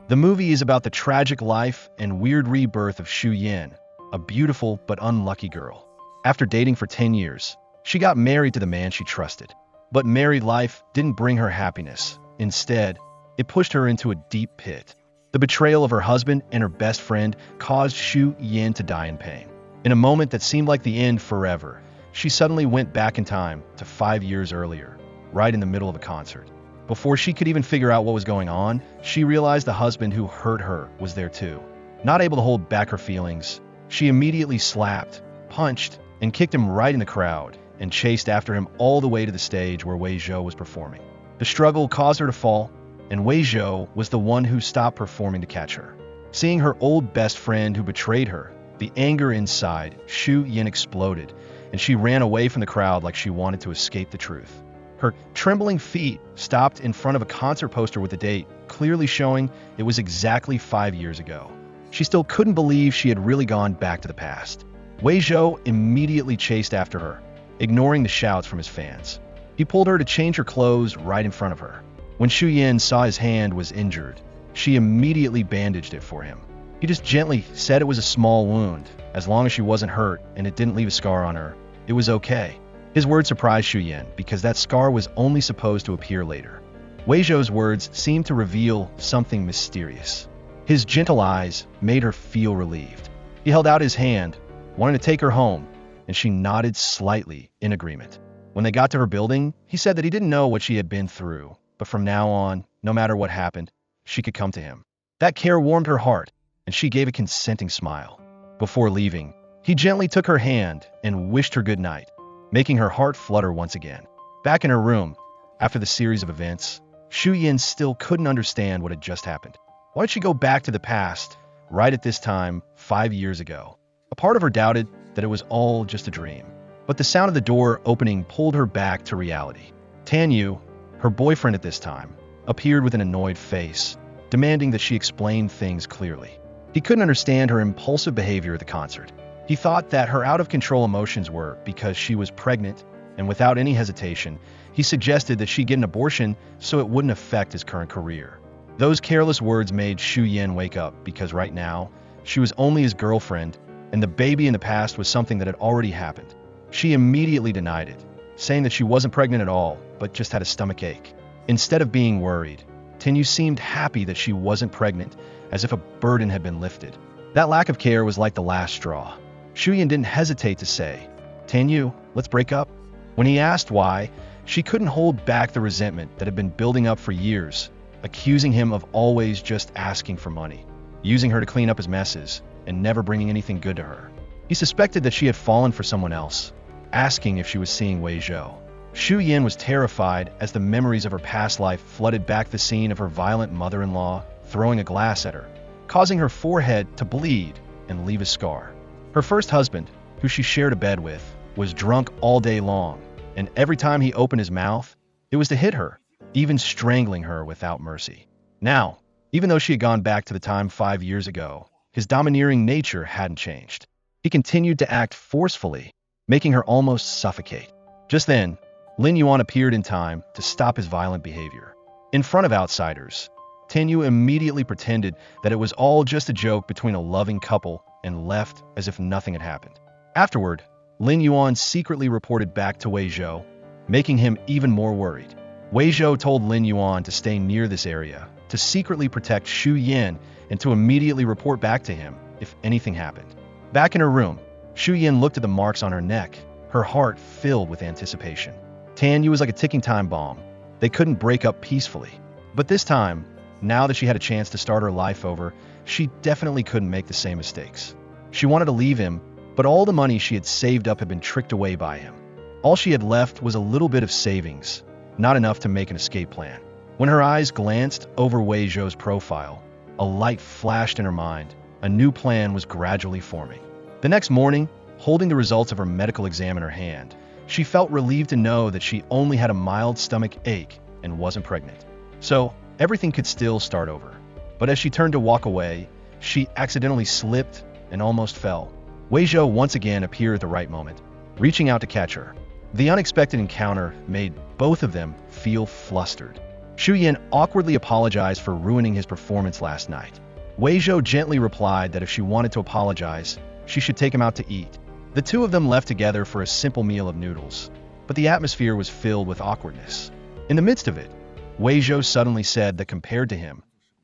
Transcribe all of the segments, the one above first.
The movie is about the tragic life and weird rebirth of Shu Yin, a beautiful but unlucky girl. After dating for 10 years, she got married to the man she trusted. But married life didn't bring her happiness. Instead, it pushed her into a deep pit. The betrayal of her husband and her best friend caused Shu Yin to die in pain. In a moment that seemed like the end forever, she suddenly went back in time to 5 years earlier, right in the middle of a concert. Before she could even figure out what was going on, she realized the husband who hurt her was there too. Not able to hold back her feelings, she immediately slapped, punched, and kicked him right in the crowd, and chased after him all the way to the stage where Wei Zhou was performing. The struggle caused her to fall, and Wei Zhou was the one who stopped performing to catch her. Seeing her old best friend who betrayed her, the anger inside Shu Yin exploded, and she ran away from the crowd like she wanted to escape the truth. Her trembling feet stopped in front of a concert poster with a date, clearly showing it was exactly 5 years ago. She still couldn't believe she had really gone back to the past. Wei Zhou immediately chased after her, ignoring the shouts from his fans. He pulled her to change her clothes right in front of her. When Shu Yin saw his hand was injured, she immediately bandaged it for him. He just gently said it was a small wound. As long as she wasn't hurt and it didn't leave a scar on her, it was okay. His words surprised Shu Yin because that scar was only supposed to appear later. Wei Zhou's words seemed to reveal something mysterious. His gentle eyes made her feel relieved. He held out his hand, wanting to take her home, and she nodded slightly in agreement. When they got to her building, he said that he didn't know what she had been through, but from now on, no matter what happened, she could come to him. That care warmed her heart, and she gave a consenting smile. Before leaving, he gently took her hand and wished her good night, making her heart flutter once again. Back in her room, after the series of events, Shu Yin still couldn't understand what had just happened. Why did she go back to the past, right at this time, 5 years ago? A part of her doubted that it was all just a dream. But the sound of the door opening pulled her back to reality. Tanu, her boyfriend at this time, appeared with an annoyed face, demanding that she explain things clearly. He couldn't understand her impulsive behavior at the concert. He thought that her out-of-control emotions were because she was pregnant, and without any hesitation, he suggested that she get an abortion so it wouldn't affect his current career. Those careless words made Shu Yin wake up because right now, she was only his girlfriend, and the baby in the past was something that had already happened. She immediately denied it, saying that she wasn't pregnant at all, but just had a stomach ache. Instead of being worried, Tanu seemed happy that she wasn't pregnant, as if a burden had been lifted. That lack of care was like the last straw. Shu Yin didn't hesitate to say, "Tanu, let's break up." When he asked why, she couldn't hold back the resentment that had been building up for years, accusing him of always just asking for money, using her to clean up his messes, and never bringing anything good to her. He suspected that she had fallen for someone else, asking if she was seeing Wei Zhou. Shu Yin was terrified as the memories of her past life flooded back the scene of her violent mother-in-law throwing a glass at her, causing her forehead to bleed and leave a scar. Her first husband, who she shared a bed with, was drunk all day long, and every time he opened his mouth, it was to hit her, even strangling her without mercy. Now, even though she had gone back to the time 5 years ago, his domineering nature hadn't changed. He continued to act forcefully, making her almost suffocate. Just then, Lin Yuan appeared in time to stop his violent behavior. In front of outsiders, Tanu immediately pretended that it was all just a joke between a loving couple and left as if nothing had happened. Afterward, Lin Yuan secretly reported back to Wei Zhou, making him even more worried. Wei Zhou told Lin Yuan to stay near this area, to secretly protect Shu Yin, and to immediately report back to him if anything happened. Back in her room, Shu Yin looked at the marks on her neck, her heart filled with anticipation. Tanu was like a ticking time bomb. They couldn't break up peacefully. But this time, now that she had a chance to start her life over, she definitely couldn't make the same mistakes. She wanted to leave him, but all the money she had saved up had been tricked away by him. All she had left was a little bit of savings, not enough to make an escape plan. When her eyes glanced over Wei Zhou's profile, a light flashed in her mind. A new plan was gradually forming. The next morning, holding the results of her medical exam in her hand, she felt relieved to know that she only had a mild stomach ache and wasn't pregnant. So, everything could still start over. But as she turned to walk away, she accidentally slipped and almost fell. Wei Zhou once again appeared at the right moment, reaching out to catch her. The unexpected encounter made both of them feel flustered. Shu Yin awkwardly apologized for ruining his performance last night. Wei Zhou gently replied that if she wanted to apologize, she should take him out to eat. The two of them left together for a simple meal of noodles, but the atmosphere was filled with awkwardness. In the midst of it, Wei Zhou suddenly said that compared to him,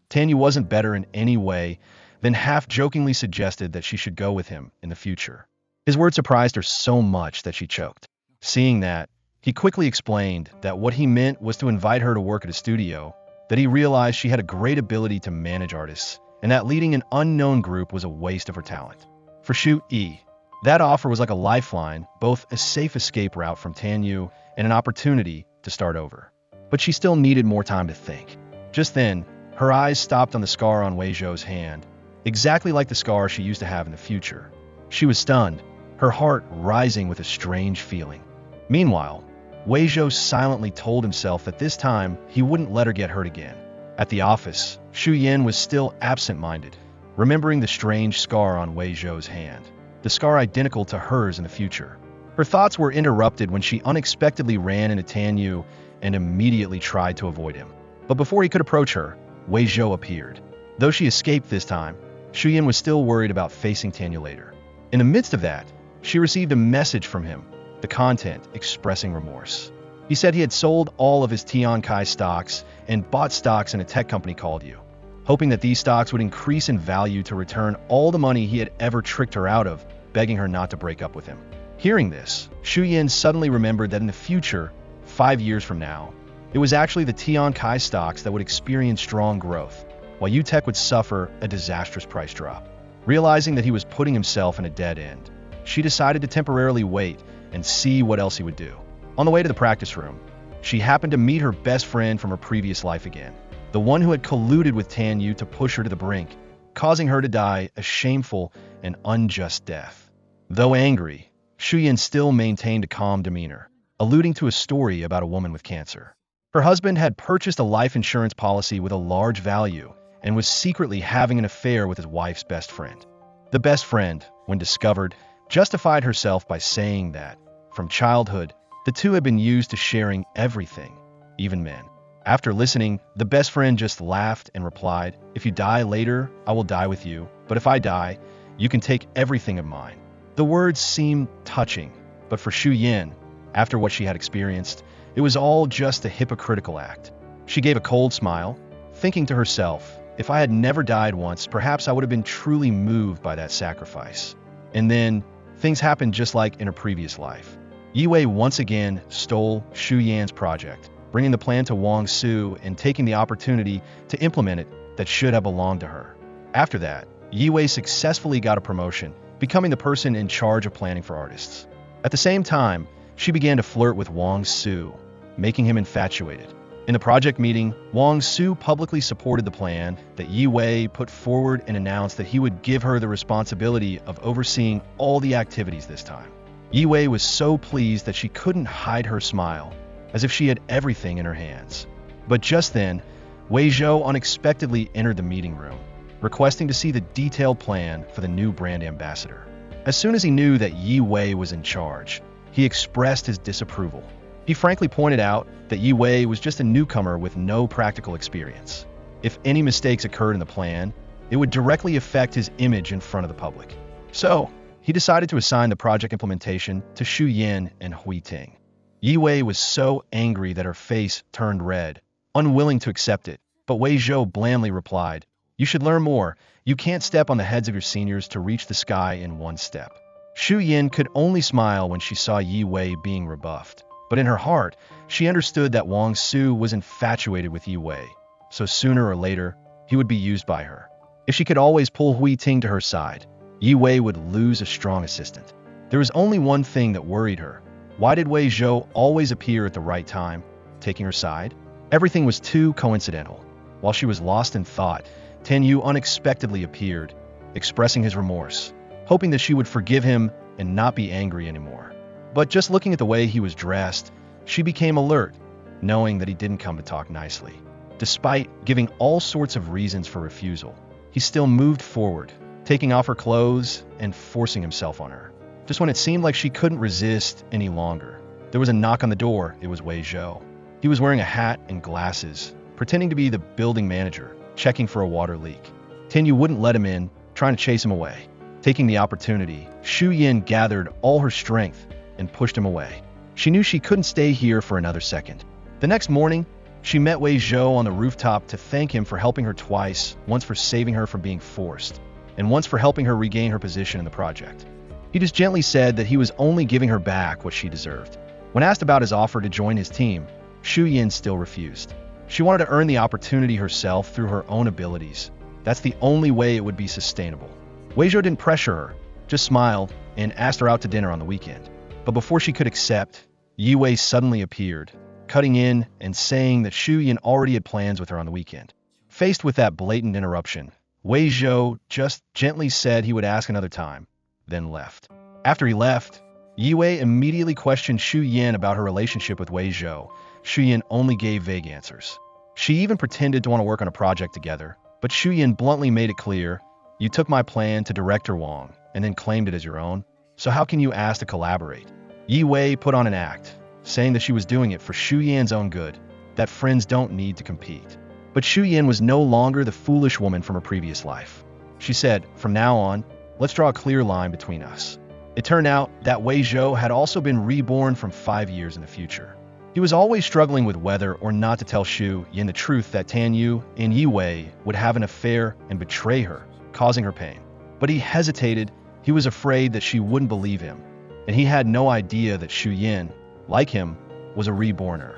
Tanu wasn't better in any way, then half-jokingly suggested that she should go with him in the future. His words surprised her so much that she choked. Seeing that, he quickly explained that what he meant was to invite her to work at a studio, that he realized she had a great ability to manage artists, and that leading an unknown group was a waste of her talent. For Shu Yi, that offer was like a lifeline, both a safe escape route from Tanu and an opportunity to start over. But she still needed more time to think. Just then, her eyes stopped on the scar on Wei Zhou's hand, exactly like the scar she used to have in the future. She was stunned, her heart rising with a strange feeling. Meanwhile, Wei Zhou silently told himself that this time he wouldn't let her get hurt again. At the office, Shu Yin was still absent-minded, remembering the strange scar on Wei Zhou's hand, the scar identical to hers in the future. Her thoughts were interrupted when she unexpectedly ran into Tanu and immediately tried to avoid him. But before he could approach her, Wei Zhou appeared. Though she escaped this time, Shu Yin was still worried about facing Tanu later. In the midst of that, she received a message from him, the content expressing remorse. He said he had sold all of his Tian Kai stocks and bought stocks in a tech company called Yu, hoping that these stocks would increase in value to return all the money he had ever tricked her out of, begging her not to break up with him. Hearing this, Shu Yin suddenly remembered that in the future, 5 years from now, it was actually the Tian Kai stocks that would experience strong growth, while Yu Tech would suffer a disastrous price drop. Realizing that he was putting himself in a dead end, she decided to temporarily wait and see what else he would do. On the way to the practice room, she happened to meet her best friend from her previous life again, the one who had colluded with Tanu to push her to the brink, causing her to die a shameful and unjust death. Though angry, Shu Yin still maintained a calm demeanor, alluding to a story about a woman with cancer. Her husband had purchased a life insurance policy with a large value and was secretly having an affair with his wife's best friend. The best friend, when discovered, justified herself by saying that, from childhood, the two had been used to sharing everything, even men. After listening, the best friend just laughed and replied, "If you die later, I will die with you, but if I die, you can take everything of mine." The words seemed touching, but for Shu Yin, after what she had experienced, it was all just a hypocritical act. She gave a cold smile, thinking to herself, if I had never died once, perhaps I would have been truly moved by that sacrifice. And then, things happened just like in her previous life. Yi Wei once again stole Shu Yan's project, bringing the plan to Wang Su and taking the opportunity to implement it that should have belonged to her. After that, Yi Wei successfully got a promotion, becoming the person in charge of planning for artists. At the same time, she began to flirt with Wang Su, making him infatuated. In the project meeting, Wang Su publicly supported the plan that Yi Wei put forward and announced that he would give her the responsibility of overseeing all the activities this time. Yi Wei was so pleased that she couldn't hide her smile, as if she had everything in her hands. But just then, Wei Zhou unexpectedly entered the meeting room, requesting to see the detailed plan for the new brand ambassador. As soon as he knew that Yi Wei was in charge, he expressed his disapproval. He frankly pointed out that Yi Wei was just a newcomer with no practical experience. If any mistakes occurred in the plan, it would directly affect his image in front of the public. So, he decided to assign the project implementation to Shu Yin and Hui Ting. Yi Wei was so angry that her face turned red, unwilling to accept it, but Wei Zhou blandly replied, "You should learn more. You can't step on the heads of your seniors to reach the sky in one step." Shu Yin could only smile when she saw Yi Wei being rebuffed. But in her heart, she understood that Wang Su was infatuated with Yi Wei, so sooner or later, he would be used by her. If she could always pull Hui Ting to her side, Yi Wei would lose a strong assistant. There was only one thing that worried her. Why did Wei Zhou always appear at the right time, taking her side? Everything was too coincidental. While she was lost in thought, Tanu unexpectedly appeared, expressing his remorse, hoping that she would forgive him and not be angry anymore. But just looking at the way he was dressed, she became alert, knowing that he didn't come to talk nicely. Despite giving all sorts of reasons for refusal, he still moved forward, taking off her clothes and forcing himself on her. Just when it seemed like she couldn't resist any longer, there was a knock on the door. It was Wei Zhou. He was wearing a hat and glasses, pretending to be the building manager, checking for a water leak. Tanu wouldn't let him in, trying to chase him away. Taking the opportunity, Shu Yin gathered all her strength and pushed him away. She knew she couldn't stay here for another second. The next morning, she met Wei Zhou on the rooftop to thank him for helping her twice, once for saving her from being forced, and once for helping her regain her position in the project. He just gently said that he was only giving her back what she deserved. When asked about his offer to join his team, Shu Yin still refused. She wanted to earn the opportunity herself through her own abilities. That's the only way it would be sustainable. Wei Zhou didn't pressure her, just smiled and asked her out to dinner on the weekend. But before she could accept, Yi Wei suddenly appeared, cutting in and saying that Shu Yin already had plans with her on the weekend. Faced with that blatant interruption, Wei Zhou just gently said he would ask another time, then left. After he left, Yi Wei immediately questioned Shu Yin about her relationship with Wei Zhou. Shu Yin only gave vague answers. She even pretended to want to work on a project together, but Shu Yin bluntly made it clear, "You took my plan to Director Wang and then claimed it as your own, so how can you ask to collaborate?" Yi Wei put on an act, saying that she was doing it for Shu Yin's own good, that friends don't need to compete. But Shu Yin was no longer the foolish woman from her previous life. She said, "From now on, let's draw a clear line between us." It turned out that Wei Zhou had also been reborn from 5 years in the future. He was always struggling with whether or not to tell Shu Yin the truth that Tanu and Yi Wei would have an affair and betray her, causing her pain. But he hesitated. He was afraid that she wouldn't believe him, and he had no idea that Shu Yin, like him, was a reborner.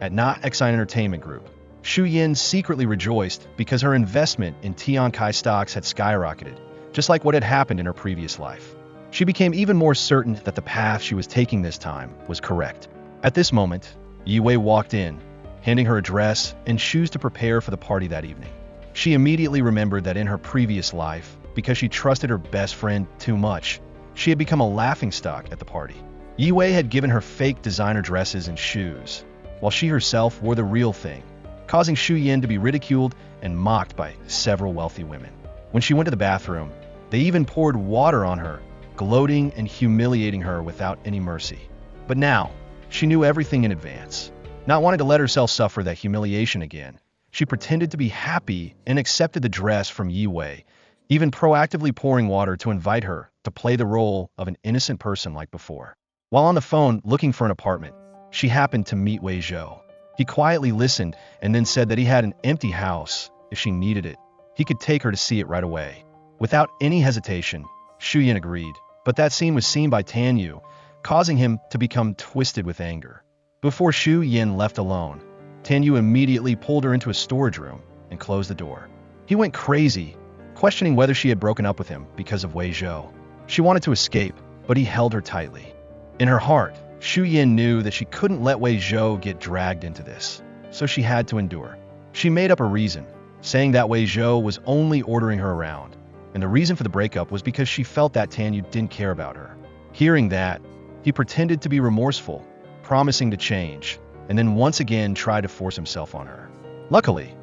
At Not Exine Entertainment Group, Shu Yin secretly rejoiced because her investment in Tian Kai stocks had skyrocketed, just like what had happened in her previous life. She became even more certain that the path she was taking this time was correct. At this moment, Yi Wei walked in, handing her a dress and shoes to prepare for the party that evening. She immediately remembered that in her previous life, because she trusted her best friend too much, she had become a laughingstock at the party. Yi Wei had given her fake designer dresses and shoes, while she herself wore the real thing, causing Shu Yin to be ridiculed and mocked by several wealthy women. When she went to the bathroom, they even poured water on her, gloating and humiliating her without any mercy. But now, she knew everything in advance. Not wanting to let herself suffer that humiliation again, she pretended to be happy and accepted the dress from Yi Wei, even proactively pouring water to invite her to play the role of an innocent person like before. While on the phone looking for an apartment, she happened to meet Wei Zhou. He quietly listened and then said that he had an empty house. If she needed it, he could take her to see it right away. Without any hesitation, Shu Yin agreed, but that scene was seen by Tanu, causing him to become twisted with anger. Before Shu Yin left alone, Tanu immediately pulled her into a storage room and closed the door. He went crazy, questioning whether she had broken up with him because of Wei Zhou. She wanted to escape, but he held her tightly. In her heart, Shu Yin knew that she couldn't let Wei Zhou get dragged into this, so she had to endure. She made up a reason, saying that Wei Zhou was only ordering her around, and the reason for the breakup was because she felt that Tanu didn't care about her. Hearing that, he pretended to be remorseful, promising to change, and then once again tried to force himself on her. Luckily,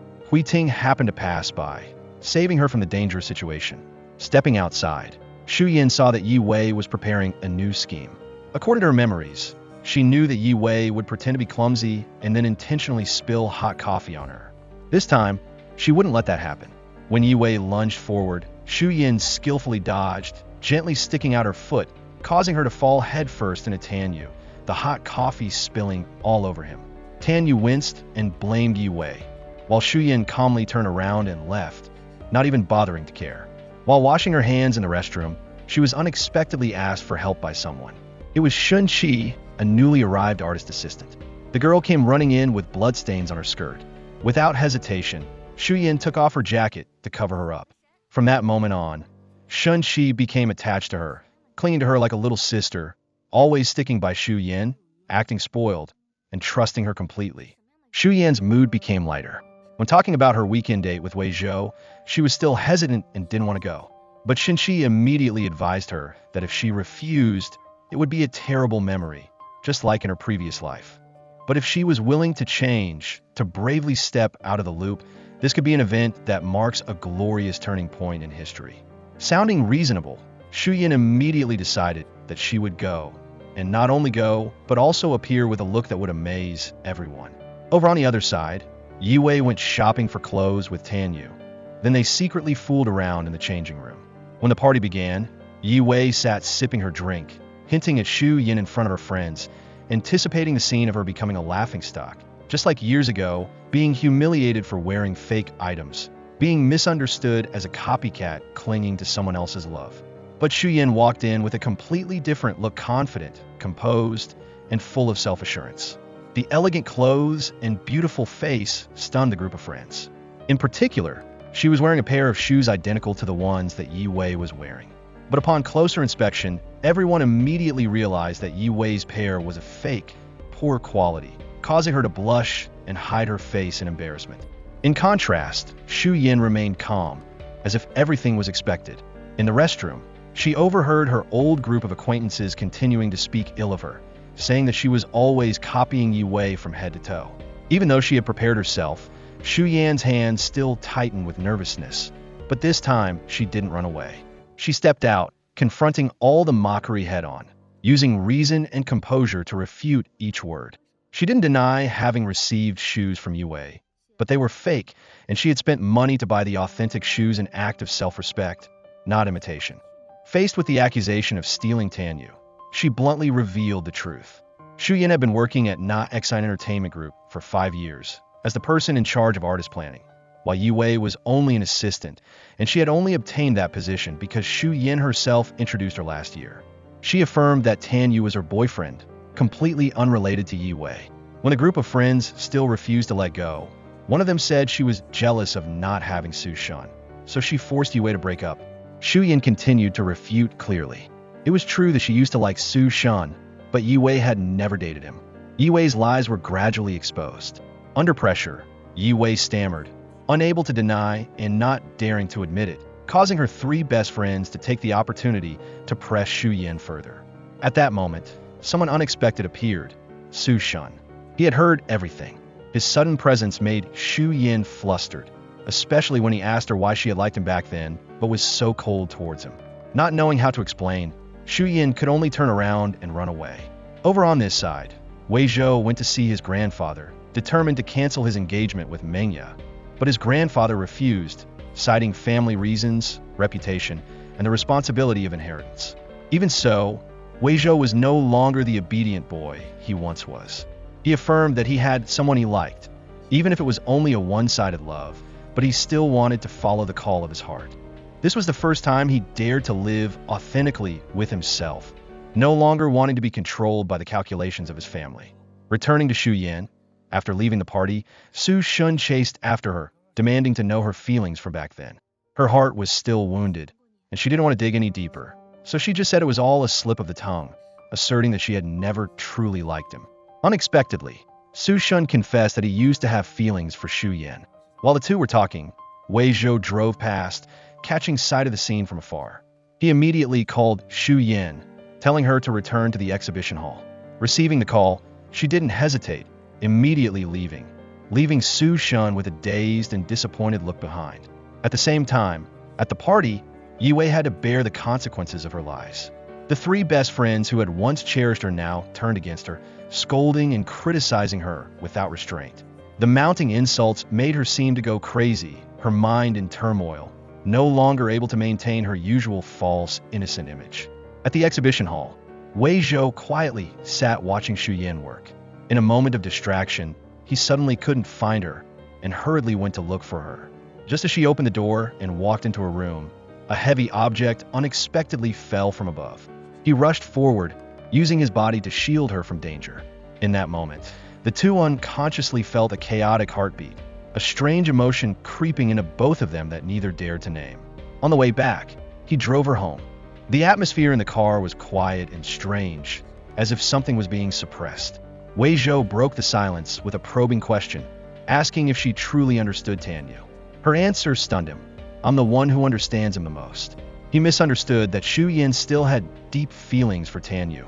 Ting happened to pass by, saving her from the dangerous situation. Stepping outside, Shu Yin saw that Yi Wei was preparing a new scheme. According to her memories, she knew that Yi Wei would pretend to be clumsy and then intentionally spill hot coffee on her. This time, she wouldn't let that happen. When Yi Wei lunged forward, Shu Yin skillfully dodged, gently sticking out her foot, causing her to fall headfirst into Tanu, the hot coffee spilling all over him. Tanu winced and blamed Yi Wei, while Shu Yin calmly turned around and left, not even bothering to care. While washing her hands in the restroom, she was unexpectedly asked for help by someone. It was Shun Qi, a newly arrived artist assistant. The girl came running in with bloodstains on her skirt. Without hesitation, Shu Yin took off her jacket to cover her up. From that moment on, Shun Qi became attached to her, clinging to her like a little sister, always sticking by Shu Yin, acting spoiled, and trusting her completely. Shu Yin's mood became lighter. When talking about her weekend date with Wei Zhou, she was still hesitant and didn't want to go. But Shin Qi immediately advised her that if she refused, it would be a terrible memory, just like in her previous life. But if she was willing to change, to bravely step out of the loop, this could be an event that marks a glorious turning point in history. Sounding reasonable, Shu Yin immediately decided that she would go, and not only go, but also appear with a look that would amaze everyone. Over on the other side, Yue went shopping for clothes with Tanu. Then they secretly fooled around in the changing room. When the party began, Yue sat sipping her drink, hinting at Shu Yin in front of her friends, anticipating the scene of her becoming a laughingstock. Just like years ago, being humiliated for wearing fake items, being misunderstood as a copycat clinging to someone else's love. But Shu Yin walked in with a completely different look, confident, composed, and full of self-assurance. The elegant clothes and beautiful face stunned the group of friends. In particular, she was wearing a pair of shoes identical to the ones that Yue was wearing. But upon closer inspection, everyone immediately realized that Yue's pair was a fake, poor quality, causing her to blush and hide her face in embarrassment. In contrast, Shu Yin remained calm, as if everything was expected. In the restroom, she overheard her old group of acquaintances continuing to speak ill of her, saying that she was always copying Yue from head to toe. Even though she had prepared herself, Shu Yan's hands still tightened with nervousness. But this time, she didn't run away. She stepped out, confronting all the mockery head-on, using reason and composure to refute each word. She didn't deny having received shoes from Yue, but they were fake, and she had spent money to buy the authentic shoes, an act of self-respect, not imitation. Faced with the accusation of stealing Tanu, she bluntly revealed the truth. Shu Yin had been working at Na Exine Entertainment Group for 5 years, as the person in charge of artist planning, while Yue was only an assistant, and she had only obtained that position because Shu Yin herself introduced her last year. She affirmed that Tanu was her boyfriend, completely unrelated to Yue. When a group of friends still refused to let go, one of them said she was jealous of not having Su Shan, so she forced Yue to break up. Shu Yin continued to refute clearly. It was true that she used to like Su Shan, but Yue had never dated him. Yue's lies were gradually exposed. Under pressure, Yue stammered, unable to deny and not daring to admit it, causing her 3 best friends to take the opportunity to press Shu Yin further. At that moment, someone unexpected appeared, Su Shan. He had heard everything. His sudden presence made Shu Yin flustered, especially when he asked her why she had liked him back then, but was so cold towards him. Not knowing how to explain, Shu Yin could only turn around and run away. Over on this side, Wei Zhou went to see his grandfather, determined to cancel his engagement with Mengya, but his grandfather refused, citing family reasons, reputation, and the responsibility of inheritance. Even so, Wei Zhou was no longer the obedient boy he once was. He affirmed that he had someone he liked, even if it was only a one-sided love, but he still wanted to follow the call of his heart. This was the first time he dared to live authentically with himself, no longer wanting to be controlled by the calculations of his family. Returning to Shu Yin, after leaving the party, Su Shun chased after her, demanding to know her feelings from back then. Her heart was still wounded, and she didn't want to dig any deeper, so she just said it was all a slip of the tongue, asserting that she had never truly liked him. Unexpectedly, Su Shun confessed that he used to have feelings for Shu Yin. While the two were talking, Wei Zhou drove past, catching sight of the scene from afar. He immediately called Shu Yin, telling her to return to the exhibition hall. Receiving the call, she didn't hesitate, immediately leaving Su Shun with a dazed and disappointed look behind. At the same time, at the party, Yue had to bear the consequences of her lies. The 3 best friends who had once cherished her now turned against her, scolding and criticizing her without restraint. The mounting insults made her seem to go crazy, her mind in turmoil, no longer able to maintain her usual false, innocent image. At the exhibition hall, Wei Zhou quietly sat watching Shu Yin work. In a moment of distraction, he suddenly couldn't find her and hurriedly went to look for her. Just as she opened the door and walked into her room, a heavy object unexpectedly fell from above. He rushed forward, using his body to shield her from danger. In that moment, the two unconsciously felt a chaotic heartbeat, a strange emotion creeping into both of them that neither dared to name. On the way back, he drove her home. The atmosphere in the car was quiet and strange, as if something was being suppressed. Wei Zhou broke the silence with a probing question, asking if she truly understood Tanu. Her answer stunned him. "I'm the one who understands him the most." He misunderstood that Shu Yin still had deep feelings for Tanu,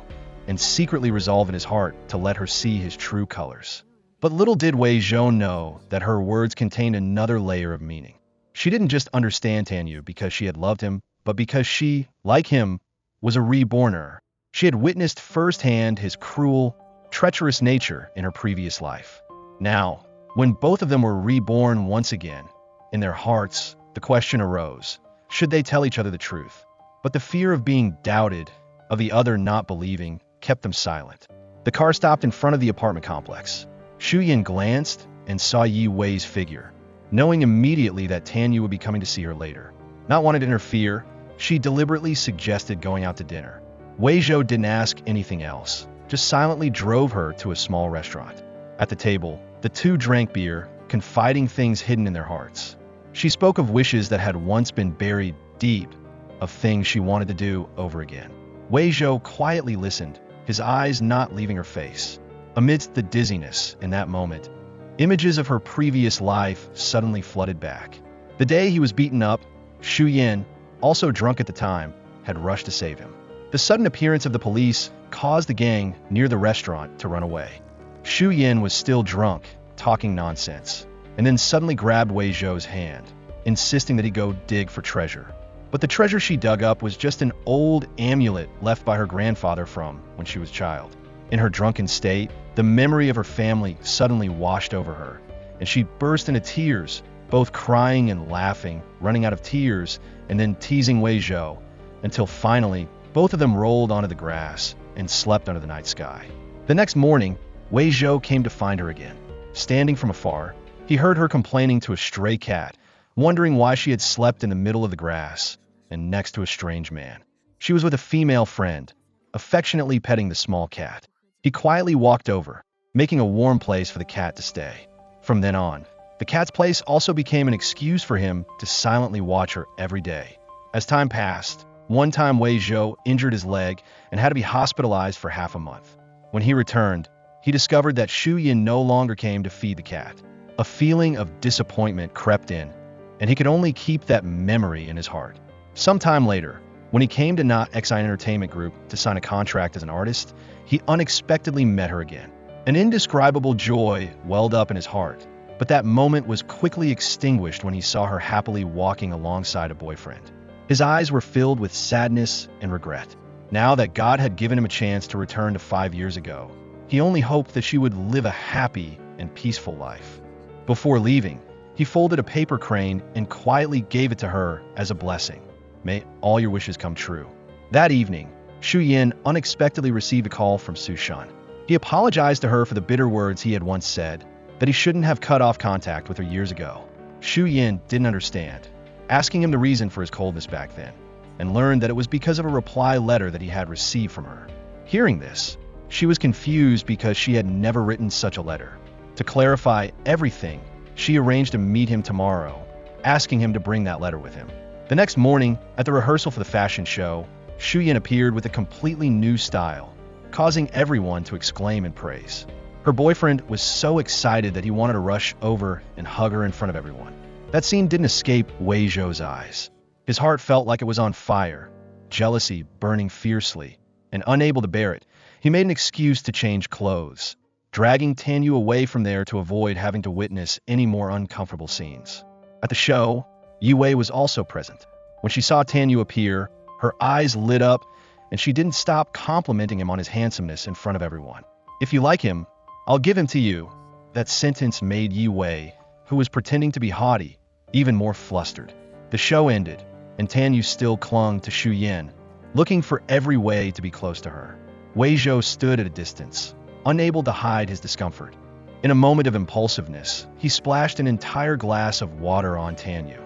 and secretly resolved in his heart to let her see his true colors. But little did Wei Zhou know that her words contained another layer of meaning. She didn't just understand Tanu because she had loved him, but because she, like him, was a reborner. She had witnessed firsthand his cruel, treacherous nature in her previous life. Now, When both of them were reborn once again, in their hearts, the question arose, should they tell each other the truth? But the fear of being doubted, of the other not believing, kept them silent. The car stopped in front of the apartment complex. Shu Yin glanced and saw Yi Wei's figure, knowing immediately that Tanu would be coming to see her later. Not wanting to interfere, she deliberately suggested going out to dinner. Wei Zhou didn't ask anything else, just silently drove her to a small restaurant. At the table, the two drank beer, confiding things hidden in their hearts. She spoke of wishes that had once been buried deep, of things she wanted to do over again. Wei Zhou quietly listened, his eyes not leaving her face. Amidst the dizziness in that moment, images of her previous life suddenly flooded back. The day he was beaten up, Shu Yin, also drunk at the time, had rushed to save him. The sudden appearance of the police caused the gang near the restaurant to run away. Shu Yin was still drunk, talking nonsense, and then suddenly grabbed Wei Zhou's hand, insisting that he go dig for treasure. But the treasure she dug up was just an old amulet left by her grandfather from when she was a child. In her drunken state, the memory of her family suddenly washed over her, and she burst into tears, both crying and laughing, running out of tears, and then teasing Wei Zhou, until finally, both of them rolled onto the grass and slept under the night sky. The next morning, Wei Zhou came to find her again. Standing from afar, he heard her complaining to a stray cat, wondering why she had slept in the middle of the grass and next to a strange man. She was with a female friend, affectionately petting the small cat. He quietly walked over, making a warm place for the cat to stay. From then on, the cat's place also became an excuse for him to silently watch her every day. As time passed, one time Wei Zhou injured his leg and had to be hospitalized for half a month. When he returned, he discovered that Shu Yin no longer came to feed the cat. A feeling of disappointment crept in, and he could only keep that memory in his heart. Sometime later, when he came to Not XI Entertainment Group to sign a contract as an artist, he unexpectedly met her again. An indescribable joy welled up in his heart, but that moment was quickly extinguished when he saw her happily walking alongside a boyfriend. His eyes were filled with sadness and regret. Now that God had given him a chance to return to 5 years ago, he only hoped that she would live a happy and peaceful life. Before leaving, he folded a paper crane and quietly gave it to her as a blessing. May all your wishes come true. That evening, Shu Yin unexpectedly received a call from Su Shan. He apologized to her for the bitter words he had once said, that he shouldn't have cut off contact with her years ago. Shu Yin didn't understand, asking him the reason for his coldness back then, and learned that it was because of a reply letter that he had received from her. Hearing this, she was confused because she had never written such a letter. To clarify everything, she arranged to meet him tomorrow, asking him to bring that letter with him. The next morning, at the rehearsal for the fashion show, Shu Yin appeared with a completely new style, causing everyone to exclaim in praise. Her boyfriend was so excited that he wanted to rush over and hug her in front of everyone. That scene didn't escape Wei Zhou's eyes. His heart felt like it was on fire, jealousy burning fiercely, and unable to bear it, he made an excuse to change clothes, dragging Tanu away from there to avoid having to witness any more uncomfortable scenes. At the show, Yi Wei was also present. When she saw Tanu appear, her eyes lit up, and she didn't stop complimenting him on his handsomeness in front of everyone. "If you like him, I'll give him to you." That sentence made Yi Wei, who was pretending to be haughty, even more flustered. The show ended, and Tanu still clung to Shu Yin, looking for every way to be close to her. Wei Zhou stood at a distance, unable to hide his discomfort. In a moment of impulsiveness, he splashed an entire glass of water on Tanu,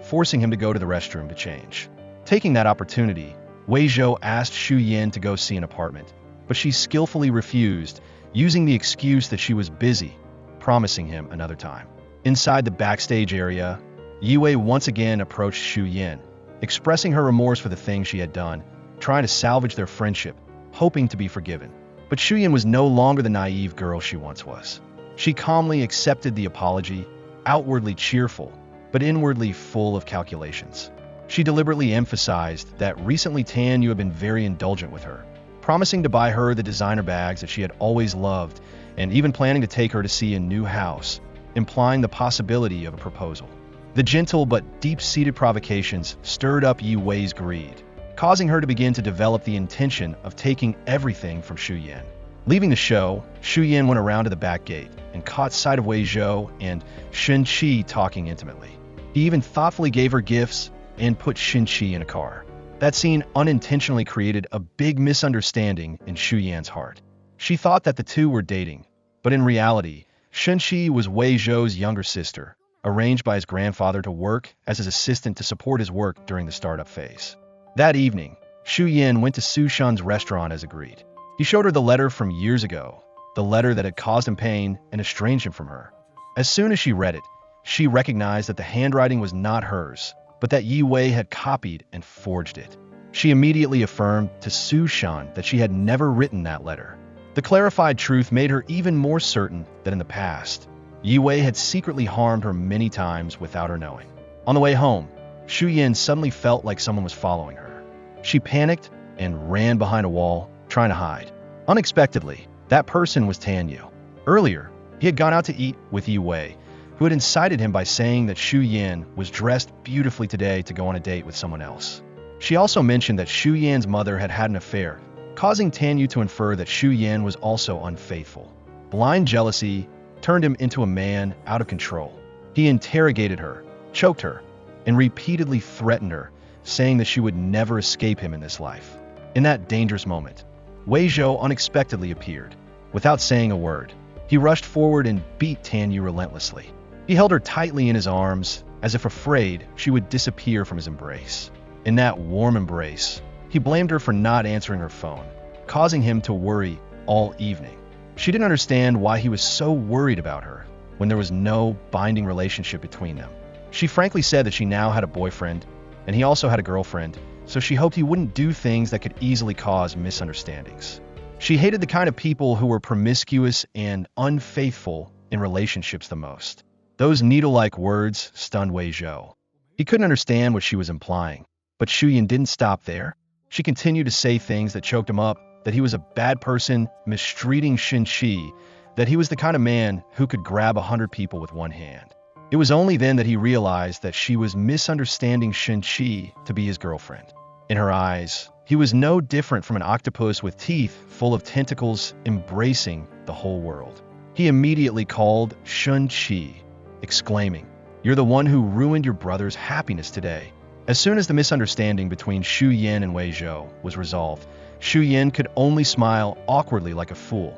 forcing him to go to the restroom to change. Taking that opportunity, Wei Zhou asked Shu Yin to go see an apartment, but she skillfully refused, using the excuse that she was busy, promising him another time. Inside the backstage area, Yi Wei once again approached Shu Yin, expressing her remorse for the things she had done, trying to salvage their friendship, hoping to be forgiven. But Shu Yin was no longer the naive girl she once was. She calmly accepted the apology, outwardly cheerful, but inwardly full of calculations. She deliberately emphasized that recently Tanu had been very indulgent with her, promising to buy her the designer bags that she had always loved, and even planning to take her to see a new house, implying the possibility of a proposal. The gentle but deep-seated provocations stirred up Yi Wei's greed, causing her to begin to develop the intention of taking everything from Shu Yin. Leaving the show, Shu Yin went around to the back gate and caught sight of Wei Zhou and Shen Qi talking intimately. He even thoughtfully gave her gifts and put Shen Qi in a car. That scene unintentionally created a big misunderstanding in Shu Yan's heart. She thought that the two were dating, but in reality, Shen Qi was Wei Zhou's younger sister, arranged by his grandfather to work as his assistant to support his work during the startup phase. That evening, Shu Yin went to Su Shan's restaurant as agreed. He showed her the letter from years ago, the letter that had caused him pain and estranged him from her. As soon as she read it, she recognized that the handwriting was not hers, but that Yi Wei had copied and forged it. She immediately affirmed to Su Shan that she had never written that letter. The clarified truth made her even more certain that in the past, Yi Wei had secretly harmed her many times without her knowing. On the way home, Shu Yin suddenly felt like someone was following her. She panicked and ran behind a wall, trying to hide. Unexpectedly, that person was Tanu. Earlier, he had gone out to eat with Yi Wei, who had incited him by saying that Shu Yin was dressed beautifully today to go on a date with someone else. She also mentioned that Shu Yan's mother had had an affair, causing Tanu to infer that Shu Yin was also unfaithful. Blind jealousy turned him into a man out of control. He interrogated her, choked her, and repeatedly threatened her, saying that she would never escape him in this life. In that dangerous moment, Wei Zhou unexpectedly appeared. Without saying a word, he rushed forward and beat Tanu relentlessly. He held her tightly in his arms, as if afraid she would disappear from his embrace. In that warm embrace, he blamed her for not answering her phone, causing him to worry all evening. She didn't understand why he was so worried about her when there was no binding relationship between them. She frankly said that she now had a boyfriend, and he also had a girlfriend, so she hoped he wouldn't do things that could easily cause misunderstandings. She hated the kind of people who were promiscuous and unfaithful in relationships the most. Those needle-like words stunned Wei Zhou. He couldn't understand what she was implying, but Shu Yin didn't stop there. She continued to say things that choked him up, that he was a bad person, mistreating Shen Qi, that he was the kind of man who could grab 100 people with one hand. It was only then that he realized that she was misunderstanding Shen Qi to be his girlfriend. In her eyes, he was no different from an octopus with teeth full of tentacles embracing the whole world. He immediately called Shen Qi, exclaiming, "You're the one who ruined your brother's happiness today." As soon as the misunderstanding between Shu Yin and Wei Zhou was resolved, Shu Yin could only smile awkwardly like a fool,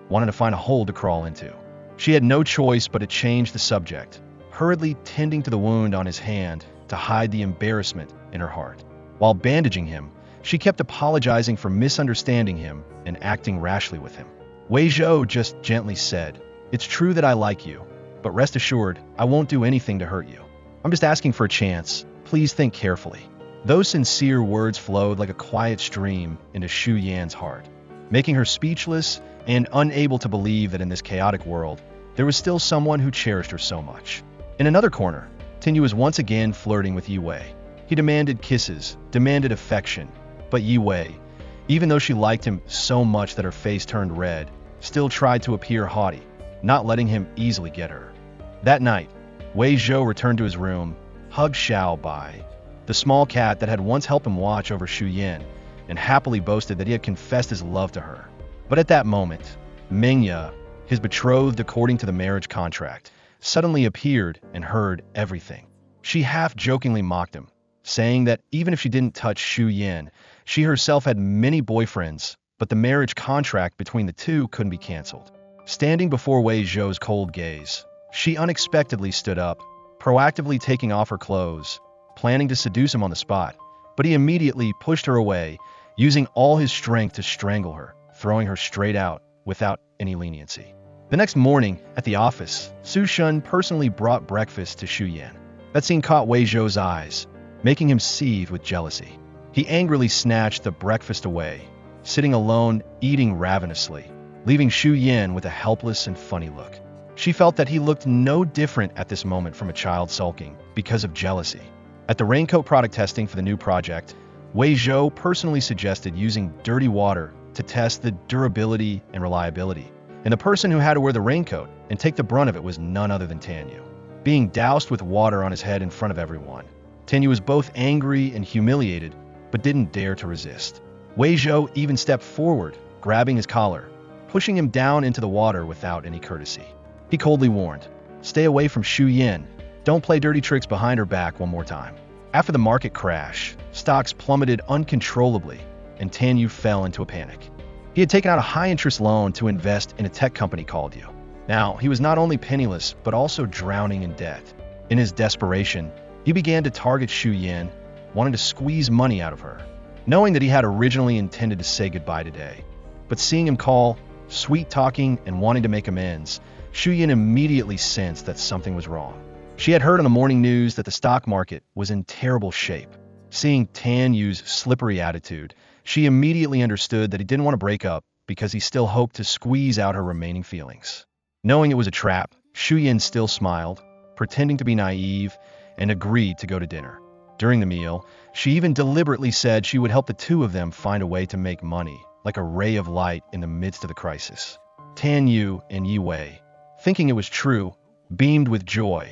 wanting to find a hole to crawl into. She had no choice but to change the subject, hurriedly tending to the wound on his hand to hide the embarrassment in her heart. While bandaging him, she kept apologizing for misunderstanding him and acting rashly with him. Wei Zhou just gently said, "It's true that I like you, but rest assured, I won't do anything to hurt you. I'm just asking for a chance. Please think carefully." Those sincere words flowed like a quiet stream into Shu Yan's heart, making her speechless and unable to believe that in this chaotic world, there was still someone who cherished her so much. In another corner, Tinu was once again flirting with Yi Wei. He demanded kisses, demanded affection, but Yi Wei, even though she liked him so much that her face turned red, still tried to appear haughty, not letting him easily get her. That night, Wei Zhou returned to his room, hugged Xiao Bai, the small cat that had once helped him watch over Shu Yin, and happily boasted that he had confessed his love to her. But at that moment, Mingya, his betrothed according to the marriage contract, suddenly appeared and heard everything. She half-jokingly mocked him, saying that even if she didn't touch Shu Yin, she herself had many boyfriends, but the marriage contract between the two couldn't be canceled. Standing before Wei Zhou's cold gaze, she unexpectedly stood up, proactively taking off her clothes, planning to seduce him on the spot, but he immediately pushed her away, using all his strength to strangle her, throwing her straight out without any leniency. The next morning, at the office, Su Shan personally brought breakfast to Shu Yin. That scene caught Wei Zhou's eyes, making him seethe with jealousy. He angrily snatched the breakfast away, sitting alone, eating ravenously, leaving Shu Yin with a helpless and funny look. She felt that he looked no different at this moment from a child sulking because of jealousy. At the raincoat product testing for the new project, Wei Zhou personally suggested using dirty water to test the durability and reliability. And the person who had to wear the raincoat and take the brunt of it was none other than Tanu. Being doused with water on his head in front of everyone, Tanu was both angry and humiliated, but didn't dare to resist. Wei Zhou even stepped forward, grabbing his collar, pushing him down into the water without any courtesy. He coldly warned, "Stay away from Xu Yin. Don't play dirty tricks behind her back one more time." After the market crash, stocks plummeted uncontrollably, and Tanu fell into a panic. He had taken out a high-interest loan to invest in a tech company called Higo. Now, he was not only penniless, but also drowning in debt. In his desperation, he began to target Xu Yin, wanting to squeeze money out of her, knowing that he had originally intended to say goodbye today. But seeing him call, sweet-talking, and wanting to make amends, Xu Yin immediately sensed that something was wrong. She had heard on the morning news that the stock market was in terrible shape. Seeing Tanu's slippery attitude, she immediately understood that he didn't want to break up because he still hoped to squeeze out her remaining feelings. Knowing it was a trap, Xu Yin still smiled, pretending to be naive, and agreed to go to dinner. During the meal, she even deliberately said she would help the two of them find a way to make money, like a ray of light in the midst of the crisis. Tanu and Yi Wei, thinking it was true, beamed with joy,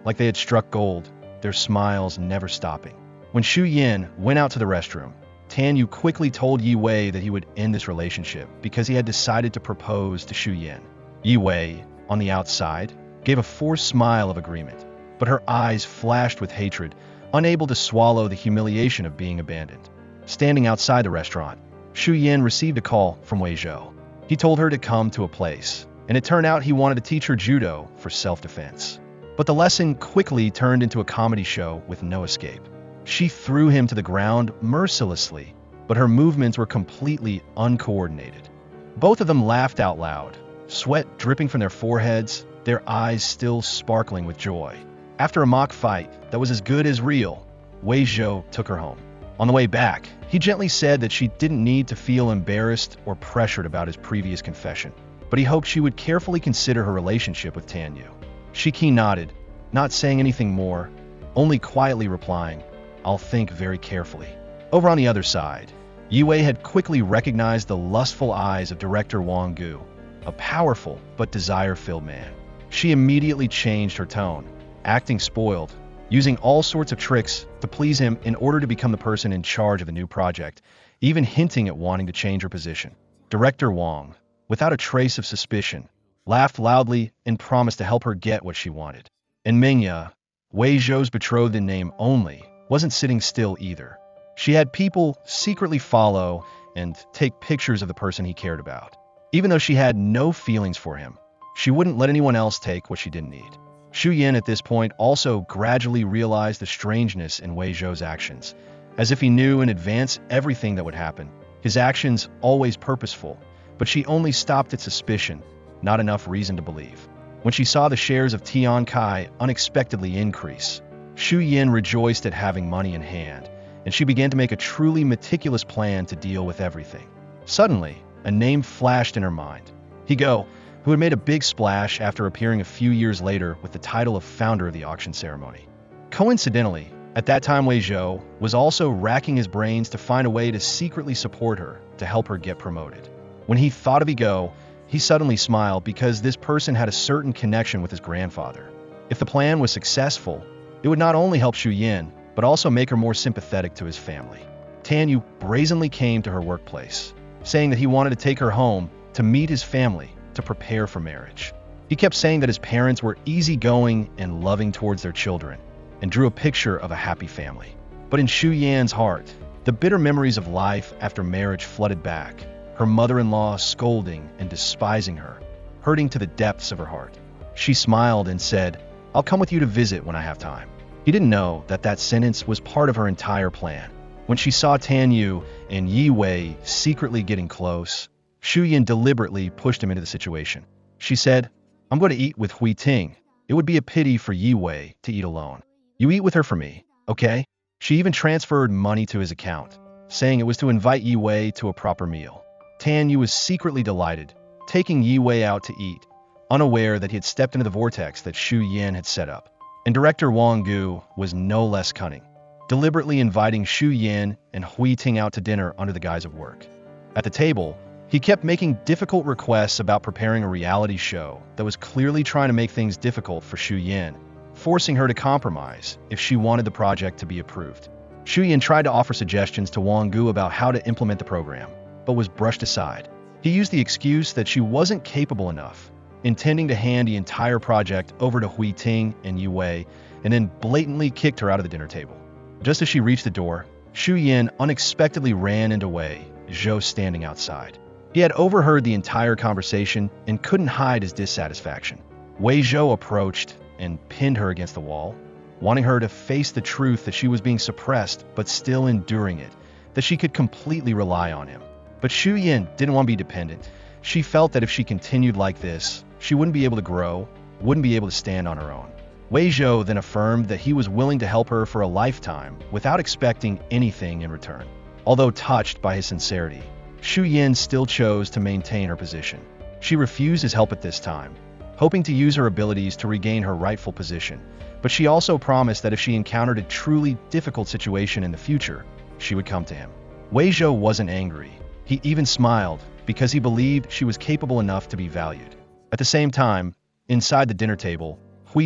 like they had struck gold, their smiles never stopping. When Xu Yin went out to the restroom, Tanu quickly told Yi Wei that he would end this relationship because he had decided to propose to Xu Yin. Yi Wei, on the outside, gave a forced smile of agreement, but her eyes flashed with hatred, unable to swallow the humiliation of being abandoned. Standing outside the restaurant, Xu Yin received a call from Wei Zhou. He told her to come to a place, and it turned out he wanted to teach her judo for self-defense. But the lesson quickly turned into a comedy show with no escape. She threw him to the ground mercilessly, but her movements were completely uncoordinated. Both of them laughed out loud, sweat dripping from their foreheads, their eyes still sparkling with joy. After a mock fight that was as good as real, Wei Zhou took her home. On the way back, he gently said that she didn't need to feel embarrassed or pressured about his previous confession, but he hoped she would carefully consider her relationship with Tanu. Shiki nodded, not saying anything more, only quietly replying, "I'll think very carefully." Over on the other side, Yi Wei had quickly recognized the lustful eyes of director Wang Gu, a powerful but desire-filled man. She immediately changed her tone, acting spoiled, using all sorts of tricks to please him in order to become the person in charge of the new project, even hinting at wanting to change her position. Director Wang, without a trace of suspicion, laughed loudly and promised to help her get what she wanted. And Mingya, Wei Zhou's betrothed in name only, wasn't sitting still either. She had people secretly follow and take pictures of the person he cared about. Even though she had no feelings for him, she wouldn't let anyone else take what she didn't need. Xu Yin at this point also gradually realized the strangeness in Wei Zhou's actions, as if he knew in advance everything that would happen. His actions always purposeful, but she only stopped at suspicion, not enough reason to believe. When she saw the shares of Tian Kai unexpectedly increase, Xu Yin rejoiced at having money in hand, and she began to make a truly meticulous plan to deal with everything. Suddenly, a name flashed in her mind. Higo, who had made a big splash after appearing a few years later with the title of founder of the auction ceremony. Coincidentally, at that time Wei Zhou was also racking his brains to find a way to secretly support her to help her get promoted. When he thought of Higo, he suddenly smiled because this person had a certain connection with his grandfather. If the plan was successful, it would not only help Xu Yin, but also make her more sympathetic to his family. Tanu brazenly came to her workplace, saying that he wanted to take her home to meet his family to prepare for marriage. He kept saying that his parents were easygoing and loving towards their children, and drew a picture of a happy family. But in Xu Yan's heart, the bitter memories of life after marriage flooded back, her mother-in-law scolding and despising her, hurting to the depths of her heart. She smiled and said, "I'll come with you to visit when I have time." He didn't know that that sentence was part of her entire plan. When she saw Tanu and Yi Wei secretly getting close, Xu Yan deliberately pushed him into the situation. She said, "I'm going to eat with Hui Ting. It would be a pity for Yi Wei to eat alone. You eat with her for me, okay?" She even transferred money to his account, saying it was to invite Yi Wei to a proper meal. Tanu was secretly delighted, taking Yi Wei out to eat, unaware that he had stepped into the vortex that Xu Yan had set up. And director Wang Gu was no less cunning, deliberately inviting Xu Yan and Hui Ting out to dinner under the guise of work. At the table, he kept making difficult requests about preparing a reality show that was clearly trying to make things difficult for Xu Yan, forcing her to compromise if she wanted the project to be approved. Xu Yan tried to offer suggestions to Wang Gu about how to implement the program, but was brushed aside. He used the excuse that she wasn't capable enough, intending to hand the entire project over to Ting and Yue, and then blatantly kicked her out of the dinner table. Just as she reached the door, Xu Yin unexpectedly ran into Wei Zhou standing outside. He had overheard the entire conversation and couldn't hide his dissatisfaction. Wei Zhou approached and pinned her against the wall, wanting her to face the truth that she was being suppressed but still enduring it, that she could completely rely on him. But Xu Yin didn't want to be dependent. She felt that if she continued like this, she wouldn't be able to grow, wouldn't be able to stand on her own. Wei Zhou then affirmed that he was willing to help her for a lifetime without expecting anything in return. Although touched by his sincerity, Xu Yin still chose to maintain her position. She refused his help at this time, hoping to use her abilities to regain her rightful position, but she also promised that if she encountered a truly difficult situation in the future, she would come to him. Wei Zhou wasn't angry. He even smiled because he believed she was capable enough to be valued. At the same time, inside the dinner table,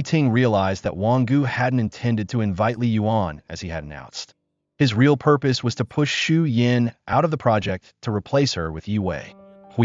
Ting realized that Wang Gu hadn't intended to invite Li Yuan as he had announced. His real purpose was to push Xu Yin out of the project to replace her with Yue.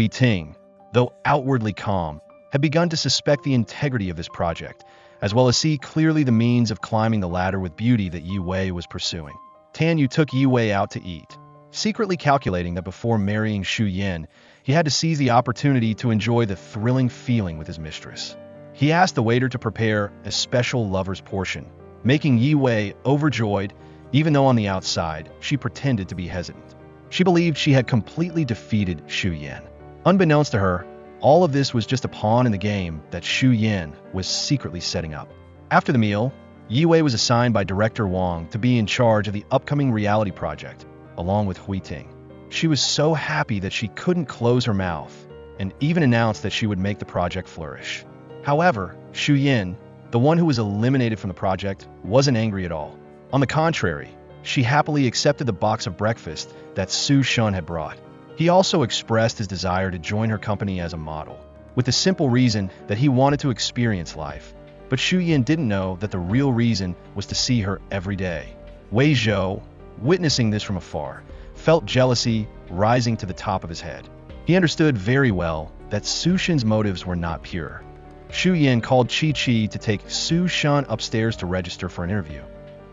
Ting, though outwardly calm, had begun to suspect the integrity of this project, as well as see clearly the means of climbing the ladder with beauty that Yue was pursuing. Tanu took Yue out to eat, secretly calculating that before marrying Xu Yin, he had to seize the opportunity to enjoy the thrilling feeling with his mistress. He asked the waiter to prepare a special lover's portion, making Yue overjoyed, even though on the outside, she pretended to be hesitant. She believed she had completely defeated Xu Yin. Unbeknownst to her, all of this was just a pawn in the game that Xu Yin was secretly setting up. After the meal, Yue was assigned by Director Wang to be in charge of the upcoming reality project, along with Ting. She was so happy that she couldn't close her mouth, and even announced that she would make the project flourish. However, Xu Yin, the one who was eliminated from the project, wasn't angry at all. On the contrary, she happily accepted the box of breakfast that Su Shun had brought. He also expressed his desire to join her company as a model, with the simple reason that he wanted to experience life. But Xu Yin didn't know that the real reason was to see her every day. Wei Zhou, witnessing this from afar, felt jealousy rising to the top of his head. He understood very well that Su Shun's motives were not pure. Xu Yin called Chi to take Su Shun upstairs to register for an interview.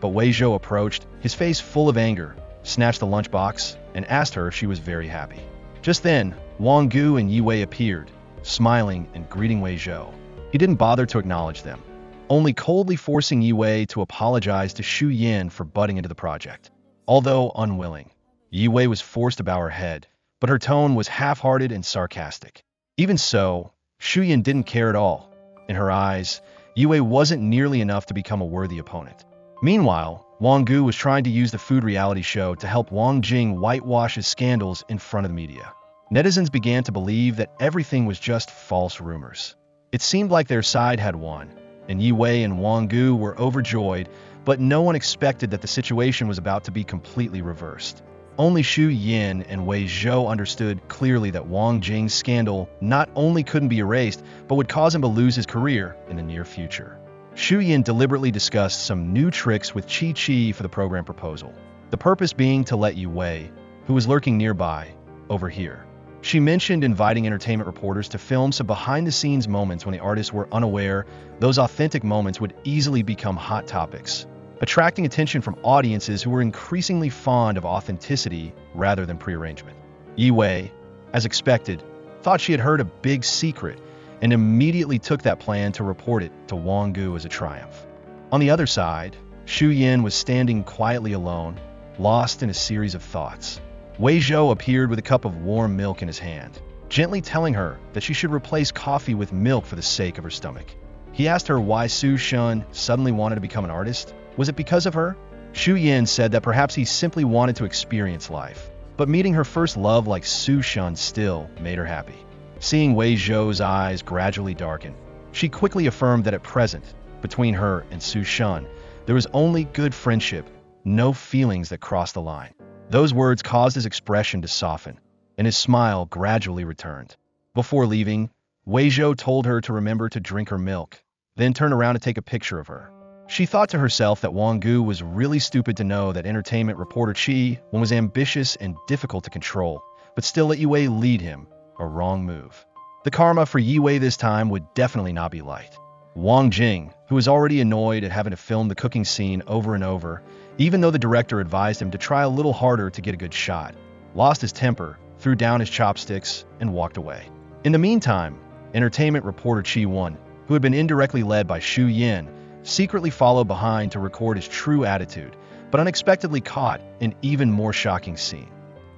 But Wei Zhou approached, his face full of anger, snatched the lunchbox, and asked her if she was very happy. Just then, Wang Gu and Yue appeared, smiling and greeting Wei Zhou. He didn't bother to acknowledge them, only coldly forcing Yue to apologize to Xu Yin for butting into the project. Although unwilling, Yue was forced to bow her head, but her tone was half-hearted and sarcastic. Even so, Xu Yin didn't care at all. In her eyes, Yue wasn't nearly enough to become a worthy opponent. Meanwhile, Wang Gu was trying to use the food reality show to help Wang Jing whitewash his scandals in front of the media. Netizens began to believe that everything was just false rumors. It seemed like their side had won, and Yue and Wang Gu were overjoyed, but no one expected that the situation was about to be completely reversed. Only Xu Yin and Wei Zhou understood clearly that Wang Jing's scandal not only couldn't be erased, but would cause him to lose his career in the near future. Xu Yin deliberately discussed some new tricks with Chi for the program proposal, the purpose being to let Yue, who was lurking nearby, overhear. She mentioned inviting entertainment reporters to film some behind-the-scenes moments when the artists were unaware. Those authentic moments would easily become hot topics, attracting attention from audiences who were increasingly fond of authenticity rather than prearrangement. Yue, as expected, thought she had heard a big secret and immediately took that plan to report it to Wang Gu as a triumph. On the other side, Xu Yin was standing quietly alone, lost in a series of thoughts. Wei Zhou appeared with a cup of warm milk in his hand, gently telling her that she should replace coffee with milk for the sake of her stomach. He asked her why Su Shun suddenly wanted to become an artist. Was it because of her? Xu Yin said that perhaps he simply wanted to experience life, but meeting her first love like Su Shun still made her happy. Seeing Wei Zhou's eyes gradually darken, she quickly affirmed that at present, between her and Su Shun, there was only good friendship, no feelings that crossed the line. Those words caused his expression to soften, and his smile gradually returned. Before leaving, Wei Zhou told her to remember to drink her milk, then turn around to take a picture of her. She thought to herself that Wang Gu was really stupid to know that entertainment reporter Chi was ambitious and difficult to control, but still let Yue lead him, a wrong move. The karma for Yiwei this time would definitely not be light. Wang Jing, who was already annoyed at having to film the cooking scene over and over, even though the director advised him to try a little harder to get a good shot, lost his temper, threw down his chopsticks, and walked away. In the meantime, entertainment reporter Chi Won, who had been indirectly led by Xu Yin, secretly followed behind to record his true attitude, but unexpectedly caught an even more shocking scene.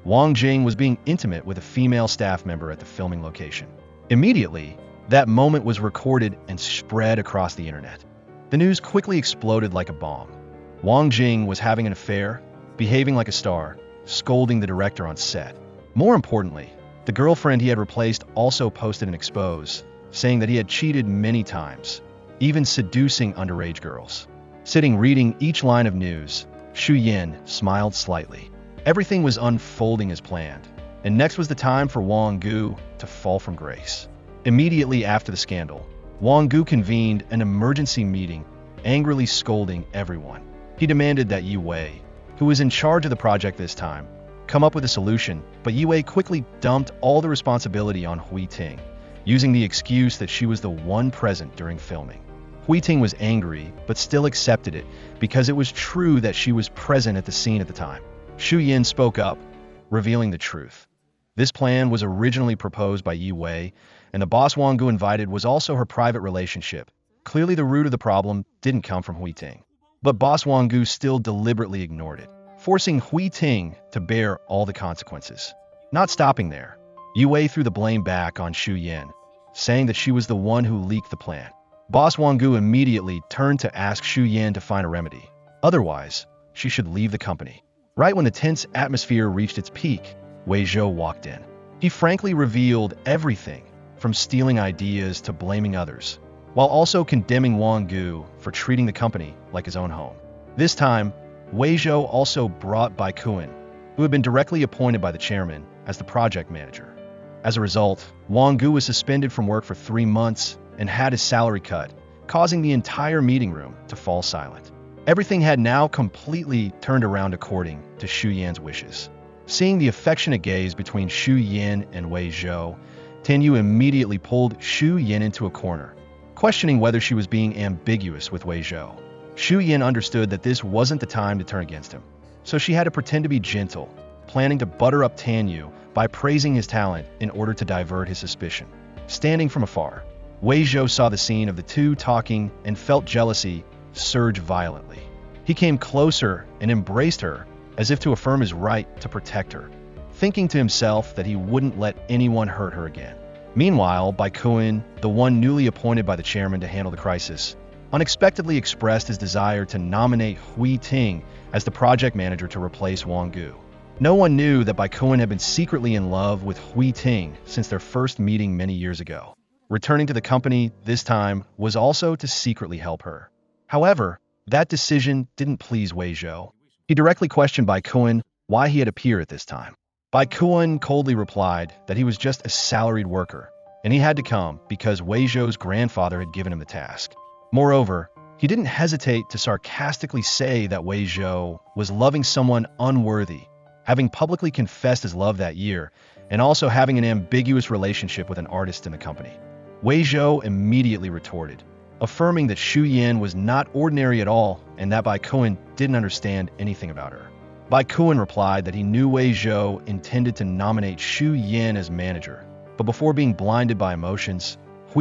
Wang Jing was being intimate with a female staff member at the filming location. Immediately, that moment was recorded and spread across the internet. The news quickly exploded like a bomb. Wang Jing was having an affair, behaving like a star, scolding the director on set. More importantly, the girlfriend he had replaced also posted an expose, saying that he had cheated many times, even seducing underage girls. Sitting reading each line of news, Xu Yin smiled slightly. Everything was unfolding as planned, and next was the time for Wang Gu to fall from grace. Immediately after the scandal, Wang Gu convened an emergency meeting, angrily scolding everyone. He demanded that Yiwei, who was in charge of the project this time, come up with a solution, but Yiwei quickly dumped all the responsibility on Ting, using the excuse that she was the one present during filming. Ting was angry, but still accepted it because it was true that she was present at the scene at the time. Xu Yin spoke up, revealing the truth. This plan was originally proposed by Yiwei, and the boss Wang Gu invited was also her private relationship. Clearly the root of the problem didn't come from Ting. But boss Wang Gu still deliberately ignored it, forcing Ting to bear all the consequences. Not stopping there, Yiwei threw the blame back on Xu Yin, saying that she was the one who leaked the plan. Boss Wang Gu immediately turned to ask Xu Yin to find a remedy. Otherwise, she should leave the company. Right when the tense atmosphere reached its peak, Wei Zhou walked in. He frankly revealed everything, from stealing ideas to blaming others, while also condemning Wang Gu for treating the company like his own home. This time, Wei Zhou also brought Bai Kuan, who had been directly appointed by the chairman, as the project manager. As a result, Wang Gu was suspended from work for 3 months and had his salary cut, causing the entire meeting room to fall silent. Everything had now completely turned around according to Xu Yin's wishes. Seeing the affectionate gaze between Xu Yin and Wei Zhou, Tanu immediately pulled Xu Yin into a corner, questioning whether she was being ambiguous with Wei Zhou. Xu Yin understood that this wasn't the time to turn against him, so she had to pretend to be gentle, planning to butter up Tanu by praising his talent in order to divert his suspicion. Standing from afar, Wei Zhou saw the scene of the two talking and felt jealousy surge violently. He came closer and embraced her as if to affirm his right to protect her, thinking to himself that he wouldn't let anyone hurt her again. Meanwhile, Bai Kuan, the one newly appointed by the chairman to handle the crisis, unexpectedly expressed his desire to nominate Ting as the project manager to replace Wang Gu. No one knew that Bai Kuan had been secretly in love with Ting since their first meeting many years ago. Returning to the company this time was also to secretly help her. However, that decision didn't please Wei Zhou. He directly questioned Bai Kuan why he had appeared at this time. Bai Kuan coldly replied that he was just a salaried worker, and he had to come because Wei Zhou's grandfather had given him the task. Moreover, he didn't hesitate to sarcastically say that Wei Zhou was loving someone unworthy, having publicly confessed his love that year, and also having an ambiguous relationship with an artist in the company. Wei Zhou immediately retorted, affirming that Xu Yin was not ordinary at all and that Bai Kuan didn't understand anything about her. Bai Kuan replied that he knew Wei Zhou intended to nominate Xu Yin as manager, but before being blinded by emotions,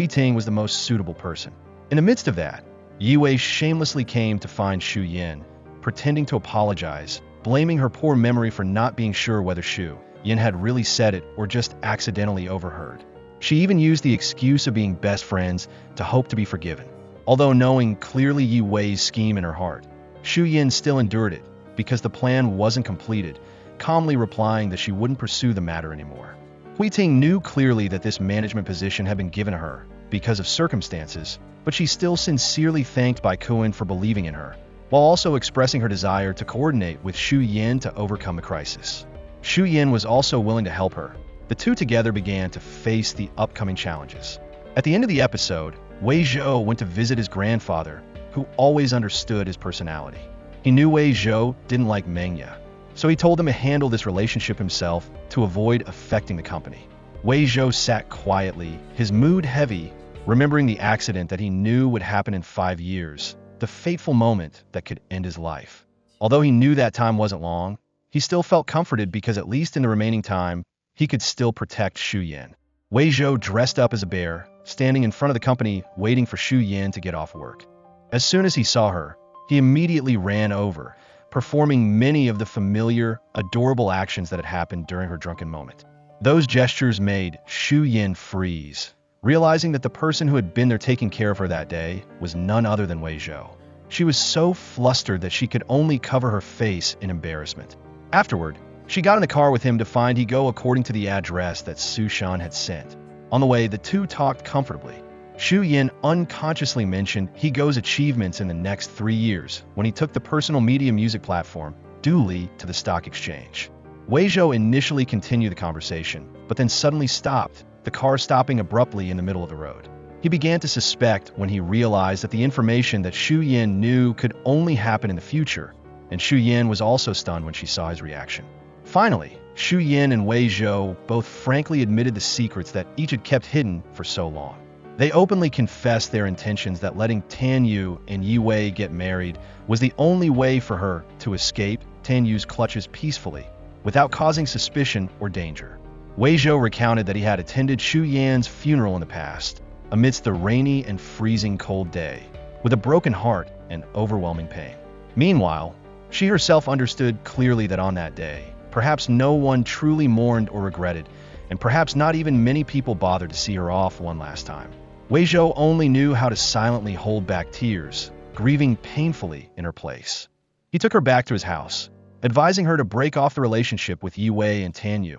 Ting was the most suitable person. In the midst of that, Yiwei shamelessly came to find Xu Yin, pretending to apologize, blaming her poor memory for not being sure whether Xu Yin had really said it or just accidentally overheard. She even used the excuse of being best friends to hope to be forgiven. Although knowing clearly Yiwei's scheme in her heart, Xu Yin still endured it because the plan wasn't completed, calmly replying that she wouldn't pursue the matter anymore. Ting knew clearly that this management position had been given to her because of circumstances, but she still sincerely thanked Bai Kuan for believing in her, while also expressing her desire to coordinate with Xu Yin to overcome the crisis. Xu Yin was also willing to help her. The two together began to face the upcoming challenges. At the end of the episode, Wei Zhou went to visit his grandfather, who always understood his personality. He knew Wei Zhou didn't like Mengya, so he told him to handle this relationship himself to avoid affecting the company. Wei Zhou sat quietly, his mood heavy, remembering the accident that he knew would happen in 5 years, the fateful moment that could end his life. Although he knew that time wasn't long, he still felt comforted because at least in the remaining time, he could still protect Shu Yan. Wei Zhou dressed up as a bear, standing in front of the company waiting for Shu Yan to get off work. As soon as he saw her, he immediately ran over, performing many of the familiar, adorable actions that had happened during her drunken moment. Those gestures made Shu Yan freeze, realizing that the person who had been there taking care of her that day was none other than Wei Zhou. She was so flustered that she could only cover her face in embarrassment. Afterward, she got in the car with him to find Higo according to the address that Su Shan had sent. On the way, the two talked comfortably. Shu Yan unconsciously mentioned Higo's achievements in the next 3 years when he took the personal media music platform, Dooley, to the stock exchange. Wei Zhou initially continued the conversation, but then suddenly stopped, the car stopping abruptly in the middle of the road. He began to suspect when he realized that the information that Shu Yan knew could only happen in the future, and Shu Yan was also stunned when she saw his reaction. Finally, Shu Yan and Wei Zhou both frankly admitted the secrets that each had kept hidden for so long. They openly confessed their intentions that letting Tanu and Yi Wei get married was the only way for her to escape Tanu's clutches peacefully, without causing suspicion or danger. Wei Zhou recounted that he had attended Shu Yan's funeral in the past, amidst the rainy and freezing cold day, with a broken heart and overwhelming pain. Meanwhile, she herself understood clearly that on that day, perhaps no one truly mourned or regretted, and perhaps not even many people bothered to see her off one last time. Wei Zhou only knew how to silently hold back tears, grieving painfully in her place. He took her back to his house, advising her to break off the relationship with Yi Wei and Tanu,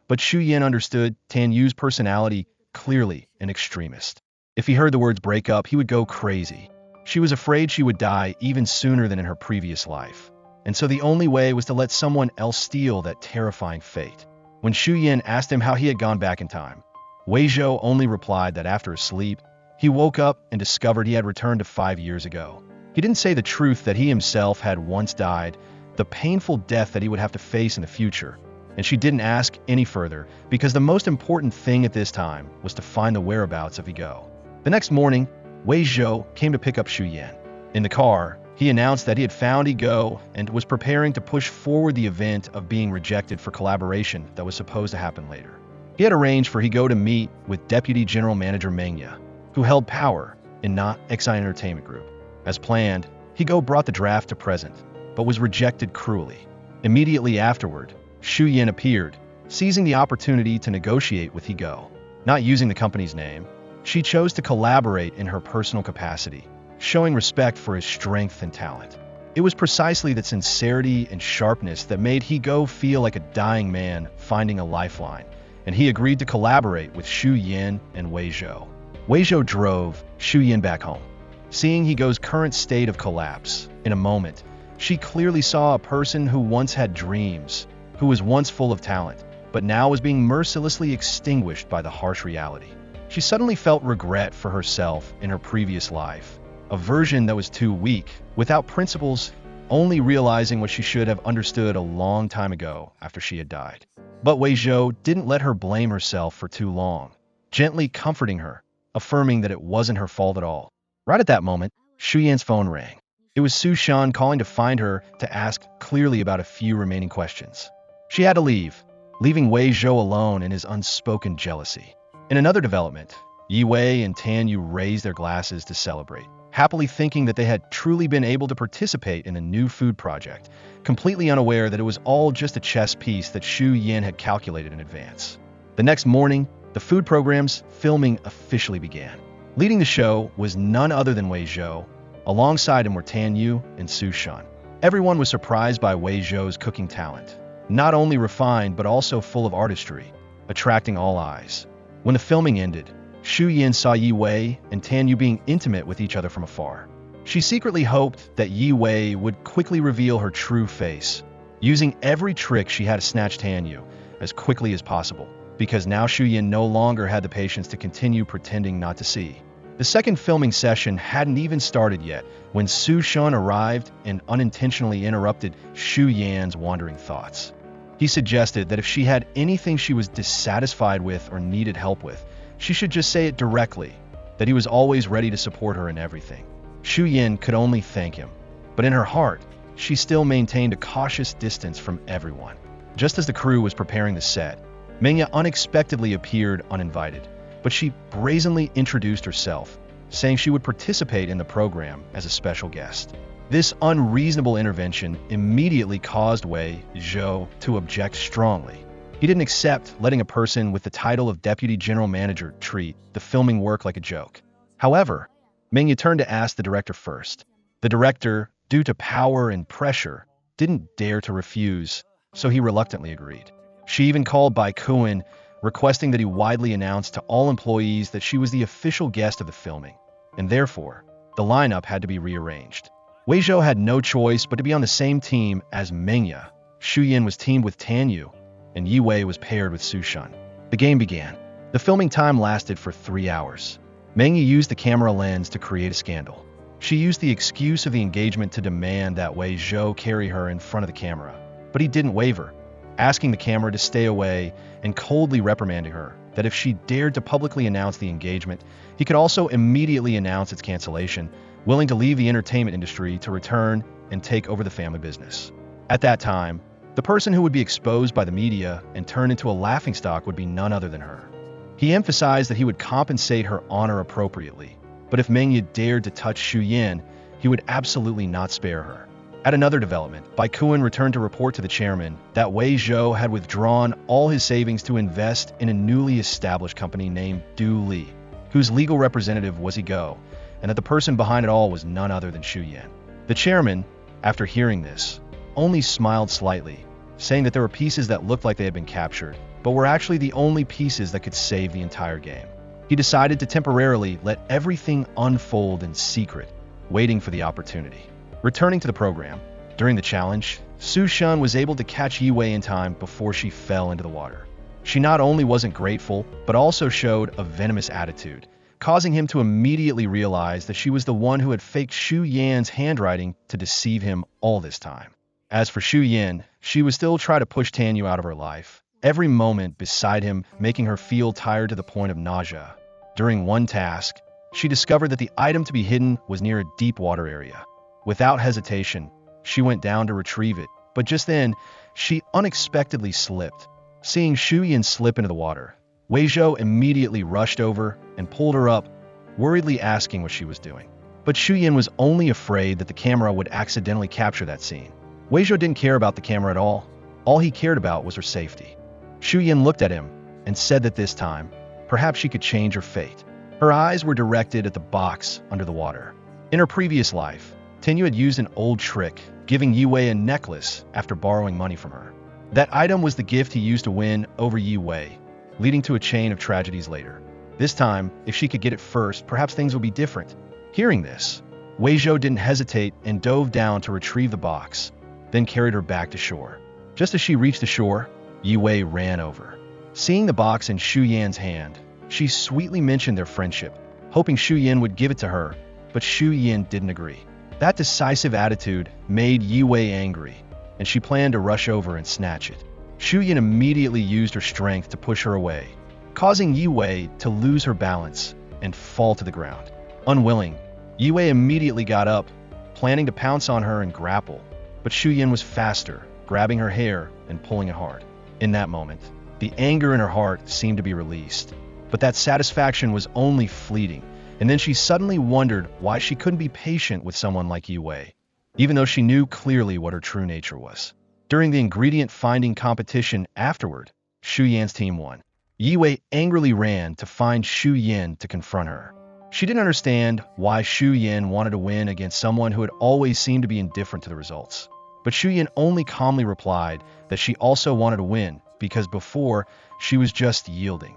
but Shu Yan understood Tanu's personality clearly an extremist. If he heard the words break up, he would go crazy. She was afraid she would die even sooner than in her previous life, and so the only way was to let someone else steal that terrifying fate. When Shu Yan asked him how he had gone back in time, Wei Zhou only replied that after a sleep, he woke up and discovered he had returned to 5 years ago. He didn't say the truth that he himself had once died, the painful death that he would have to face in the future, and she didn't ask any further because the most important thing at this time was to find the whereabouts of Higo. The next morning, Wei Zhou came to pick up Shu Yan. In the car, he announced that he had found Higo and was preparing to push forward the event of being rejected for collaboration that was supposed to happen later. He had arranged for Higo to meet with Deputy General Manager Mengya, who held power in Not Exi Entertainment Group. As planned, Higo brought the draft to present, but was rejected cruelly. Immediately afterward, Shu Yan appeared, seizing the opportunity to negotiate with Higo. Not using the company's name, she chose to collaborate in her personal capacity, showing respect for his strength and talent. It was precisely that sincerity and sharpness that made Higo feel like a dying man finding a lifeline, and he agreed to collaborate with Shu Yan and Wei Zhou. Wei Zhou drove Shu Yan back home. Seeing Higo's current state of collapse, in a moment, she clearly saw a person who once had dreams, who was once full of talent, but now was being mercilessly extinguished by the harsh reality. She suddenly felt regret for herself in her previous life, a version that was too weak, without principles, only realizing what she should have understood a long time ago after she had died. But Wei Zhou didn't let her blame herself for too long, gently comforting her, affirming that it wasn't her fault at all. Right at that moment, Shu Yan's phone rang. It was Su Shan calling to find her to ask clearly about a few remaining questions. She had to leave, leaving Wei Zhou alone in his unspoken jealousy. In another development, Yi Wei and Tanu raised their glasses to celebrate, happily thinking that they had truly been able to participate in a new food project, completely unaware that it was all just a chess piece that Shu Yan had calculated in advance. The next morning, the food program's filming officially began. Leading the show was none other than Wei Zhou. Alongside him were Tanu and Su Shan. Everyone was surprised by Wei Zhou's cooking talent, not only refined but also full of artistry, attracting all eyes. When the filming ended, Shu Yan saw Yi Wei and Tanu being intimate with each other from afar. She secretly hoped that Yi Wei would quickly reveal her true face, using every trick she had to snatch Tanu as quickly as possible, because now Shu Yan no longer had the patience to continue pretending not to see. The second filming session hadn't even started yet when Su Shan arrived and unintentionally interrupted Shu Yan's wandering thoughts. He suggested that if she had anything she was dissatisfied with or needed help with, she should just say it directly, that he was always ready to support her in everything. Shu Yin could only thank him, but in her heart, she still maintained a cautious distance from everyone. Just as the crew was preparing the set, Mengya unexpectedly appeared uninvited, but she brazenly introduced herself, saying she would participate in the program as a special guest. This unreasonable intervention immediately caused Wei Zhou to object strongly. He didn't accept letting a person with the title of Deputy General Manager treat the filming work like a joke. However, Mengya turned to ask the director first. The director, due to power and pressure, didn't dare to refuse, so he reluctantly agreed. She even called Bai Kuan, requesting that he widely announce to all employees that she was the official guest of the filming, and therefore, the lineup had to be rearranged. Wei Zhou had no choice but to be on the same team as Mengya. Shu Yin was teamed with Tanu, and Yi Wei was paired with Su Shun. The game began. The filming time lasted for 3 hours. Mengya used the camera lens to create a scandal. She used the excuse of the engagement to demand that Wei Zhou carry her in front of the camera, but he didn't waver, asking the camera to stay away and coldly reprimanding her that if she dared to publicly announce the engagement, he could also immediately announce its cancellation, willing to leave the entertainment industry to return and take over the family business. At that time, the person who would be exposed by the media and turned into a laughingstock would be none other than her. He emphasized that he would compensate her honor appropriately, but if Mengya dared to touch Shu Yin, he would absolutely not spare her. At another development, Bai Kuan returned to report to the chairman that Wei Zhou had withdrawn all his savings to invest in a newly established company named Du Li, whose legal representative was Higo, and that the person behind it all was none other than Shu Yin. The chairman, after hearing this, only smiled slightly, saying that there were pieces that looked like they had been captured, but were actually the only pieces that could save the entire game. He decided to temporarily let everything unfold in secret, waiting for the opportunity. Returning to the program, during the challenge, Su Shun was able to catch Yi Wei in time before she fell into the water. She not only wasn't grateful, but also showed a venomous attitude, causing him to immediately realize that she was the one who had faked Shu Yan's handwriting to deceive him all this time. As for Shu Yin, she would still try to push Tanu out of her life, every moment beside him making her feel tired to the point of nausea. During one task, she discovered that the item to be hidden was near a deep water area. Without hesitation, she went down to retrieve it, but just then, she unexpectedly slipped. Seeing Shu Yin slip into the water, Wei Zhou immediately rushed over and pulled her up, worriedly asking what she was doing. But Shu Yin was only afraid that the camera would accidentally capture that scene. Wei Zhou didn't care about the camera at all. All he cared about was her safety. Shu Yin looked at him and said that this time, perhaps she could change her fate. Her eyes were directed at the box under the water. In her previous life, Tanu had used an old trick, giving Yi Wei a necklace after borrowing money from her. That item was the gift he used to win over Yi Wei, leading to a chain of tragedies later. This time, if she could get it first, perhaps things would be different. Hearing this, Wei Zhou didn't hesitate and dove down to retrieve the box, then carried her back to shore. Just as she reached the shore, Yi Wei ran over. Seeing the box in Shu Yan's hand, she sweetly mentioned their friendship, hoping Shu Yin would give it to her, but Shu Yin didn't agree. That decisive attitude made Yi Wei angry, and she planned to rush over and snatch it. Shu Yin immediately used her strength to push her away, causing Yi Wei to lose her balance and fall to the ground. Unwilling, Yi Wei immediately got up, planning to pounce on her and grapple, but Shu Yin was faster, grabbing her hair and pulling it hard. In that moment, the anger in her heart seemed to be released, but that satisfaction was only fleeting, and then she suddenly wondered why she couldn't be patient with someone like Yi Wei, even though she knew clearly what her true nature was. During the ingredient finding competition afterward, Shu Yan's team won. Yi Wei angrily ran to find Shu Yin to confront her. She didn't understand why Shu Yin wanted to win against someone who had always seemed to be indifferent to the results. But Shu Yin only calmly replied that she also wanted to win because before, she was just yielding.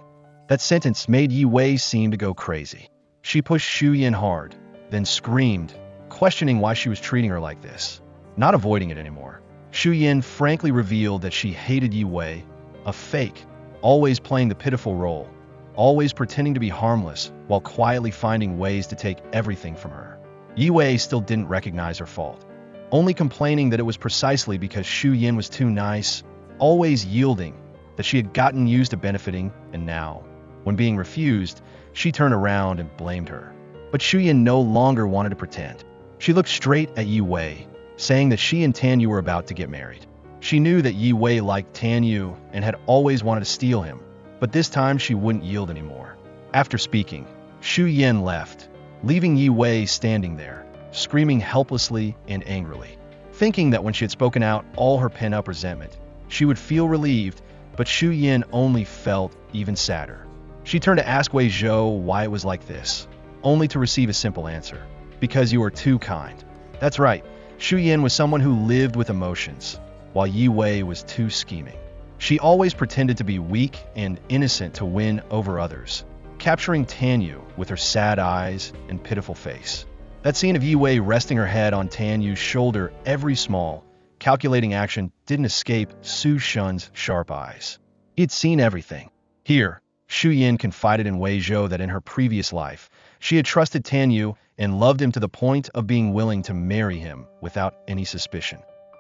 That sentence made Yi Wei seem to go crazy. She pushed Shu Yin hard, then screamed, questioning why she was treating her like this. Not avoiding it anymore, Shu Yin frankly revealed that she hated Yi Wei, a fake, always playing the pitiful role, always pretending to be harmless while quietly finding ways to take everything from her. Yi Wei still didn't recognize her fault, only complaining that it was precisely because Shu Yin was too nice, always yielding, that she had gotten used to benefiting, and now, when being refused, she turned around and blamed her. But Shuyin no longer wanted to pretend. She looked straight at Yi Wei, saying that she and Tanu were about to get married. She knew that Yi Wei liked Tanu and had always wanted to steal him, but this time she wouldn't yield anymore. After speaking, Shu Yin left, leaving Yi Wei standing there, screaming helplessly and angrily. Thinking that when she had spoken out all her pent-up resentment, she would feel relieved, but Shu Yin only felt even sadder. She turned to ask Wei Zhou why it was like this, only to receive a simple answer. Because you are too kind. That's right, Shu Yin was someone who lived with emotions, while Yi Wei was too scheming. She always pretended to be weak and innocent to win over others, capturing Tanu with her sad eyes and pitiful face. That scene of Yi Wei resting her head on Tanu's shoulder, every small, calculating action didn't escape Su Shun's sharp eyes. He had seen everything. Here, Shu Yin confided in Wei Zhou that in her previous life, she had trusted Tanu and loved him to the point of being willing to marry him without any suspicion.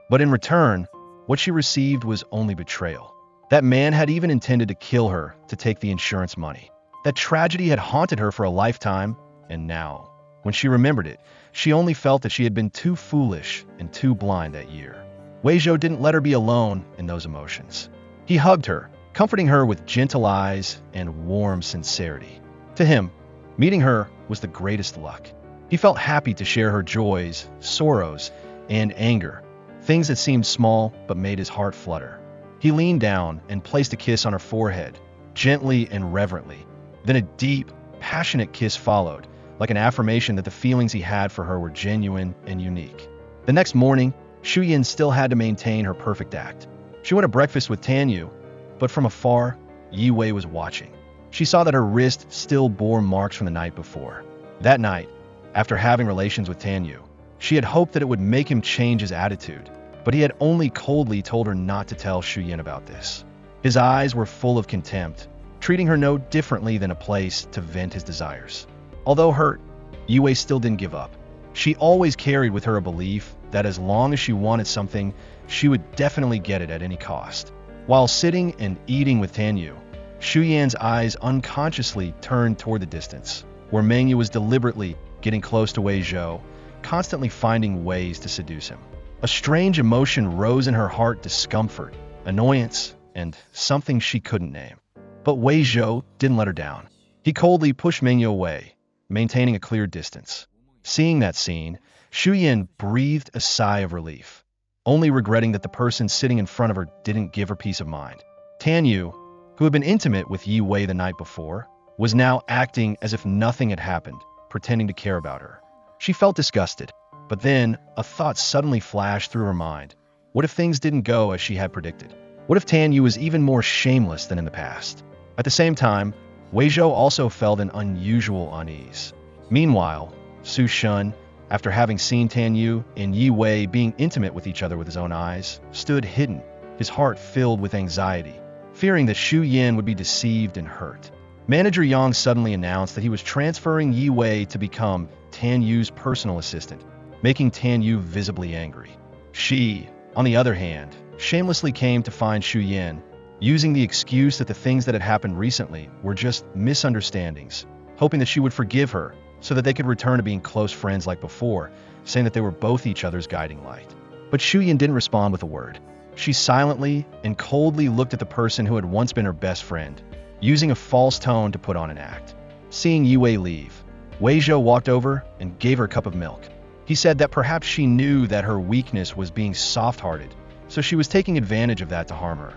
But in return, what she received was only betrayal. That man had even intended to kill her to take the insurance money. That tragedy had haunted her for a lifetime, and now, when she remembered it, she only felt that she had been too foolish and too blind that year. Wei Zhou didn't let her be alone in those emotions. He hugged her, comforting her with gentle eyes and warm sincerity. To him, meeting her was the greatest luck. He felt happy to share her joys, sorrows, and anger, things that seemed small but made his heart flutter. He leaned down and placed a kiss on her forehead, gently and reverently. Then a deep, passionate kiss followed, like an affirmation that the feelings he had for her were genuine and unique. The next morning, Shu Yin still had to maintain her perfect act. She went to breakfast with Tanu, but from afar, Yi Wei was watching. She saw that her wrist still bore marks from the night before. That night, after having relations with Tanu, she had hoped that it would make him change his attitude, but he had only coldly told her not to tell Shu Yin about this. His eyes were full of contempt, treating her no differently than a place to vent his desires. Although hurt, Yi Wei still didn't give up. She always carried with her a belief that as long as she wanted something, she would definitely get it at any cost. While sitting and eating with Tanu, Shu Yan's eyes unconsciously turned toward the distance, where Mengyu was deliberately getting close to Wei Zhou, constantly finding ways to seduce him. A strange emotion rose in her heart: discomfort, annoyance, and something she couldn't name. But Wei Zhou didn't let her down. He coldly pushed Mengyu away, maintaining a clear distance. Seeing that scene, Shu Yin breathed a sigh of relief, only regretting that the person sitting in front of her didn't give her peace of mind. Tanu, who had been intimate with Yi Wei the night before, was now acting as if nothing had happened, pretending to care about her. She felt disgusted, but then a thought suddenly flashed through her mind. What if things didn't go as she had predicted? What if Tanu was even more shameless than in the past? At the same time, Wei Zhou also felt an unusual unease. Meanwhile, Su Shun, after having seen Tanu and Yi Wei being intimate with each other with his own eyes, stood hidden, his heart filled with anxiety, fearing that Shu Yin would be deceived and hurt. Manager Yang suddenly announced that he was transferring Yi Wei to become Tanu's personal assistant, making Tanu visibly angry. She, on the other hand, shamelessly came to find Shu Yin, using the excuse that the things that had happened recently were just misunderstandings, hoping that she would forgive her so that they could return to being close friends like before, saying that they were both each other's guiding light. But Shu Yin didn't respond with a word. She silently and coldly looked at the person who had once been her best friend, using a false tone to put on an act. Seeing Yi Wei leave, Wei Zhou walked over and gave her a cup of milk. He said that perhaps she knew that her weakness was being soft-hearted, so she was taking advantage of that to harm her.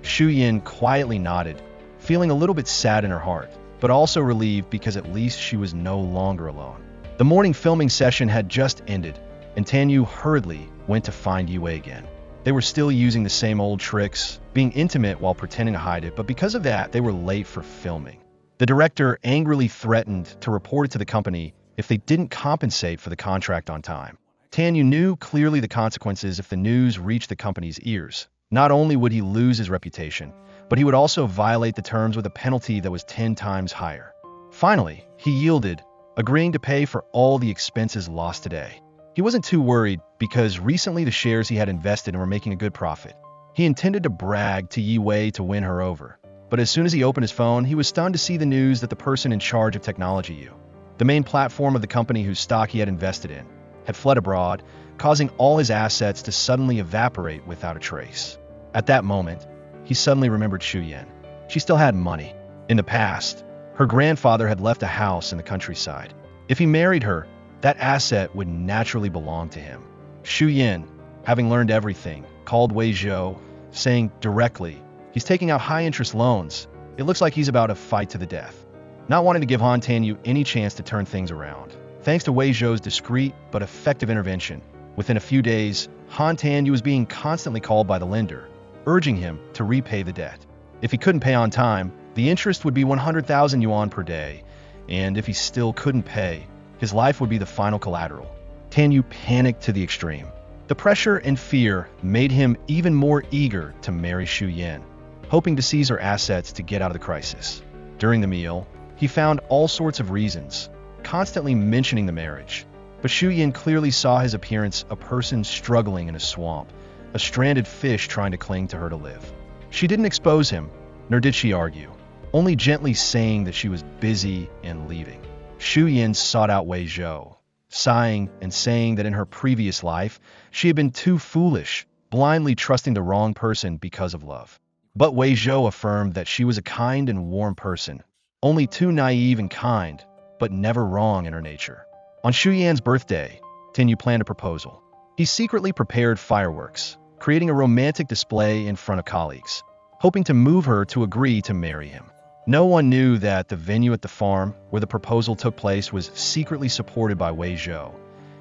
Shu Yin quietly nodded, feeling a little bit sad in her heart, but also relieved because at least she was no longer alone. The morning filming session had just ended, and Tanu hurriedly went to find Yi Wei again. They were still using the same old tricks, being intimate while pretending to hide it, but because of that, they were late for filming. The director angrily threatened to report it to the company if they didn't compensate for the contract on time. Tanu knew clearly the consequences if the news reached the company's ears. Not only would he lose his reputation, but he would also violate the terms with a penalty that was 10 times higher. Finally, he yielded, agreeing to pay for all the expenses lost today. He wasn't too worried because recently the shares he had invested in were making a good profit. He intended to brag to Yi Wei to win her over. But as soon as he opened his phone, he was stunned to see the news that the person in charge of technology, the main platform of the company whose stock he had invested in, had fled abroad, causing all his assets to suddenly evaporate without a trace. At that moment, he suddenly remembered Shu Yan. She still had money. In the past, her grandfather had left a house in the countryside. If he married her, that asset would naturally belong to him. Shu Yan, having learned everything, called Wei Zhou, saying directly, "He's taking out high-interest loans. It looks like he's about to fight to the death." Not wanting to give Han Tanyu any chance to turn things around, thanks to Wei Zhou's discreet but effective intervention, within a few days, Han Tanyu was being constantly called by the lender, urging him to repay the debt. If he couldn't pay on time, the interest would be 100,000 yuan per day, and if he still couldn't pay, his life would be the final collateral. Tanyu panicked to the extreme. The pressure and fear made him even more eager to marry Shu Yan, hoping to seize her assets to get out of the crisis. During the meal, he found all sorts of reasons, constantly mentioning the marriage. But Shu Yan clearly saw his appearance a person struggling in a swamp, a stranded fish trying to cling to her to live. She didn't expose him, nor did she argue, only gently saying that she was busy and leaving. Shu Yan sought out Wei Zhou, sighing and saying that in her previous life, she had been too foolish, blindly trusting the wrong person because of love. But Wei Zhou affirmed that she was a kind and warm person, only too naive and kind, but never wrong in her nature. On Shu Yan's birthday, Tinyu planned a proposal. He secretly prepared fireworks, creating a romantic display in front of colleagues, hoping to move her to agree to marry him. No one knew that the venue at the farm where the proposal took place was secretly supported by Wei Zhou,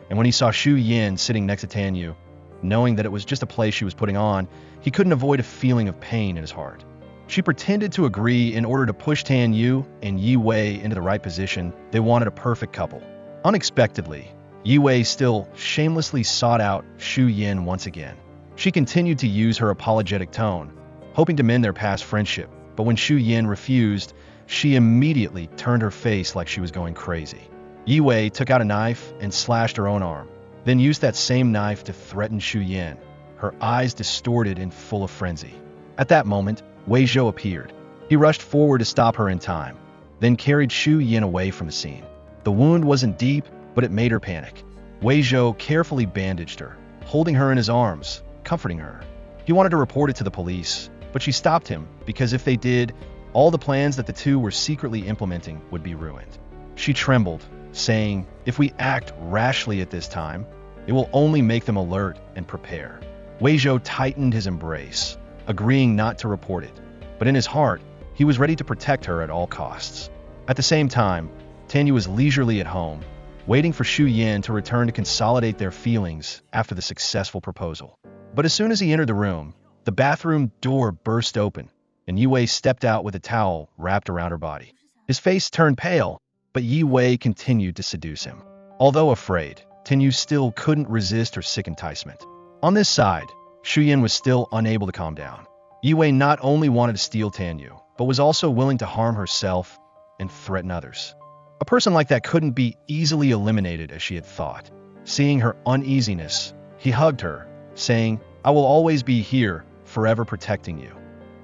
and when he saw Shu Yan sitting next to Tanyu, knowing that it was just a play she was putting on, he couldn't avoid a feeling of pain in his heart. She pretended to agree in order to push Tanyu and Yi Wei into the right position. They wanted a perfect couple. Unexpectedly, Yi Wei still shamelessly sought out Shu Yan once again. She continued to use her apologetic tone, hoping to mend their past friendship, but when Shu Yan refused, she immediately turned her face like she was going crazy. Yi Wei took out a knife and slashed her own arm, then used that same knife to threaten Shu Yan, her eyes distorted and full of frenzy. At that moment, Wei Zhou appeared. He rushed forward to stop her in time, then carried Shu Yan away from the scene. The wound wasn't deep, but it made her panic. Wei Zhou carefully bandaged her, holding her in his arms, comforting her. He wanted to report it to the police, but she stopped him because if they did, all the plans that the two were secretly implementing would be ruined. She trembled, saying, "If we act rashly at this time, it will only make them alert and prepare." Wei Zhou tightened his embrace, agreeing not to report it, but in his heart, he was ready to protect her at all costs. At the same time, Tanyu was leisurely at home, waiting for Shu Yan to return to consolidate their feelings after the successful proposal. But as soon as he entered the room, the bathroom door burst open, and Yi Wei stepped out with a towel wrapped around her body. His face turned pale, but Yi Wei continued to seduce him. Although afraid, Tanyu still couldn't resist her sick enticement. On this side, Shu Yan was still unable to calm down. Yi Wei not only wanted to steal Tanyu, but was also willing to harm herself and threaten others. A person like that couldn't be easily eliminated as she had thought. Seeing her uneasiness, he hugged her, saying, "I will always be here, forever protecting you."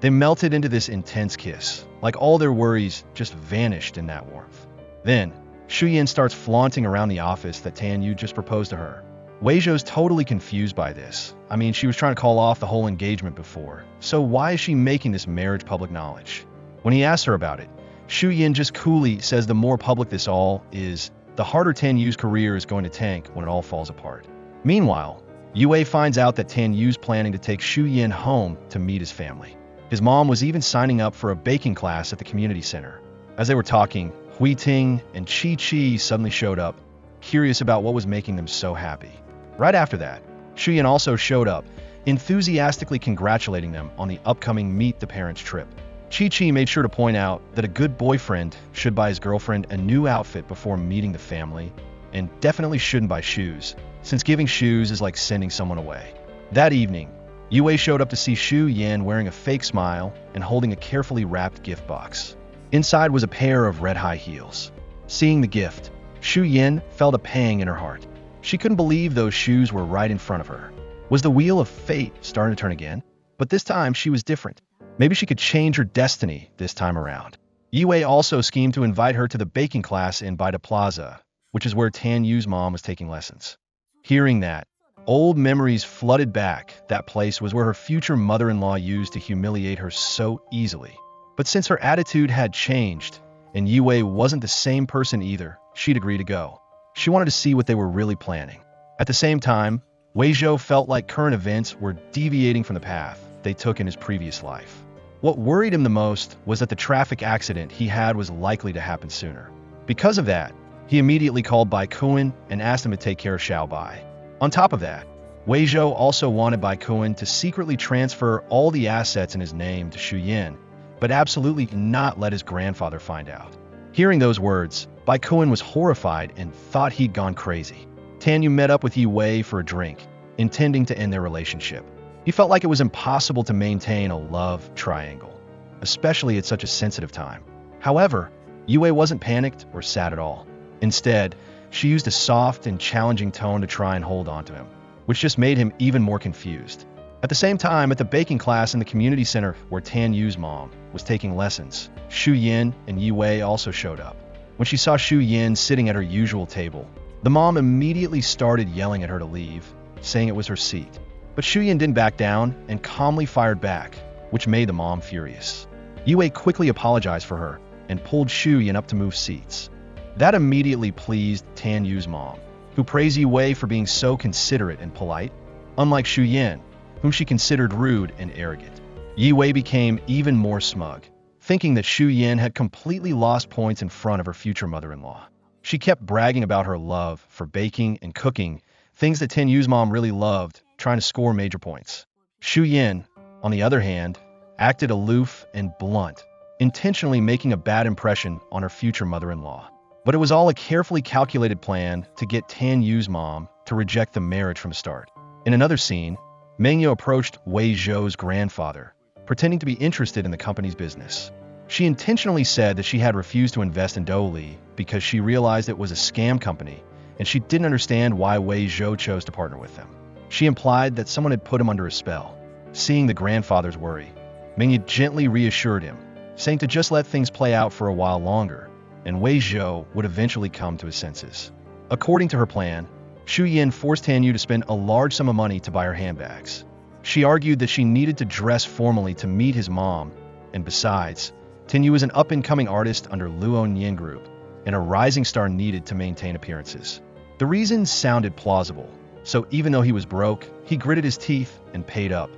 They melted into this intense kiss, like all their worries just vanished in that warmth. Then, Shu Yan starts flaunting around the office that Tanyu just proposed to her. Wei Zhou's totally confused by this. I mean, she was trying to call off the whole engagement before, so why is she making this marriage public knowledge? When he asks her about it, Shu Yan just coolly says the more public this all is, the harder Tanyu's career is going to tank when it all falls apart. Meanwhile, Yi Wei finds out that Tanyu's planning to take Shu Yan home to meet his family. His mom was even signing up for a baking class at the community center. As they were talking, Ting and Chi suddenly showed up, curious about what was making them so happy. Right after that, Shu Yan also showed up, enthusiastically congratulating them on the upcoming Meet the Parents trip. Chi made sure to point out that a good boyfriend should buy his girlfriend a new outfit before meeting the family, and definitely shouldn't buy shoes, since giving shoes is like sending someone away. That evening, Yi Wei showed up to see Shu Yan wearing a fake smile and holding a carefully wrapped gift box. Inside was a pair of red high heels. Seeing the gift, Shu Yan felt a pang in her heart. She couldn't believe those shoes were right in front of her. Was the wheel of fate starting to turn again? But this time, she was different. Maybe she could change her destiny this time around. Yue also schemed to invite her to the baking class in Baida Plaza, which is where Tan Yu's mom was taking lessons. Hearing that, old memories flooded back. That place was where her future mother-in-law used to humiliate her so easily. But since her attitude had changed, and Yue wasn't the same person either, she'd agree to go. She wanted to see what they were really planning. At the same time, Weizhou felt like current events were deviating from the path they took in his previous life. What worried him the most was that the traffic accident he had was likely to happen sooner. Because of that, he immediately called Bai Kuan and asked him to take care of Xiaobai. On top of that, Weizhou also wanted Bai Kuan to secretly transfer all the assets in his name to Xu Yin, but absolutely not let his grandfather find out. Hearing those words, Bai Kuan was horrified and thought he'd gone crazy. Tan Yu met up with Yue for a drink, intending to end their relationship. He felt like it was impossible to maintain a love triangle, especially at such a sensitive time. However, Yue wasn't panicked or sad at all. Instead, she used a soft and challenging tone to try and hold on to him, which just made him even more confused. At the same time, at the baking class in the community center where Tan Yu's mom was taking lessons, Xu Yin and Yue also showed up. When she saw Xu Yin sitting at her usual table, the mom immediately started yelling at her to leave, saying it was her seat. But Xu Yin didn't back down and calmly fired back, which made the mom furious. Yue quickly apologized for her and pulled Xu Yin up to move seats. That immediately pleased Tan Yu's mom, who praised Yue for being so considerate and polite, unlike Xu Yin, whom she considered rude and arrogant. Yue became even more smug, thinking that Xu Yin had completely lost points in front of her future mother-in-law. She kept bragging about her love for baking and cooking, things that Tan Yu's mom really loved, trying to score major points. Xu Yin, on the other hand, acted aloof and blunt, intentionally making a bad impression on her future mother-in-law. But it was all a carefully calculated plan to get Tan Yu's mom to reject the marriage from the start. In another scene, Mengyo approached Wei Zhou's grandfather, pretending to be interested in the company's business. She intentionally said that she had refused to invest in Douli because she realized it was a scam company, and she didn't understand why Wei Zhou chose to partner with them. She implied that someone had put him under a spell. Seeing the grandfather's worry, Mengyo gently reassured him, saying to just let things play out for a while longer, and Wei Zhou would eventually come to his senses. According to her plan, Xu Yin forced Tan Yu to spend a large sum of money to buy her handbags. She argued that she needed to dress formally to meet his mom, and besides, Tan Yu was an up-and-coming artist under Luo Yin Group, and a rising star needed to maintain appearances. The reasons sounded plausible, so even though he was broke, he gritted his teeth and paid up.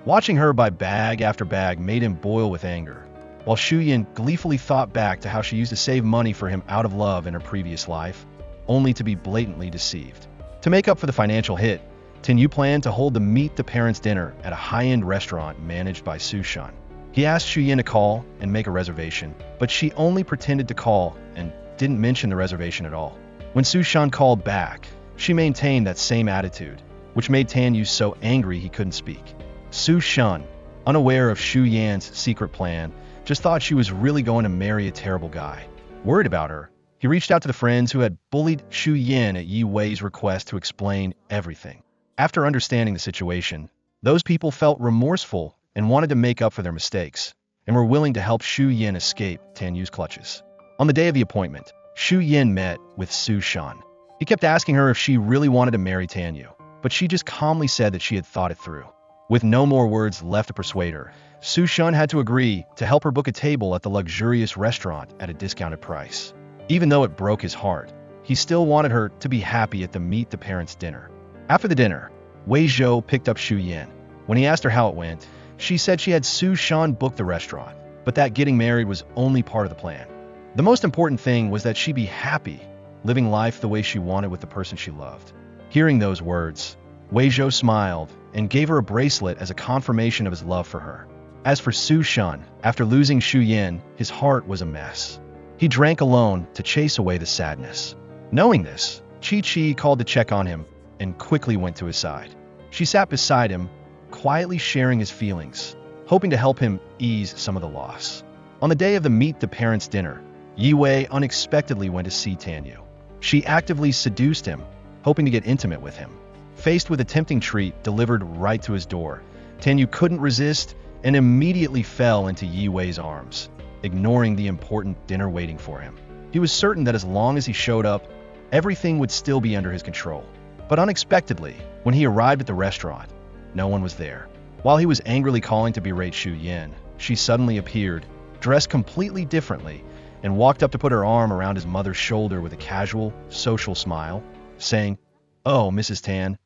Watching her buy bag after bag made him boil with anger, while Xu Yin gleefully thought back to how she used to save money for him out of love in her previous life, only to be blatantly deceived. To make up for the financial hit, Tan Yu planned to hold the Meet the Parents dinner at a high-end restaurant managed by Su Shan. He asked Xu Yin to call and make a reservation, but she only pretended to call and didn't mention the reservation at all. When Su Shan called back, she maintained that same attitude, which made Tan Yu so angry he couldn't speak. Su Shan, unaware of Xu Yan's secret plan, just thought she was really going to marry a terrible guy. Worried about her, he reached out to the friends who had bullied Xu Yin at Yi Wei's request to explain everything. After understanding the situation, those people felt remorseful and wanted to make up for their mistakes, and were willing to help Xu Yin escape Tan Yu's clutches. On the day of the appointment, Xu Yin met with Su Shan. He kept asking her if she really wanted to marry Tan Yu, but she just calmly said that she had thought it through. With no more words left to persuade her, Su Shan had to agree to help her book a table at the luxurious restaurant at a discounted price. Even though it broke his heart, he still wanted her to be happy at the Meet the Parents dinner. After the dinner, Wei Zhou picked up Xu Yin. When he asked her how it went, she said she had Su Shan book the restaurant, but that getting married was only part of the plan. The most important thing was that she be happy, living life the way she wanted with the person she loved. Hearing those words, Wei Zhou smiled and gave her a bracelet as a confirmation of his love for her. As for Su Shan, after losing Xu Yin, his heart was a mess. He drank alone to chase away the sadness. Knowing this, Chi called to check on him and quickly went to his side. She sat beside him, quietly sharing his feelings, hoping to help him ease some of the loss. On the day of the Meet the Parents dinner, Yi Wei unexpectedly went to see Tan Yu. She actively seduced him, hoping to get intimate with him. Faced with a tempting treat delivered right to his door, Tanu couldn't resist and immediately fell into Yi Wei's arms, ignoring the important dinner waiting for him. He was certain that as long as he showed up, everything would still be under his control. But unexpectedly, when he arrived at the restaurant, no one was there. While he was angrily calling to berate Xu Yin, she suddenly appeared, dressed completely differently, and walked up to put her arm around his mother's shoulder with a casual, social smile, saying, "Oh, Mrs. Tan,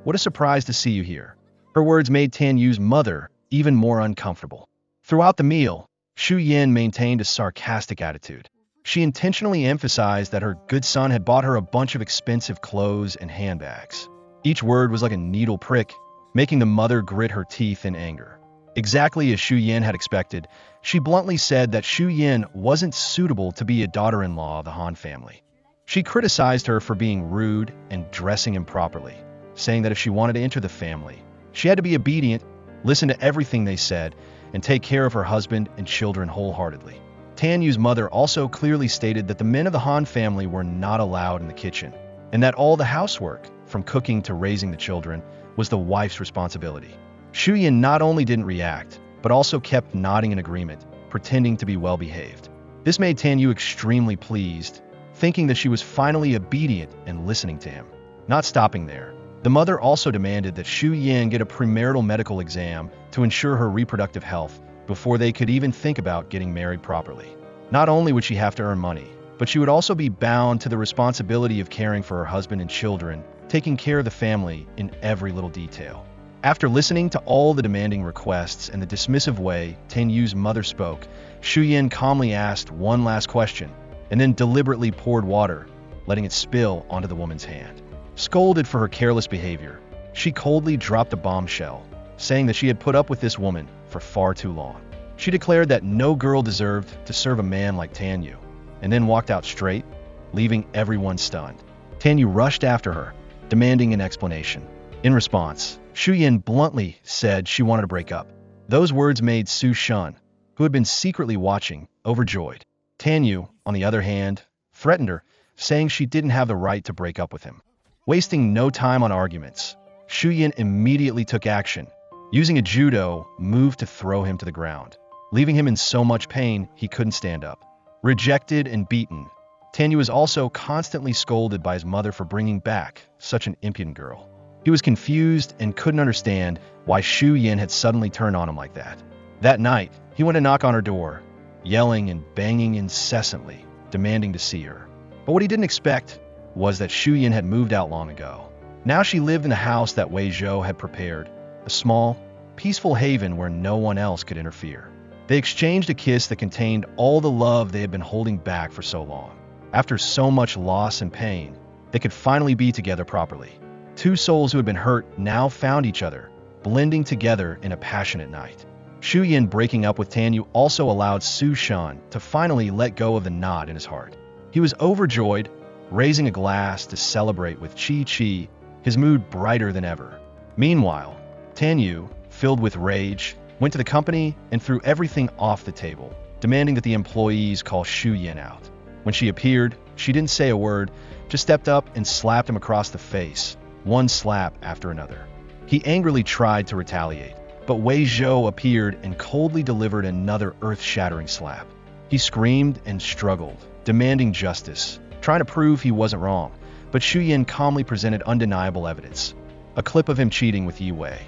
what a surprise to see you here." Her words made Tan Yu's mother even more uncomfortable. Throughout the meal, Xu Yin maintained a sarcastic attitude. She intentionally emphasized that her good son had bought her a bunch of expensive clothes and handbags. Each word was like a needle prick, making the mother grit her teeth in anger. Exactly as Xu Yin had expected, she bluntly said that Xu Yin wasn't suitable to be a daughter-in-law of the Han family. She criticized her for being rude and dressing improperly, saying that if she wanted to enter the family, she had to be obedient, listen to everything they said, and take care of her husband and children wholeheartedly. Tan Yu's mother also clearly stated that the men of the Han family were not allowed in the kitchen, and that all the housework, from cooking to raising the children, was the wife's responsibility. Xu Yin not only didn't react, but also kept nodding in agreement, pretending to be well-behaved. This made Tan Yu extremely pleased, thinking that she was finally obedient and listening to him. Not stopping there, the mother also demanded that Xu Yin get a premarital medical exam to ensure her reproductive health before they could even think about getting married properly. Not only would she have to earn money, but she would also be bound to the responsibility of caring for her husband and children, taking care of the family in every little detail. After listening to all the demanding requests and the dismissive way Tan Yu's mother spoke, Xu Yin calmly asked one last question, and then deliberately poured water, letting it spill onto the woman's hand. Scolded for her careless behavior, she coldly dropped a bombshell, saying that she had put up with this woman for far too long. She declared that no girl deserved to serve a man like Tan Yu, and then walked out straight, leaving everyone stunned. Tan Yu rushed after her, demanding an explanation. In response, Xu Yin bluntly said she wanted to break up. Those words made Su Shun, who had been secretly watching, overjoyed. Tan Yu, on the other hand, threatened her, saying she didn't have the right to break up with him. Wasting no time on arguments, Xu Yin immediately took action, using a judo move to throw him to the ground, leaving him in so much pain he couldn't stand up. Rejected and beaten, Tan Yu was also constantly scolded by his mother for bringing back such an impudent girl. He was confused and couldn't understand why Xu Yin had suddenly turned on him like that. That night, he went to knock on her door, yelling and banging incessantly, demanding to see her. But what he didn't expect was that Xu Yin had moved out long ago. Now she lived in the house that Wei Zhou had prepared, a small, peaceful haven where no one else could interfere. They exchanged a kiss that contained all the love they had been holding back for so long. After so much loss and pain, they could finally be together properly. Two souls who had been hurt now found each other, blending together in a passionate night. Xu Yin breaking up with Tan Yu also allowed Su Shan to finally let go of the knot in his heart. He was overjoyed, raising a glass to celebrate with Chi, his mood brighter than ever. Meanwhile, Tan Yu, filled with rage, went to the company and threw everything off the table, demanding that the employees call Xu Yin out. When she appeared, she didn't say a word, just stepped up and slapped him across the face, one slap after another. He angrily tried to retaliate, but Wei Zhou appeared and coldly delivered another earth-shattering slap. He screamed and struggled, demanding justice, trying to prove he wasn't wrong, but Xu Yin calmly presented undeniable evidence, a clip of him cheating with Yi Wei.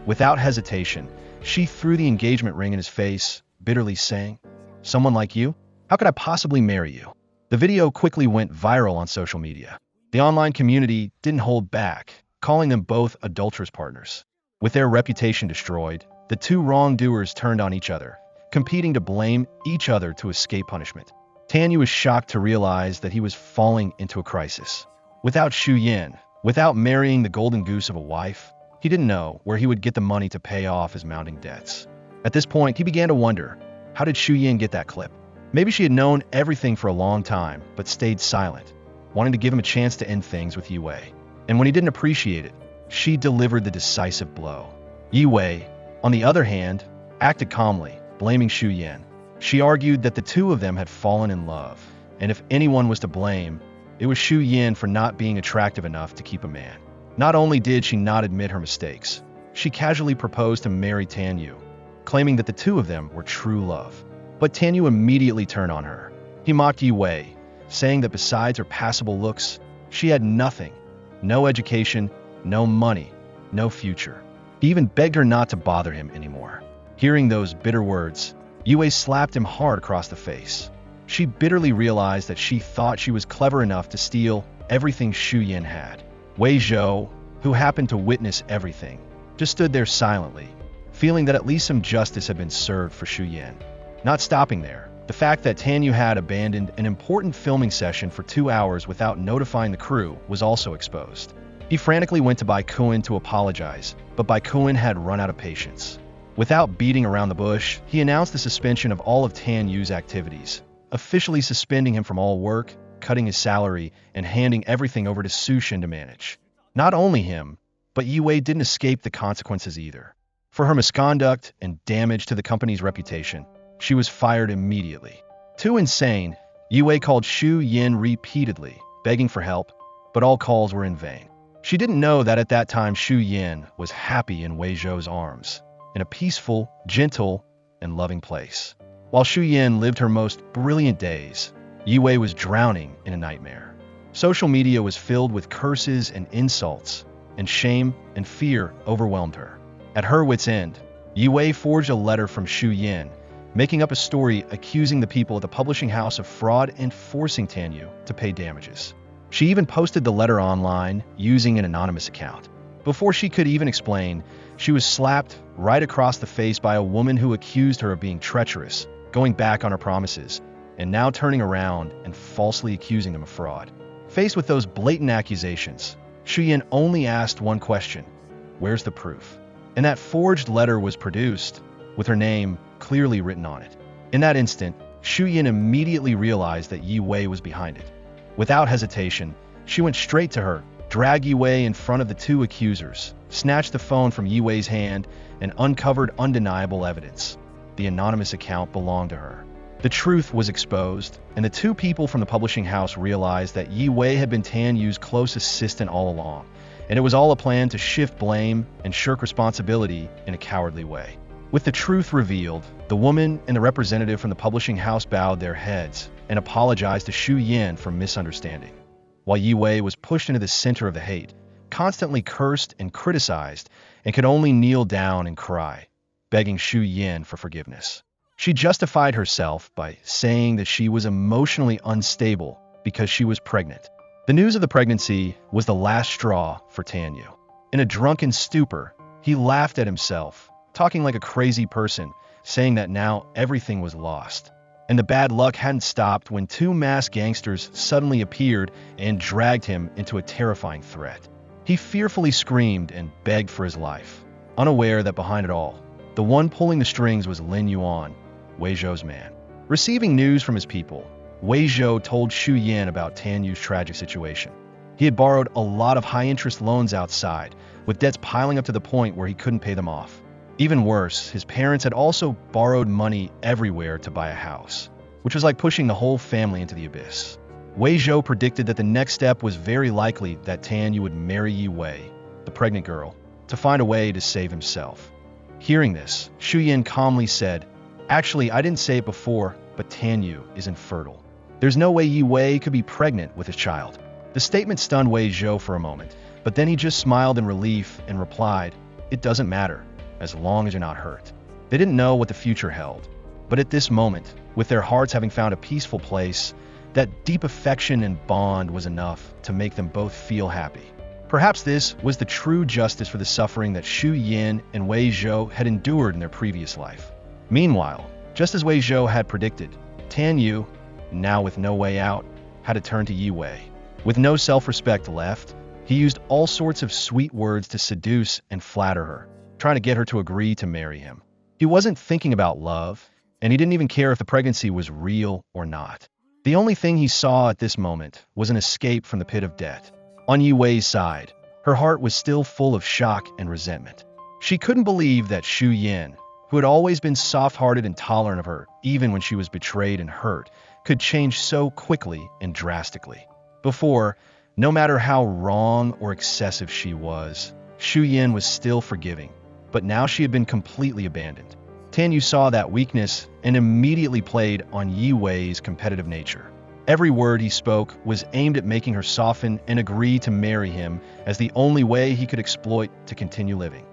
Without hesitation, she threw the engagement ring in his face, bitterly saying, "Someone like you? How could I possibly marry you?" The video quickly went viral on social media. The online community didn't hold back, calling them both adulterous partners. With their reputation destroyed, the two wrongdoers turned on each other, competing to blame each other to escape punishment. Tan Yu was shocked to realize that he was falling into a crisis. Without Xu Yin, without marrying the golden goose of a wife, he didn't know where he would get the money to pay off his mounting debts. At this point, he began to wonder, how did Xu Yin get that clip? Maybe she had known everything for a long time, but stayed silent, wanting to give him a chance to end things with Yi Wei. And when he didn't appreciate it, she delivered the decisive blow. Yi Wei, on the other hand, acted calmly, blaming Xu Yin. She argued that the two of them had fallen in love, and if anyone was to blame, it was Xu Yin for not being attractive enough to keep a man. Not only did she not admit her mistakes, she casually proposed to marry Tanu, claiming that the two of them were true love. But Tanu immediately turned on her. He mocked Yue, saying that besides her passable looks, she had nothing. No education, no money, no future. He even begged her not to bother him anymore. Hearing those bitter words, Yue slapped him hard across the face. She bitterly realized that she thought she was clever enough to steal everything Shu Yin had. Wei Zhou, who happened to witness everything, just stood there silently, feeling that at least some justice had been served for Shu Yin. Not stopping there, the fact that Tanu had abandoned an important filming session for 2 hours without notifying the crew was also exposed. He frantically went to Bai Kuan to apologize, but Bai Kuan had run out of patience. Without beating around the bush, he announced the suspension of all of Tanu's activities, officially suspending him from all work, cutting his salary, and handing everything over to Su Shen to manage. Not only him, but Yue didn't escape the consequences either. For her misconduct and damage to the company's reputation, she was fired immediately. Too insane, Yue called Shu Yin repeatedly, begging for help, but all calls were in vain. She didn't know that at that time Shu Yin was happy in Wei Zhou's arms, in a peaceful, gentle, and loving place. While Shu Yin lived her most brilliant days, Yue was drowning in a nightmare. Social media was filled with curses and insults, and shame and fear overwhelmed her. At her wit's end, Yue forged a letter from Shu Yin, making up a story accusing the people at the publishing house of fraud and forcing Tanu to pay damages. She even posted the letter online using an anonymous account. Before she could even explain, she was slapped right across the face by a woman who accused her of being treacherous, going back on her promises, and now turning around and falsely accusing them of fraud. Faced with those blatant accusations, Shu Yin only asked one question: where's the proof? And that forged letter was produced, with her name clearly written on it. In that instant, Shu Yin immediately realized that Yue was behind it. Without hesitation, she went straight to her, dragged Yue in front of the two accusers, snatched the phone from Yue's hand, and uncovered undeniable evidence. The anonymous account belonged to her. The truth was exposed, and the two people from the publishing house realized that Yue had been Tanu's close assistant all along, and it was all a plan to shift blame and shirk responsibility in a cowardly way. With the truth revealed, the woman and the representative from the publishing house bowed their heads and apologized to Shu Yin for misunderstanding. While Yue was pushed into the center of the hate, constantly cursed and criticized, and could only kneel down and cry, begging Shu Yin for forgiveness. She justified herself by saying that she was emotionally unstable because she was pregnant. The news of the pregnancy was the last straw for Tanu. In a drunken stupor, he laughed at himself, talking like a crazy person, saying that now everything was lost. And the bad luck hadn't stopped when two masked gangsters suddenly appeared and dragged him into a terrifying threat. He fearfully screamed and begged for his life, unaware that behind it all, the one pulling the strings was Lin Yuan, Wei Zhou's man. Receiving news from his people, Wei Zhou told Shu Yin about Tanu's tragic situation. He had borrowed a lot of high-interest loans outside, with debts piling up to the point where he couldn't pay them off. Even worse, his parents had also borrowed money everywhere to buy a house, which was like pushing the whole family into the abyss. Wei Zhou predicted that the next step was very likely that Tanu would marry Yue, the pregnant girl, to find a way to save himself. Hearing this, Shu Yin calmly said, "Actually, I didn't say it before, but Tanu is infertile. There's no way Yue could be pregnant with his child." The statement stunned Wei Zhou for a moment, but then he just smiled in relief and replied, "It doesn't matter, as long as you're not hurt." They didn't know what the future held, but at this moment, with their hearts having found a peaceful place, that deep affection and bond was enough to make them both feel happy. Perhaps this was the true justice for the suffering that Shu Yin and Wei Zhou had endured in their previous life. Meanwhile, just as Wei Zhou had predicted, Tanu, now with no way out, had to turn to Yue. With no self-respect left, he used all sorts of sweet words to seduce and flatter her, trying to get her to agree to marry him. He wasn't thinking about love, and he didn't even care if the pregnancy was real or not. The only thing he saw at this moment was an escape from the pit of death. On Yue's side, her heart was still full of shock and resentment. She couldn't believe that Shu Yin, who had always been soft-hearted and tolerant of her, even when she was betrayed and hurt, could change so quickly and drastically. Before, no matter how wrong or excessive she was, Shu Yin was still forgiving, but now she had been completely abandoned. Tanu saw that weakness and immediately played on Yi Wei's competitive nature. Every word he spoke was aimed at making her soften and agree to marry him as the only way he could exploit to continue living.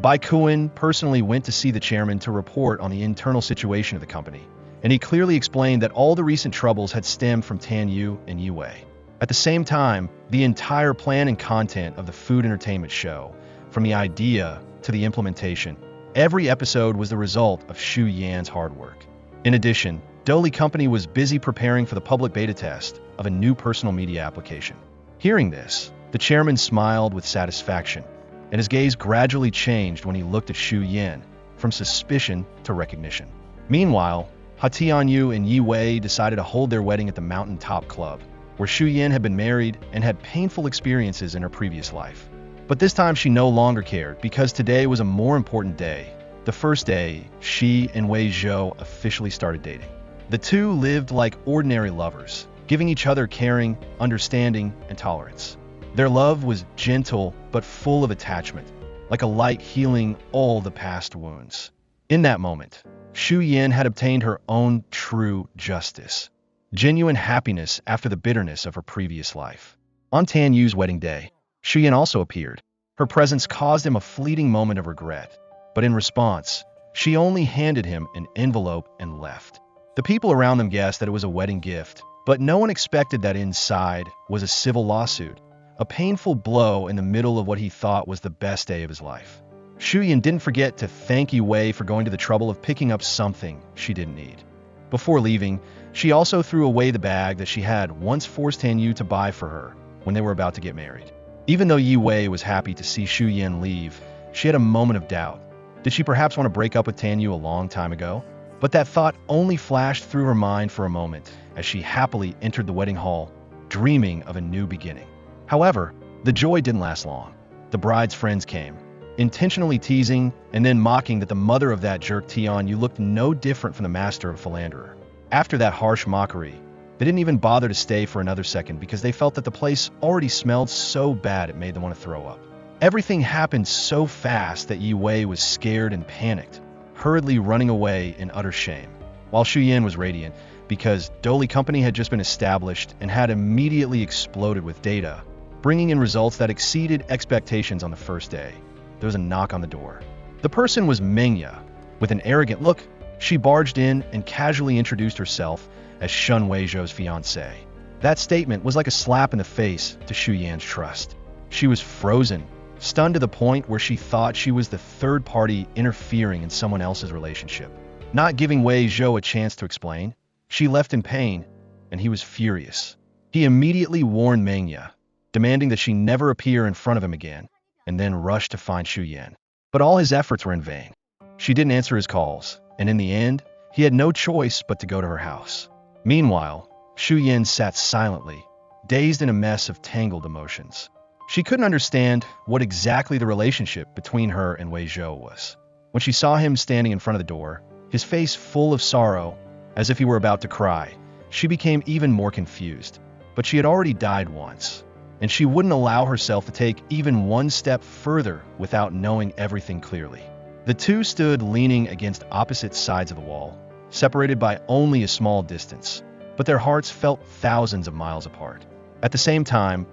Bai Kuan personally went to see the chairman to report on the internal situation of the company, and he clearly explained that all the recent troubles had stemmed from Tanu and Yi Wei. At the same time, the entire plan and content of the food entertainment show, from the idea to the implementation, every episode was the result of Xu Yan's hard work. In addition, Dolly Company was busy preparing for the public beta test of a new personal media application. Hearing this, the chairman smiled with satisfaction, and his gaze gradually changed when he looked at Xu Yan, from suspicion to recognition. Meanwhile, Ha Tianyu and Yi Wei decided to hold their wedding at the Mountain Top Club, where Xu Yan had been married and had painful experiences in her previous life. But this time she no longer cared, because today was a more important day. The first day, she and Wei Zhou officially started dating. The two lived like ordinary lovers, giving each other caring, understanding, and tolerance. Their love was gentle but full of attachment, like a light healing all the past wounds. In that moment, Xu Yan had obtained her own true justice, genuine happiness after the bitterness of her previous life. On Tanyu's wedding day, Xu Yan also appeared. Her presence caused him a fleeting moment of regret, but in response, she only handed him an envelope and left. The people around them guessed that it was a wedding gift, but no one expected that inside was a civil lawsuit, a painful blow in the middle of what he thought was the best day of his life. Xu Yan didn't forget to thank Yi Wei for going to the trouble of picking up something she didn't need. Before leaving, she also threw away the bag that she had once forced Tanu to buy for her when they were about to get married. Even though Yi Wei was happy to see Xu Yan leave, she had a moment of doubt. Did she perhaps want to break up with Tanu a long time ago? But that thought only flashed through her mind for a moment as she happily entered the wedding hall, dreaming of a new beginning. However, the joy didn't last long. The bride's friends came, intentionally teasing and then mocking that the mother of that jerk Tianyu looked no different from the master of a philanderer. After that harsh mockery, they didn't even bother to stay for another second because they felt that the place already smelled so bad it made them want to throw up. Everything happened so fast that Yi Wei was scared and panicked, hurriedly running away in utter shame, while Xu Yan was radiant because Dolly Company had just been established and had immediately exploded with data, bringing in results that exceeded expectations on the first day. There was a knock on the door. The person was Mengya. With an arrogant look, she barged in and casually introduced herself as Shun Weizhou's fiancée. That statement was like a slap in the face to Xu Yan's trust. She was frozen, stunned to the point where she thought she was the third party interfering in someone else's relationship. Not giving Wei Zhou a chance to explain, she left in pain, and he was furious. He immediately warned Mengya, demanding that she never appear in front of him again, and then rushed to find Xu Yan. But all his efforts were in vain. She didn't answer his calls, and in the end, he had no choice but to go to her house. Meanwhile, Xu Yan sat silently, dazed in a mess of tangled emotions. She couldn't understand what exactly the relationship between her and Wei Zhou was. When she saw him standing in front of the door, his face full of sorrow, as if he were about to cry, she became even more confused. But she had already died once, and she wouldn't allow herself to take even one step further without knowing everything clearly. The two stood leaning against opposite sides of the wall, separated by only a small distance, but their hearts felt thousands of miles apart. At the same time,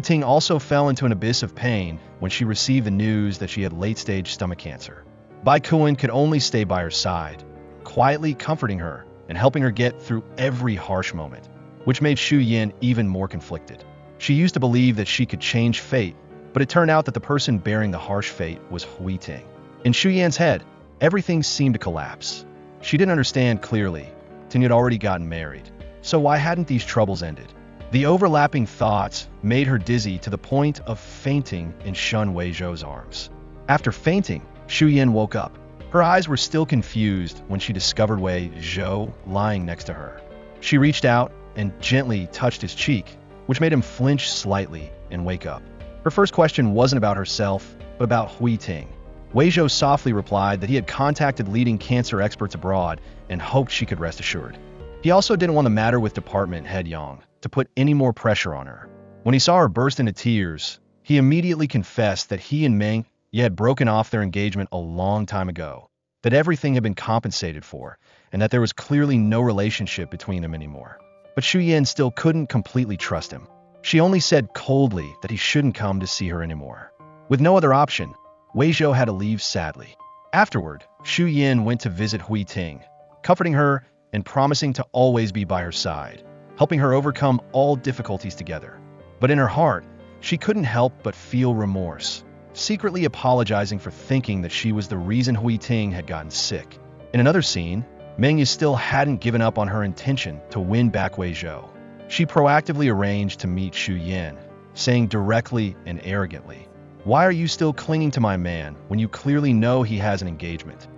Ting also fell into an abyss of pain when she received the news that she had late-stage stomach cancer. Bai Kuan could only stay by her side, quietly comforting her and helping her get through every harsh moment, which made Xu Yan even more conflicted. She used to believe that she could change fate, but it turned out that the person bearing the harsh fate was Ting. In Xu Yan's head, everything seemed to collapse. She didn't understand clearly. Ting had already gotten married, so why hadn't these troubles ended? The overlapping thoughts made her dizzy to the point of fainting in Shun Weizhou's arms. After fainting, Xu Yan woke up. Her eyes were still confused when she discovered Wei Zhou lying next to her. She reached out and gently touched his cheek, which made him flinch slightly and wake up. Her first question wasn't about herself, but about Ting. Wei Zhou softly replied that he had contacted leading cancer experts abroad and hoped she could rest assured. He also didn't want the matter with department head Yang to put any more pressure on her. When he saw her burst into tears, he immediately confessed that he and Meng Ye had broken off their engagement a long time ago, that everything had been compensated for, and that there was clearly no relationship between them anymore. But Shu Yin still couldn't completely trust him. She only said coldly that he shouldn't come to see her anymore. With no other option, Wei Zhou had to leave sadly. Afterward, Shu Yin went to visit Hui Ting, comforting her and promising to always be by her side, helping her overcome all difficulties together. But in her heart, she couldn't help but feel remorse, secretly apologizing for thinking that she was the reason Hui Ting had gotten sick. In another scene, Mengya still hadn't given up on her intention to win back Wei Zhou. She proactively arranged to meet Shu Yin, saying directly and arrogantly, "Why are you still clinging to my man when you clearly know he has an engagement?"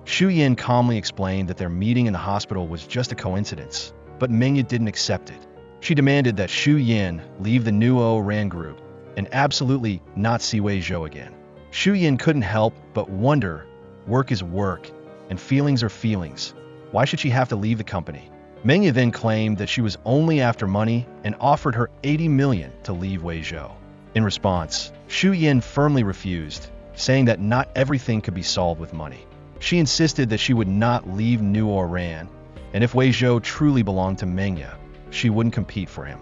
Shu Yin calmly explained that their meeting in the hospital was just a coincidence, but Mengya didn't accept it. She demanded that Shu Yin leave the Nuo Ran group and absolutely not see Wei Zhou again. Shu Yin couldn't help but wonder, work is work, and feelings are feelings. Why should she have to leave the company? Mengya then claimed that she was only after money and offered her 80 million to leave Wei Zhou. In response, Shu Yin firmly refused, saying that not everything could be solved with money. She insisted that she would not leave Nuo Ran, and if Wei Zhou truly belonged to Mengya, she wouldn't compete for him.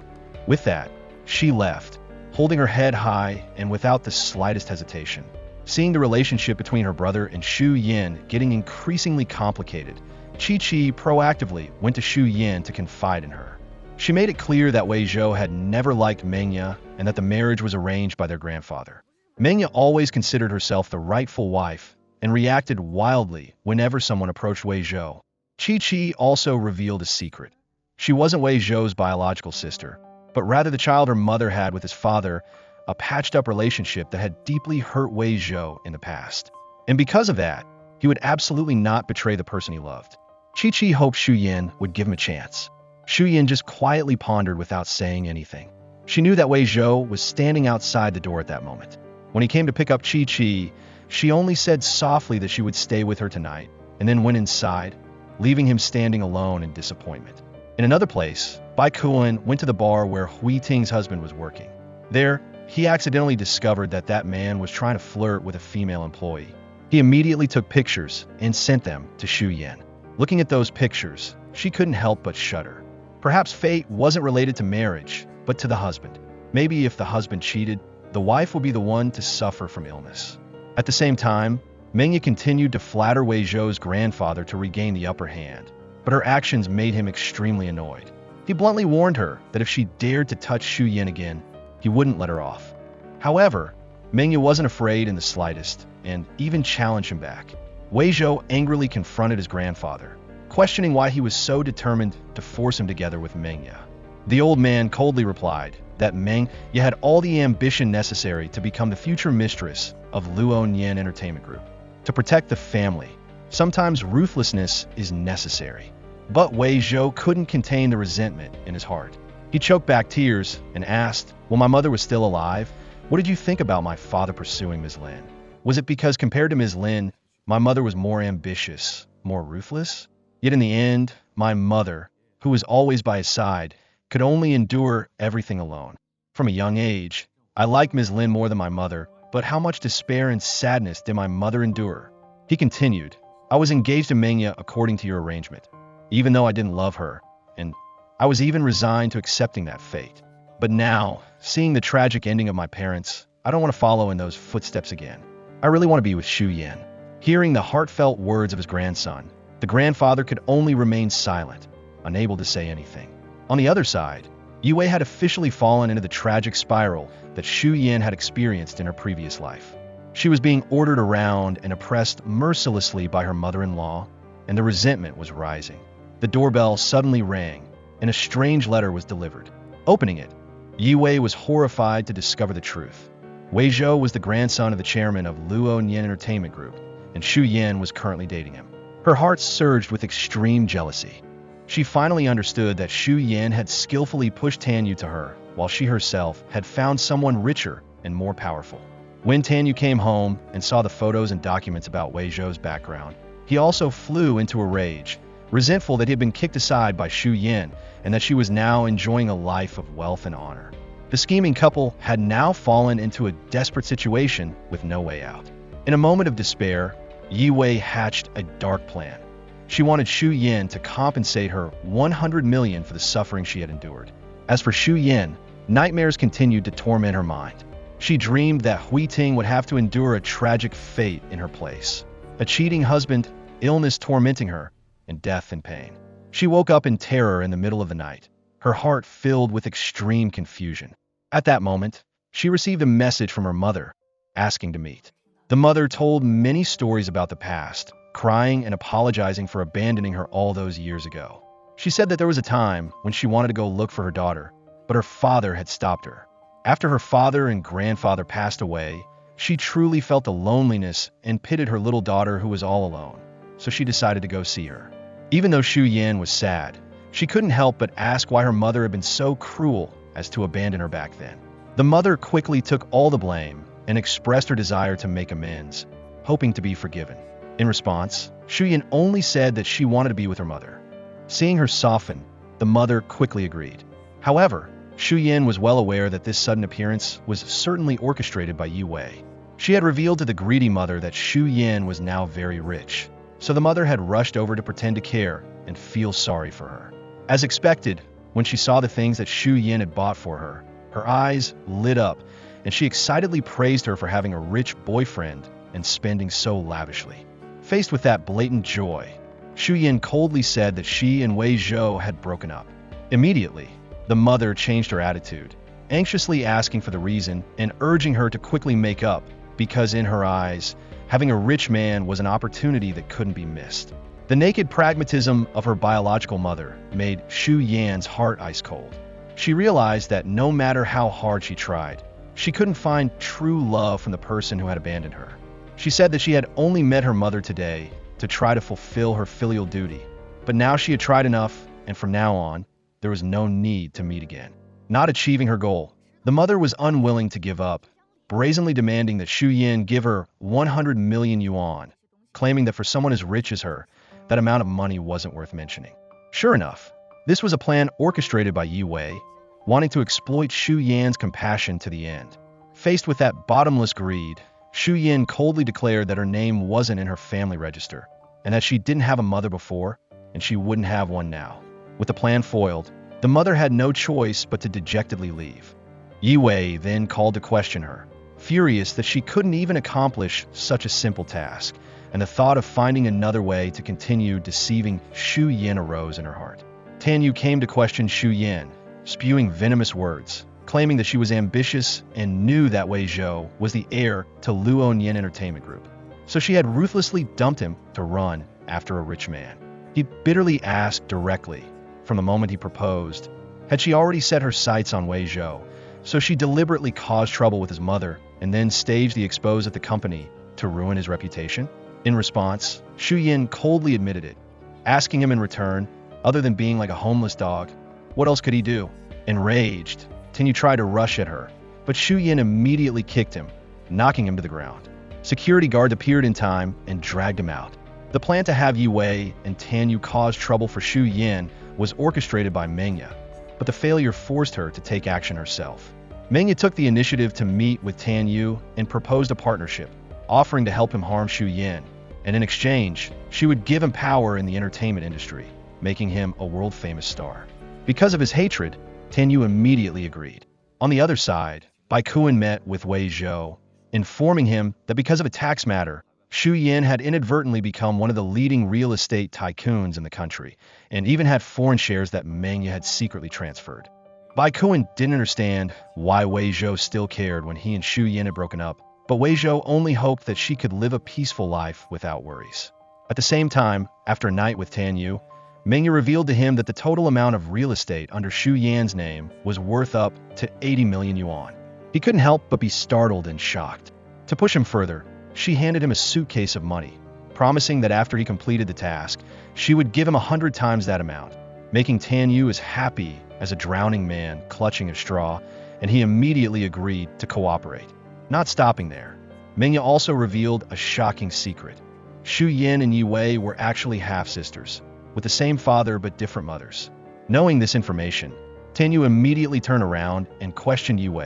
With that, she left, holding her head high and without the slightest hesitation. Seeing the relationship between her brother and Shu Yin getting increasingly complicated, Chi-Chi proactively went to Shu Yin to confide in her. She made it clear that Wei Zhou had never liked Mengya and that the marriage was arranged by their grandfather. Mengya always considered herself the rightful wife and reacted wildly whenever someone approached Wei Zhou. Chi-Chi also revealed a secret. She wasn't Wei Zhou's biological sister, but rather the child her mother had with his father, a patched-up relationship that had deeply hurt Wei Zhou in the past. And because of that, he would absolutely not betray the person he loved. Chi-Chi hoped Shu Yin would give him a chance. Shu Yin just quietly pondered without saying anything. She knew that Wei Zhou was standing outside the door at that moment. When he came to pick up Chi-Chi, she only said softly that she would stay with her tonight, and then went inside, leaving him standing alone in disappointment. In another place, Bai Kuan went to the bar where Hui Ting's husband was working. There, he accidentally discovered that that man was trying to flirt with a female employee. He immediately took pictures and sent them to Shu Yin. Looking at those pictures, she couldn't help but shudder. Perhaps fate wasn't related to marriage, but to the husband. Maybe if the husband cheated, the wife would be the one to suffer from illness. At the same time, Mengya continued to flatter Wei Zhou's grandfather to regain the upper hand, but her actions made him extremely annoyed. He bluntly warned her that if she dared to touch Shu Yin again, he wouldn't let her off. However, Mengya wasn't afraid in the slightest, and even challenged him back. Wei Zhou angrily confronted his grandfather, questioning why he was so determined to force him together with Mengya. The old man coldly replied that Mengya had all the ambition necessary to become the future mistress of Luo Nian Entertainment Group. To protect the family, sometimes ruthlessness is necessary. But Wei Zhou couldn't contain the resentment in his heart. He choked back tears and asked, "When my mother was still alive, what did you think about my father pursuing Ms. Lin? Was it because compared to Ms. Lin, my mother was more ambitious, more ruthless? Yet in the end, my mother, who was always by his side, could only endure everything alone. From a young age, I liked Ms. Lin more than my mother, but how much despair and sadness did my mother endure?" He continued, "I was engaged to Mengya according to your arrangement, even though I didn't love her, and I was even resigned to accepting that fate. But now, seeing the tragic ending of my parents, I don't want to follow in those footsteps again. I really want to be with Shu Yin." Hearing the heartfelt words of his grandson, the grandfather could only remain silent, unable to say anything. On the other side, Yue had officially fallen into the tragic spiral that Shu Yin had experienced in her previous life. She was being ordered around and oppressed mercilessly by her mother-in-law, and the resentment was rising. The doorbell suddenly rang, and a strange letter was delivered. Opening it, Yue was horrified to discover the truth. Wei Zhou was the grandson of the chairman of Luo Nian Entertainment Group, and Shu Yin was currently dating him. Her heart surged with extreme jealousy. She finally understood that Shu Yin had skillfully pushed Tanu to her, while she herself had found someone richer and more powerful. When Tanu came home and saw the photos and documents about Wei Zhou's background, he also flew into a rage, resentful that he had been kicked aside by Shu Yin and that she was now enjoying a life of wealth and honor. The scheming couple had now fallen into a desperate situation with no way out. In a moment of despair, Yi Wei hatched a dark plan. She wanted Shu Yin to compensate her 100 million for the suffering she had endured. As for Shu Yin, nightmares continued to torment her mind. She dreamed that Hui Ting would have to endure a tragic fate in her place. A cheating husband, illness tormenting her, and death and pain. She woke up in terror in the middle of the night, her heart filled with extreme confusion. At that moment, she received a message from her mother, asking to meet. The mother told many stories about the past, crying and apologizing for abandoning her all those years ago. She said that there was a time when she wanted to go look for her daughter, but her father had stopped her. After her father and grandfather passed away, she truly felt the loneliness and pitied her little daughter who was all alone, so she decided to go see her. Even though Shu Yan was sad, she couldn't help but ask why her mother had been so cruel as to abandon her back then. The mother quickly took all the blame and expressed her desire to make amends, hoping to be forgiven. In response, Shu Yan only said that she wanted to be with her mother. Seeing her soften, the mother quickly agreed. However, Shu Yan was well aware that this sudden appearance was certainly orchestrated by Yi Wei. She had revealed to the greedy mother that Shu Yan was now very rich, so the mother had rushed over to pretend to care and feel sorry for her. As expected, when she saw the things that Shu Yan had bought for her, her eyes lit up, and she excitedly praised her for having a rich boyfriend and spending so lavishly. Faced with that blatant joy, Shu Yan coldly said that she and Wei Zhou had broken up. Immediately, the mother changed her attitude, anxiously asking for the reason and urging her to quickly make up, because in her eyes, having a rich man was an opportunity that couldn't be missed. The naked pragmatism of her biological mother made Shu Yan's heart ice cold. She realized that no matter how hard she tried, she couldn't find true love from the person who had abandoned her. She said that she had only met her mother today to try to fulfill her filial duty, but now she had tried enough, and from now on, there was no need to meet again. Not achieving her goal, the mother was unwilling to give up, brazenly demanding that Shu Yan give her 100 million yuan, claiming that for someone as rich as her, that amount of money wasn't worth mentioning. Sure enough, this was a plan orchestrated by Yi Wei, wanting to exploit Shu Yan's compassion to the end. Faced with that bottomless greed, Shu Yan coldly declared that her name wasn't in her family register, and that she didn't have a mother before, and she wouldn't have one now. With the plan foiled, the mother had no choice but to dejectedly leave. Yi Wei then called to question her, furious that she couldn't even accomplish such a simple task, and the thought of finding another way to continue deceiving Shu Yan arose in her heart. Tanu came to question Shu Yan, spewing venomous words, claiming that she was ambitious and knew that Wei Zhou was the heir to Luoyan Entertainment Group. So she had ruthlessly dumped him to run after a rich man. He bitterly asked directly, from the moment he proposed, had she already set her sights on Wei Zhou, so she deliberately caused trouble with his mother and then staged the expose at the company to ruin his reputation? In response, Shu Yan coldly admitted it, asking him in return, other than being like a homeless dog, what else could he do? Enraged, Tanu tried to rush at her, but Shu Yan immediately kicked him, knocking him to the ground. Security guards appeared in time and dragged him out. The plan to have Yi Wei and Tanu cause trouble for Shu Yan was orchestrated by Mengya, but the failure forced her to take action herself. Mengya took the initiative to meet with Tanu and proposed a partnership, offering to help him harm Shu Yan, and in exchange, she would give him power in the entertainment industry, making him a world-famous star. Because of his hatred, Tanu immediately agreed. On the other side, Bai Kuan met with Wei Zhou, informing him that because of a tax matter, Shu Yan had inadvertently become one of the leading real estate tycoons in the country, and even had foreign shares that Mengya had secretly transferred. Bai Kuan didn't understand why Wei Zhou still cared when he and Shu Yan had broken up, but Wei Zhou only hoped that she could live a peaceful life without worries. At the same time, after a night with Tanu, Mengya revealed to him that the total amount of real estate under Shu Yan's name was worth up to 80 million yuan. He couldn't help but be startled and shocked. To push him further, she handed him a suitcase of money, promising that after he completed the task, she would give him 100 times that amount, making Tanu as happy as a drowning man clutching a straw, and he immediately agreed to cooperate. Not stopping there, Mengya also revealed a shocking secret. Shu Yan and Yi Wei were actually half-sisters, with the same father but different mothers. Knowing this information, Tanu immediately turned around and questioned Yue,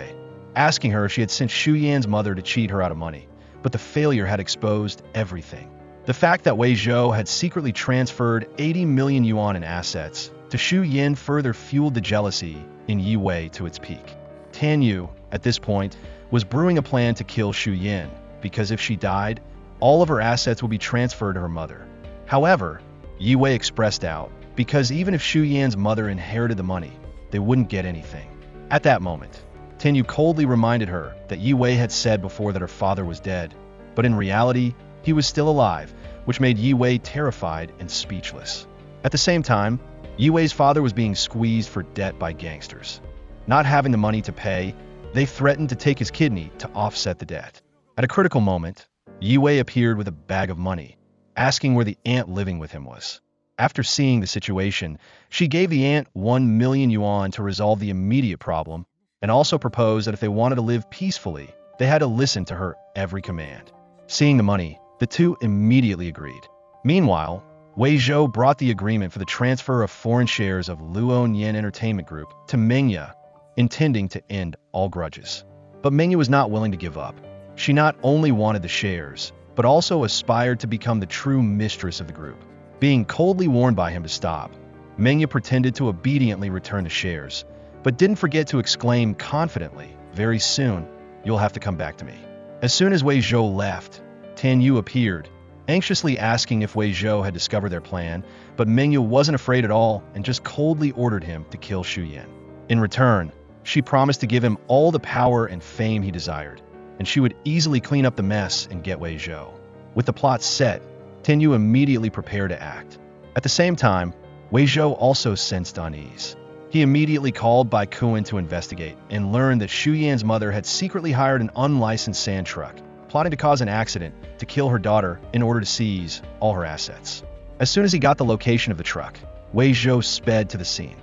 asking her if she had sent Shu Yan's mother to cheat her out of money, but the failure had exposed everything. The fact that Wei Zhou had secretly transferred 80 million yuan in assets to Shu Yan further fueled the jealousy in Yue to its peak. Tanu, at this point, was brewing a plan to kill Shu Yan, because if she died, all of her assets would be transferred to her mother. However, Yue expressed out, because even if Shu Yan's mother inherited the money, they wouldn't get anything. At that moment, Tanu coldly reminded her that Yue had said before that her father was dead, but in reality, he was still alive, which made Yue terrified and speechless. At the same time, Yue's father was being squeezed for debt by gangsters. Not having the money to pay, they threatened to take his kidney to offset the debt. At a critical moment, Yue appeared with a bag of money, asking where the aunt living with him was. After seeing the situation, she gave the aunt 1 million yuan to resolve the immediate problem, and also proposed that if they wanted to live peacefully, they had to listen to her every command. Seeing the money, the two immediately agreed. Meanwhile, Wei Zhou brought the agreement for the transfer of foreign shares of Luo Nian Entertainment Group to Mengya, intending to end all grudges. But Mengya was not willing to give up. She not only wanted the shares, but also aspired to become the true mistress of the group. Being coldly warned by him to stop, Mengya pretended to obediently return the shares, but didn't forget to exclaim confidently, "Very soon, you'll have to come back to me." As soon as Wei Zhou left, Tanu appeared, anxiously asking if Wei Zhou had discovered their plan, but Mengya wasn't afraid at all and just coldly ordered him to kill Shu Yan. In return, she promised to give him all the power and fame he desired, and she would easily clean up the mess and get Wei Zhou. With the plot set, Tanu immediately prepared to act. At the same time, Wei Zhou also sensed unease. He immediately called Bai Kuan to investigate and learned that Shu Yan's mother had secretly hired an unlicensed sand truck, plotting to cause an accident to kill her daughter in order to seize all her assets. As soon as he got the location of the truck, Wei Zhou sped to the scene.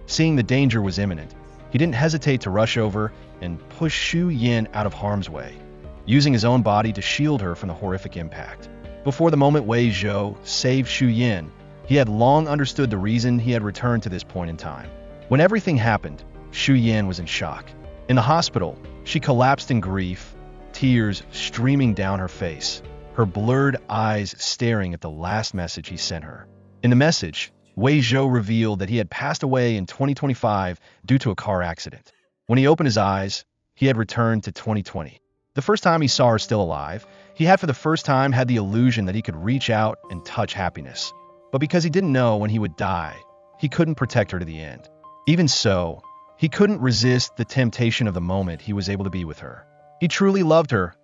Seeing the danger was imminent, he didn't hesitate to rush over and push Shu Yan out of harm's way, using his own body to shield her from the horrific impact. Before the moment Wei Zhou saved Shu Yan, he had long understood the reason he had returned to this point in time. When everything happened, Shu Yan was in shock. In the hospital, she collapsed in grief, tears streaming down her face, her blurred eyes staring at the last message he sent her. In the message, Wei Zhou revealed that he had passed away in 2025 due to a car accident. When he opened his eyes, he had returned to 2020. The first time he saw her still alive, he had for the first time had the illusion that he could reach out and touch happiness. But because he didn't know when he would die, he couldn't protect her to the end. Even so, he couldn't resist the temptation of the moment he was able to be with her. He truly loved her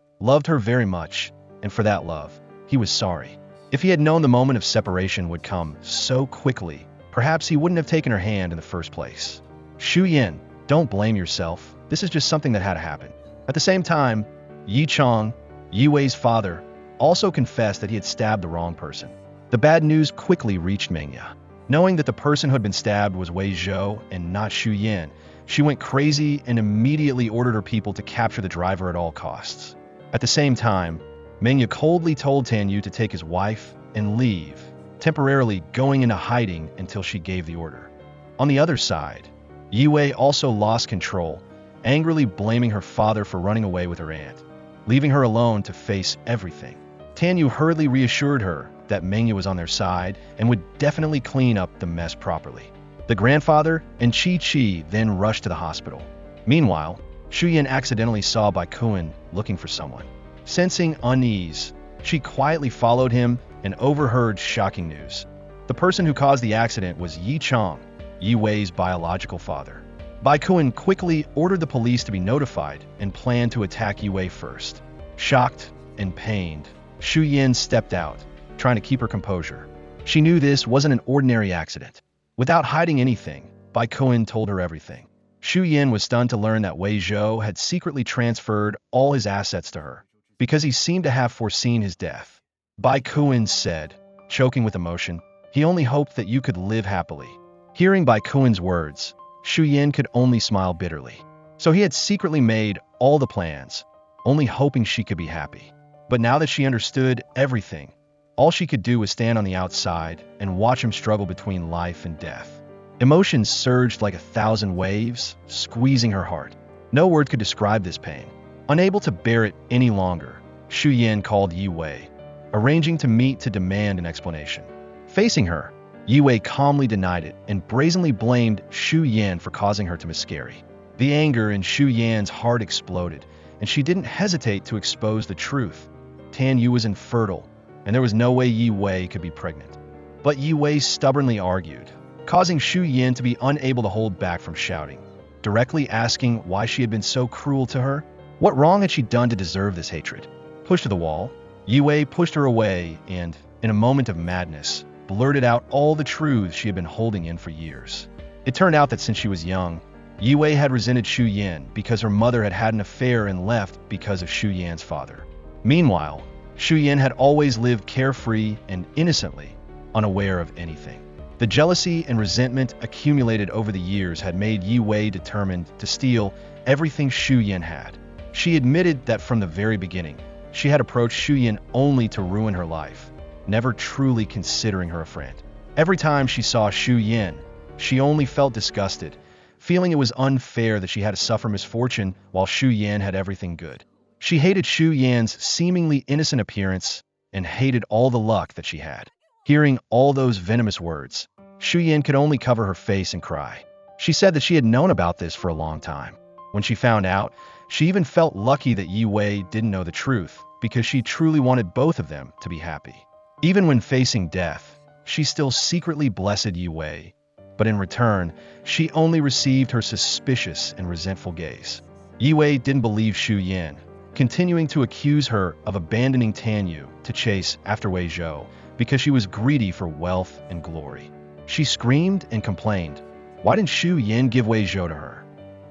very much, and for that love, he was sorry. If he had known the moment of separation would come so quickly, perhaps he wouldn't have taken her hand in the first place. Shu Yan, don't blame yourself. This is just something that had to happen. At the same time, Yi Chong, Yue's father, also confessed that he had stabbed the wrong person. The bad news quickly reached Mengya. Knowing that the person who had been stabbed was Wei Zhou and not Shu Yan, she went crazy and immediately ordered her people to capture the driver at all costs. At the same time, Mengya coldly told Tanu to take his wife and leave, temporarily going into hiding until she gave the order. On the other side, Yue also lost control, angrily blaming her father for running away with her aunt, leaving her alone to face everything. Tanu hurriedly reassured her that Mengya was on their side and would definitely clean up the mess properly. The grandfather and Chi then rushed to the hospital. Meanwhile, Shu Yan accidentally saw Bai Kuan looking for someone. Sensing unease, she quietly followed him and overheard shocking news. The person who caused the accident was Yi Chong, Yue's biological father. Bai Kuan quickly ordered the police to be notified and planned to attack Yue first. Shocked and pained, Shu Yan stepped out, trying to keep her composure. She knew this wasn't an ordinary accident. Without hiding anything, Bai Kuan told her everything. Shu Yan was stunned to learn that Wei Zhou had secretly transferred all his assets to her, because he seemed to have foreseen his death. Bai Kuan said, choking with emotion, he only hoped that you could live happily. Hearing Bai Kuan's words, Shu Yan could only smile bitterly. So he had secretly made all the plans, only hoping she could be happy. But now that she understood everything, all she could do was stand on the outside and watch him struggle between life and death. Emotions surged like 1,000 waves, squeezing her heart. No word could describe this pain. Unable to bear it any longer, Shu Yan called Yi Wei, arranging to meet to demand an explanation. Facing her, Yi Wei calmly denied it and brazenly blamed Shu Yan for causing her to miscarry. The anger in Shu Yan's heart exploded, and she didn't hesitate to expose the truth. Tan Yu was infertile, and there was no way Yi Wei could be pregnant. But Yi Wei stubbornly argued, causing Shu Yan to be unable to hold back from shouting, directly asking why she had been so cruel to her. What wrong had she done to deserve this hatred? Pushed to the wall, Yi Wei pushed her away and, in a moment of madness, blurted out all the truths she had been holding in for years. It turned out that since she was young, Yi Wei had resented Shu Yan because her mother had had an affair and left because of Shu Yan's father. Meanwhile, Shu Yan had always lived carefree and innocently, unaware of anything. The jealousy and resentment accumulated over the years had made Yi Wei determined to steal everything Shu Yan had. She admitted that from the very beginning, she had approached Shu Yan only to ruin her life, never truly considering her a friend. Every time she saw Shu Yan, she only felt disgusted, feeling it was unfair that she had to suffer misfortune while Shu Yan had everything good. She hated Shu Yan's seemingly innocent appearance and hated all the luck that she had. Hearing all those venomous words, Shu Yan could only cover her face and cry. She said that she had known about this for a long time. When she found out, she even felt lucky that Yi Wei didn't know the truth, because she truly wanted both of them to be happy. Even when facing death, she still secretly blessed Yi Wei, but in return, she only received her suspicious and resentful gaze. Yi Wei didn't believe Shu Yan, continuing to accuse her of abandoning Tan Yu to chase after Wei Zhou because she was greedy for wealth and glory. She screamed and complained, why didn't Shu Yan give Wei Zhou to her?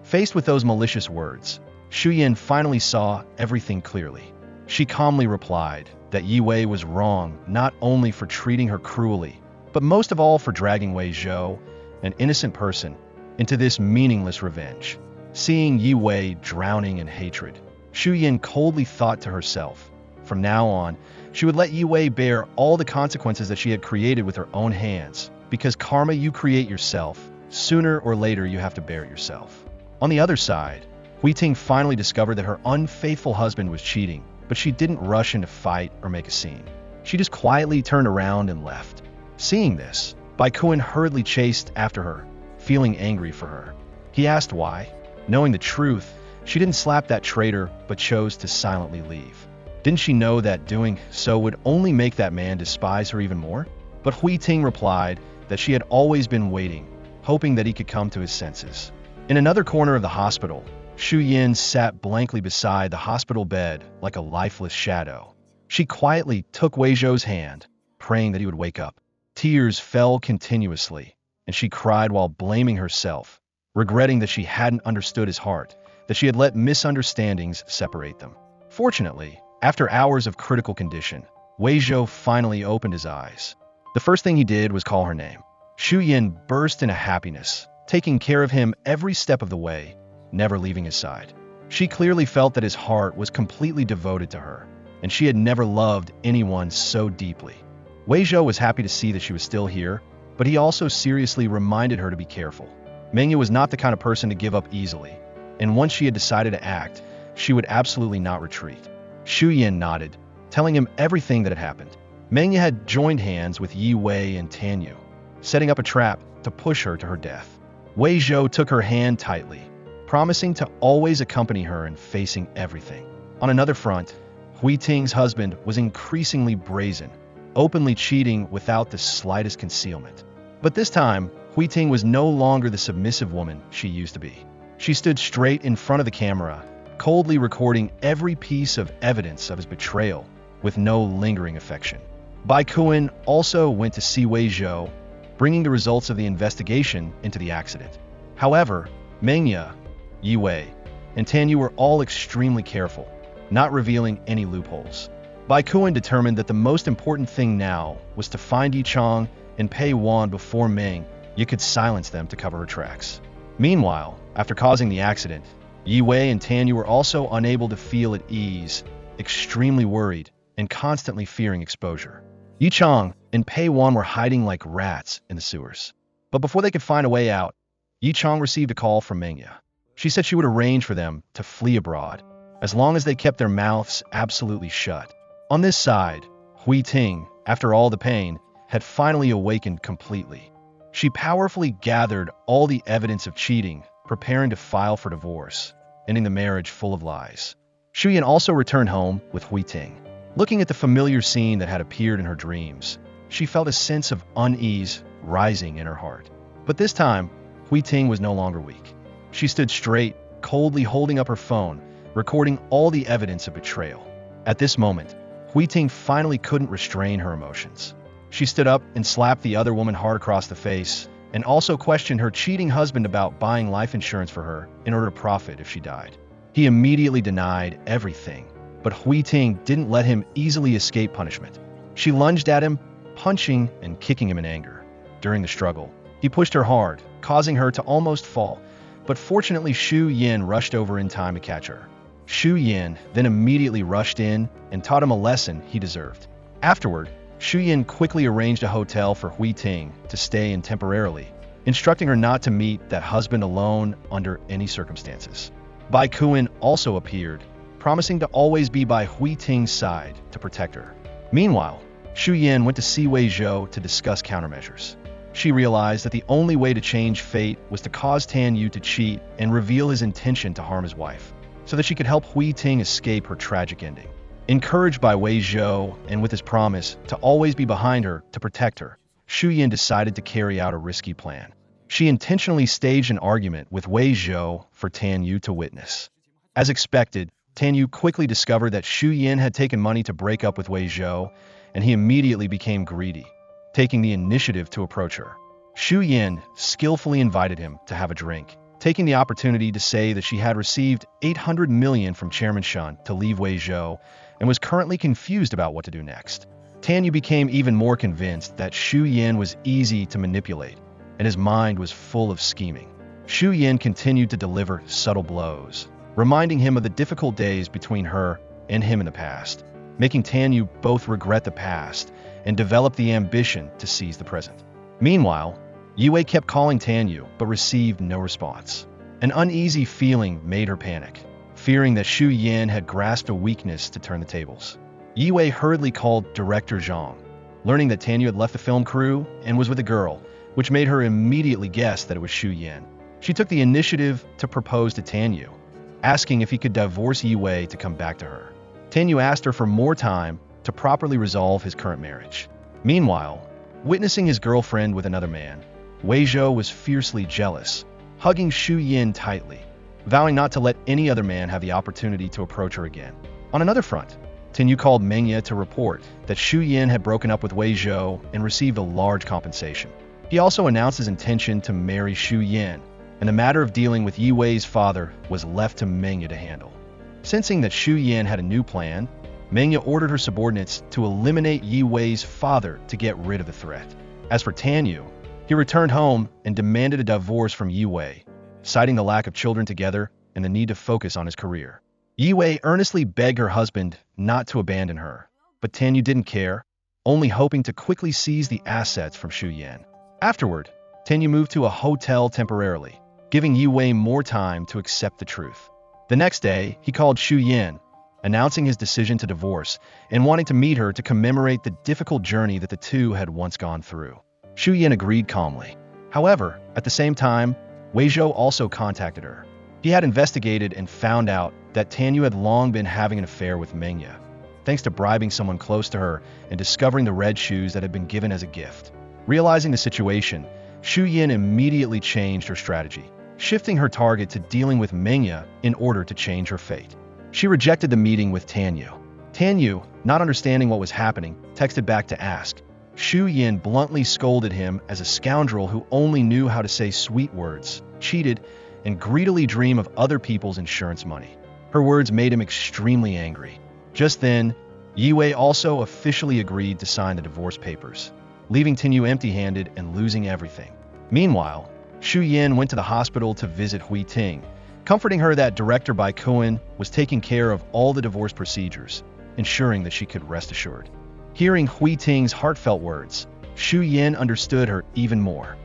Faced with those malicious words, Shu Yan finally saw everything clearly. She calmly replied that Yi Wei was wrong not only for treating her cruelly, but most of all for dragging Wei Zhou, an innocent person, into this meaningless revenge. Seeing Yi Wei drowning in hatred, Shu Yan coldly thought to herself, from now on, she would let Yi Wei bear all the consequences that she had created with her own hands, because karma you create yourself, sooner or later you have to bear it yourself. On the other side, Ting finally discovered that her unfaithful husband was cheating, but she didn't rush into fight or make a scene. She just quietly turned around and left. Seeing this, Kun hurriedly chased after her, feeling angry for her. He asked why. Knowing the truth, she didn't slap that traitor, but chose to silently leave. Didn't she know that doing so would only make that man despise her even more? But Ting replied that she had always been waiting, hoping that he could come to his senses. In another corner of the hospital, Shu Yan sat blankly beside the hospital bed like a lifeless shadow. She quietly took Wei Zhou's hand, praying that he would wake up. Tears fell continuously, and she cried while blaming herself, regretting that she hadn't understood his heart, that she had let misunderstandings separate them. Fortunately, after hours of critical condition, Wei Zhou finally opened his eyes. The first thing he did was call her name. Shu Yan burst into happiness, taking care of him every step of the way, never leaving his side. She clearly felt that his heart was completely devoted to her, and she had never loved anyone so deeply. Wei Zhou was happy to see that she was still here, but he also seriously reminded her to be careful. Mengya was not the kind of person to give up easily, and once she had decided to act, she would absolutely not retreat. Shu Yan nodded, telling him everything that had happened. Mengya had joined hands with Yi Wei and Tan Yu, setting up a trap to push her to her death. Wei Zhou took her hand tightly, promising to always accompany her in facing everything. On another front, Ting's husband was increasingly brazen, openly cheating without the slightest concealment. But this time, Ting was no longer the submissive woman she used to be. She stood straight in front of the camera, coldly recording every piece of evidence of his betrayal with no lingering affection. Kun also went to see Wei Zhou, bringing the results of the investigation into the accident. However, Mengya, Yi Wei, and Tan Yu were all extremely careful, not revealing any loopholes. Kun determined that the most important thing now was to find Yichang and Pei Wan before Mengya could silence them to cover her tracks. Meanwhile, after causing the accident, Yi Wei and Tan Yu were also unable to feel at ease, extremely worried, and constantly fearing exposure. Yichang and Pei Wan were hiding like rats in the sewers. But before they could find a way out, Yi Chong received a call from Mengya. She said she would arrange for them to flee abroad, as long as they kept their mouths absolutely shut. On this side, Hui Ting, after all the pain, had finally awakened completely. She powerfully gathered all the evidence of cheating, preparing to file for divorce, ending the marriage full of lies. Shu Yan also returned home with Hui Ting. Looking at the familiar scene that had appeared in her dreams, she felt a sense of unease rising in her heart. But this time, Hui Ting was no longer weak. She stood straight, coldly holding up her phone, recording all the evidence of betrayal. At this moment, Hui Ting finally couldn't restrain her emotions. She stood up and slapped the other woman hard across the face, and also questioned her cheating husband about buying life insurance for her in order to profit if she died. He immediately denied everything, but Hui Ting didn't let him easily escape punishment. She lunged at him, punching and kicking him in anger. During the struggle, he pushed her hard, causing her to almost fall, but fortunately Shu Yan rushed over in time to catch her. Shu Yan then immediately rushed in and taught him a lesson he deserved. Afterward, Shu Yan quickly arranged a hotel for Hui Ting to stay in temporarily, instructing her not to meet that husband alone under any circumstances. Bai Kuan also appeared, promising to always be by Hui Ting's side to protect her. Meanwhile, Shu Yan went to see Wei Zhou to discuss countermeasures. She realized that the only way to change fate was to cause Tanu to cheat and reveal his intention to harm his wife, so that she could help Hui Ting escape her tragic ending. Encouraged by Wei Zhou and with his promise to always be behind her to protect her, Shu Yan decided to carry out a risky plan. She intentionally staged an argument with Wei Zhou for Tanu to witness. As expected, Tanu quickly discovered that Shu Yan had taken money to break up with Wei Zhou, and he immediately became greedy, taking the initiative to approach her. Shu Yan skillfully invited him to have a drink, taking the opportunity to say that she had received 800 million from Chairman Shun to leave Wei Zhou and was currently confused about what to do next. Tanu became even more convinced that Shu Yan was easy to manipulate, and his mind was full of scheming. Shu Yan continued to deliver subtle blows, reminding him of the difficult days between her and him in the past, making Tanu both regret the past and develop the ambition to seize the present. Meanwhile, Yue kept calling Tanu but received no response. An uneasy feeling made her panic, fearing that Shu Yan had grasped a weakness to turn the tables. Yue hurriedly called Director Zhang, learning that Tanu had left the film crew and was with a girl, which made her immediately guess that it was Shu Yan. She took the initiative to propose to Tanu, asking if he could divorce Yue to come back to her. Tanu asked her for more time to properly resolve his current marriage. Meanwhile, witnessing his girlfriend with another man, Wei Zhou was fiercely jealous, hugging Shu Yan tightly, vowing not to let any other man have the opportunity to approach her again. On another front, Tanu called Mengya to report that Shu Yan had broken up with Wei Zhou and received a large compensation. He also announced his intention to marry Shu Yan, and the matter of dealing with Yue's father was left to Mengya to handle. Sensing that Shu Yan had a new plan, Mengya ordered her subordinates to eliminate Yue's father to get rid of the threat. As for Tanu, he returned home and demanded a divorce from Yue, citing the lack of children together and the need to focus on his career. Yue earnestly begged her husband not to abandon her, but Tanu didn't care, only hoping to quickly seize the assets from Shu Yan. Afterward, Tanu moved to a hotel temporarily, giving Yue more time to accept the truth. The next day, he called Shu Yan, announcing his decision to divorce and wanting to meet her to commemorate the difficult journey that the two had once gone through. Shu Yan agreed calmly. However, at the same time, Wei Zhou also contacted her. He had investigated and found out that Tanu had long been having an affair with Mengya, thanks to bribing someone close to her and discovering the red shoes that had been given as a gift. Realizing the situation, Shu Yan immediately changed her strategy, shifting her target to dealing with Mengya in order to change her fate. She rejected the meeting with Tanu. Tanu, not understanding what was happening, texted back to ask. Shu Yan bluntly scolded him as a scoundrel who only knew how to say sweet words, cheated, and greedily dream of other people's insurance money. Her words made him extremely angry. Just then, Yue also officially agreed to sign the divorce papers, leaving Tanu empty-handed and losing everything. Meanwhile, Shu Yan went to the hospital to visit Hui Ting, comforting her that Director Bai Kuan was taking care of all the divorce procedures, ensuring that she could rest assured. Hearing Hui Ting's heartfelt words, Shu Yan understood her even more.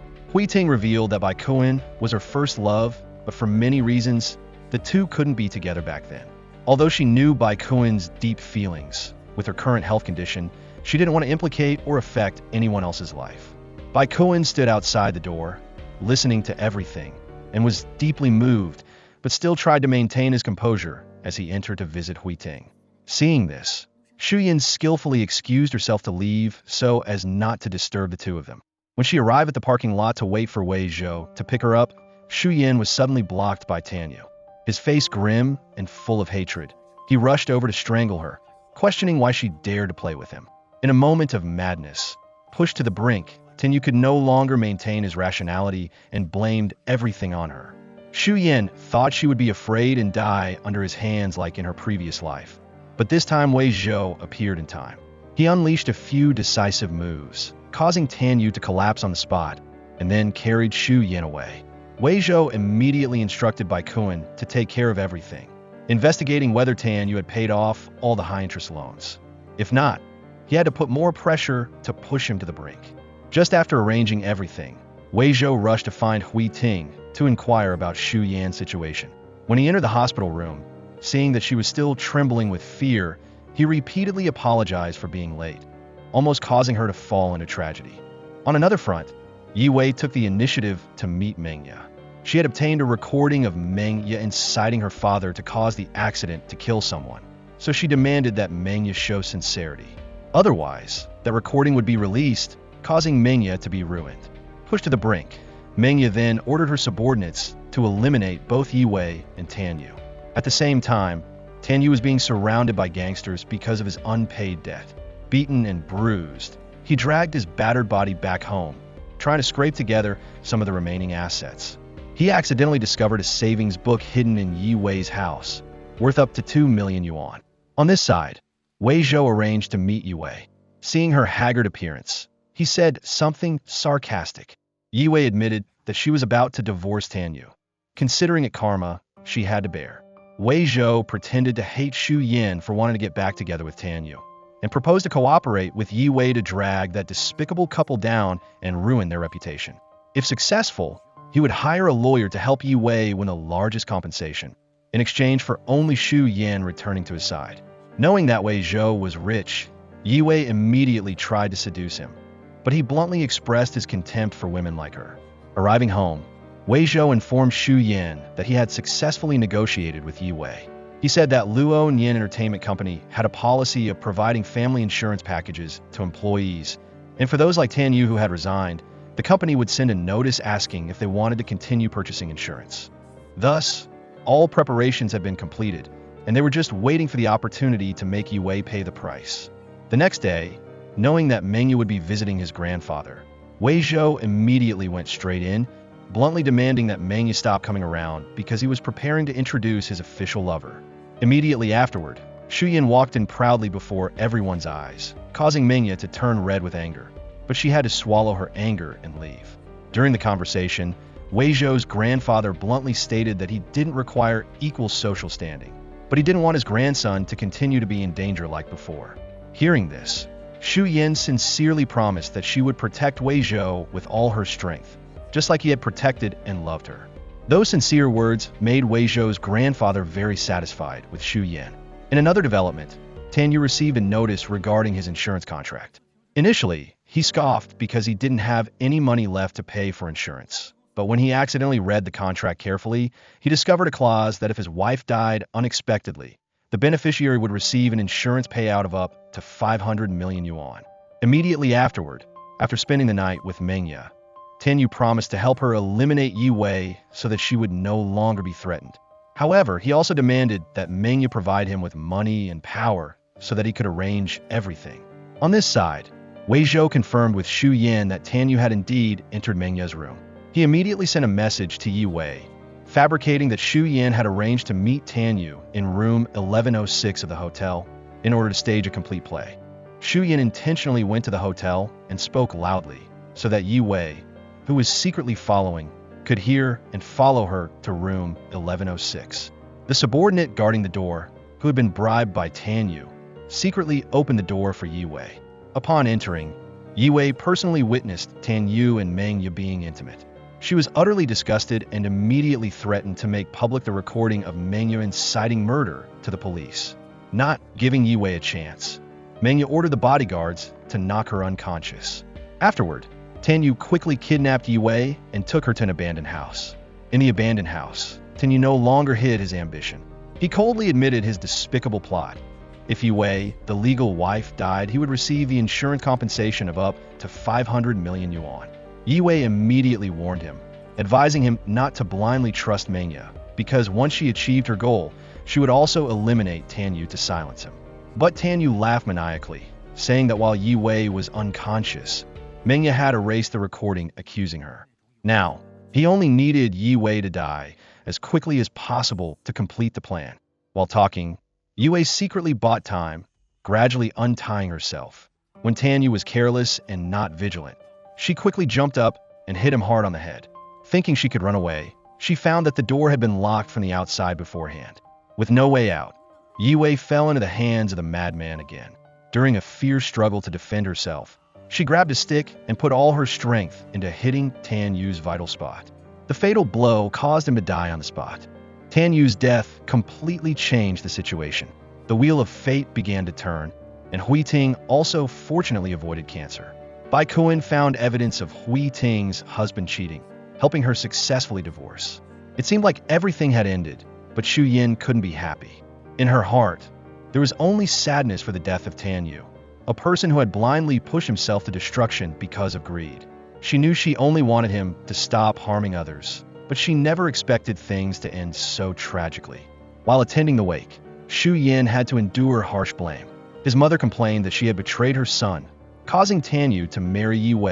Ting revealed that Bai Kun was her first love, but for many reasons, the two couldn't be together back then. Although she knew Bai Kun's deep feelings, with her current health condition, she didn't want to implicate or affect anyone else's life. Bai Kun stood outside the door, listening to everything, and was deeply moved, but still tried to maintain his composure as he entered to visit Ting. Seeing this, Shuyin skillfully excused herself to leave so as not to disturb the two of them. When she arrived at the parking lot to wait for Wei Zhou to pick her up, Shuyin was suddenly blocked by Tanu. His face grim and full of hatred, he rushed over to strangle her, questioning why she dared to play with him. In a moment of madness, pushed to the brink, Tanu could no longer maintain his rationality and blamed everything on her. Shuyin thought she would be afraid and die under his hands like in her previous life. But this time Wei Zhou appeared in time. He unleashed a few decisive moves, causing Tanu to collapse on the spot, and then carried Shuyin away. Wei Zhou immediately instructed Bai Kun to take care of everything, investigating whether Tanu had paid off all the high-interest loans. If not, he had to put more pressure to push him to the brink. Just after arranging everything, Wei Zhou rushed to find Ting to inquire about Shu Yan's situation. When he entered the hospital room, seeing that she was still trembling with fear, he repeatedly apologized for being late, almost causing her to fall into tragedy. On another front, Yi Wei took the initiative to meet Mengya. She had obtained a recording of Mengya inciting her father to cause the accident to kill someone, so she demanded that Mengya show sincerity. Otherwise, that recording would be released, causing Mengya to be ruined. Pushed to the brink, Mengya then ordered her subordinates to eliminate both Yi Wei and Tanu. At the same time, Tanu was being surrounded by gangsters because of his unpaid debt. Beaten and bruised, he dragged his battered body back home, trying to scrape together some of the remaining assets. He accidentally discovered a savings book hidden in Yi Wei's house, worth up to 2 million yuan. On this side, Wei Zhou arranged to meet Yi Wei. Seeing her haggard appearance, he said something sarcastic. Yi Wei admitted that she was about to divorce Tanu. Considering it karma she had to bear, Wei Zhou pretended to hate Shu Yin for wanting to get back together with Tanu, and proposed to cooperate with Yi Wei to drag that despicable couple down and ruin their reputation. If successful, he would hire a lawyer to help Yi Wei win the largest compensation, in exchange for only Shu Yin returning to his side. Knowing that Wei Zhou was rich, Yi Wei immediately tried to seduce him, but he bluntly expressed his contempt for women like her. Arriving home, Wei Zhou informed Shu Yin that he had successfully negotiated with Yi Wei. He said that Luo Yin Entertainment Company had a policy of providing family insurance packages to employees, and for those like Tanu who had resigned, the company would send a notice asking if they wanted to continue purchasing insurance. Thus, all preparations had been completed, and they were just waiting for the opportunity to make Yi Wei pay the price. The next day, knowing that Mengya would be visiting his grandfather, Wei Zhou immediately went straight in, bluntly demanding that Mengya stop coming around because he was preparing to introduce his official lover. Immediately afterward, Shu Yin walked in proudly before everyone's eyes, causing Mengya to turn red with anger, but she had to swallow her anger and leave. During the conversation, Wei Zhou's grandfather bluntly stated that he didn't require equal social standing, but he didn't want his grandson to continue to be in danger like before. Hearing this, Shu Yin sincerely promised that she would protect Wei Zhou with all her strength, just like he had protected and loved her. Those sincere words made Wei Zhou's grandfather very satisfied with Shu Yin. In another development, Tanu received a notice regarding his insurance contract. Initially, he scoffed because he didn't have any money left to pay for insurance. But when he accidentally read the contract carefully, he discovered a clause that if his wife died unexpectedly, the beneficiary would receive an insurance payout of up to 500 million yuan. Immediately afterward, after spending the night with Mengya, Tanu promised to help her eliminate Yi Wei so that she would no longer be threatened. However, he also demanded that Mengya provide him with money and power so that he could arrange everything. On this side, Wei Zhou confirmed with Shu Yin that Tanu had indeed entered Mengya's room. He immediately sent a message to Yi Wei, fabricating that Shu Yin had arranged to meet Tanu in room 1106 of the hotel in order to stage a complete play. Shu Yin intentionally went to the hotel and spoke loudly so that Yi Wei, who was secretly following, could hear and follow her to room 1106. The subordinate guarding the door, who had been bribed by Tanu, secretly opened the door for Yi Wei. Upon entering, Yue personally witnessed Tanu and Mengya being intimate. She was utterly disgusted and immediately threatened to make public the recording of Mengya inciting murder to the police, not giving Yue a chance. Mengya ordered the bodyguards to knock her unconscious. Afterward, Tanu quickly kidnapped Yue and took her to an abandoned house. In the abandoned house, Tanu no longer hid his ambition. He coldly admitted his despicable plot. If Yue, the legal wife, died, he would receive the insurance compensation of up to 500 million yuan. Yue immediately warned him, advising him not to blindly trust Mengya, because once she achieved her goal, she would also eliminate Tanu to silence him. But Tanu laughed maniacally, saying that while Yue was unconscious, Mengya had erased the recording accusing her. Now, he only needed Yue to die as quickly as possible to complete the plan. While talking, Yue secretly bought time, gradually untying herself. When Tanu was careless and not vigilant, she quickly jumped up and hit him hard on the head. Thinking she could run away, she found that the door had been locked from the outside beforehand. With no way out, Yue fell into the hands of the madman again. During a fierce struggle to defend herself, she grabbed a stick and put all her strength into hitting Tanu's vital spot. The fatal blow caused him to die on the spot. Tanu's death completely changed the situation. The wheel of fate began to turn, and Ting also fortunately avoided cancer. Bai Kuan found evidence of Ting's husband cheating, helping her successfully divorce. It seemed like everything had ended, but Xu Yin couldn't be happy. In her heart, there was only sadness for the death of Tanu, a person who had blindly pushed himself to destruction because of greed. She knew she only wanted him to stop harming others, but she never expected things to end so tragically. While attending the wake, Xu Yin had to endure harsh blame. His mother complained that she had betrayed her son, causing Tanu to marry Yue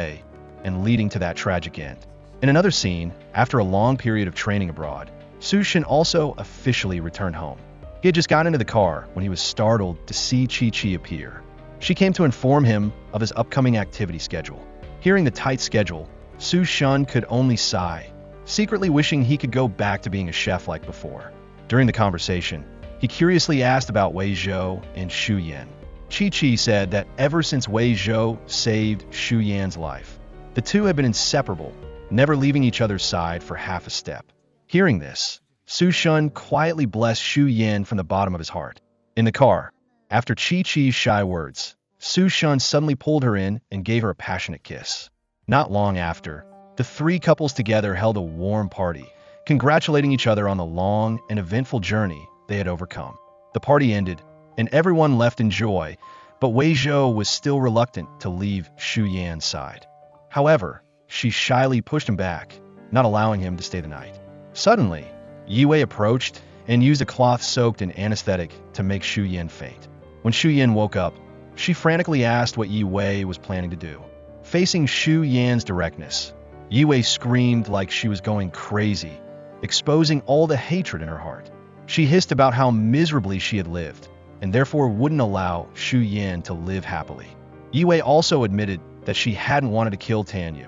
and leading to that tragic end. In another scene, after a long period of training abroad, Su Shen also officially returned home. He had just got into the car when he was startled to see Chi appear. She came to inform him of his upcoming activity schedule. Hearing the tight schedule, Su Shen could only sigh, secretly wishing he could go back to being a chef like before. During the conversation, he curiously asked about Wei Zhou and Xu Yan. Chi said that ever since Wei Zhou saved Xu Yan's life, the two had been inseparable, never leaving each other's side for half a step. Hearing this, Su Shen quietly blessed Xu Yan from the bottom of his heart. In the car, after Chi's shy words, Su Shen suddenly pulled her in and gave her a passionate kiss. Not long after, the three couples together held a warm party, congratulating each other on the long and eventful journey they had overcome. The party ended, and everyone left in joy, but Wei Zhou was still reluctant to leave Xu Yan's side. However, she shyly pushed him back, not allowing him to stay the night. Suddenly, Yue approached and used a cloth soaked in anesthetic to make Xu Yan faint. When Xu Yan woke up, she frantically asked what Yue was planning to do. Facing Xu Yan's directness, Yue screamed like she was going crazy, exposing all the hatred in her heart. She hissed about how miserably she had lived, and therefore wouldn't allow Xu Yan to live happily. Yue also admitted that she hadn't wanted to kill Tanu,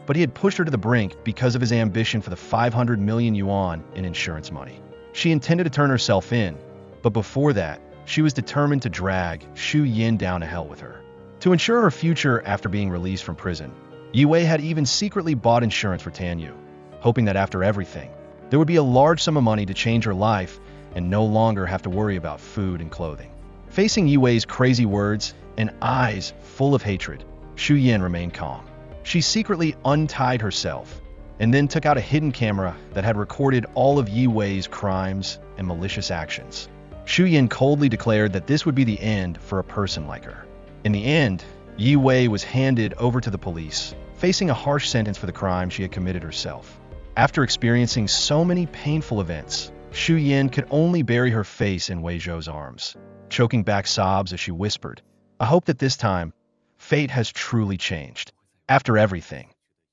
but he had pushed her to the brink because of his ambition for the 500 million yuan in insurance money. She intended to turn herself in, but before that, she was determined to drag Xu Yin down to hell with her. To ensure her future after being released from prison, Yue had even secretly bought insurance for Tanu, hoping that after everything, there would be a large sum of money to change her life and no longer have to worry about food and clothing. Facing Yue's crazy words and eyes full of hatred, Xu Yin remained calm. She secretly untied herself and then took out a hidden camera that had recorded all of Yue's crimes and malicious actions. Xu Yin coldly declared that this would be the end for a person like her. In the end, Yue was handed over to the police, facing a harsh sentence for the crime she had committed herself. After experiencing so many painful events, Xu Yin could only bury her face in Wei Zhou's arms, choking back sobs as she whispered, "I hope that this time, fate has truly changed." After everything,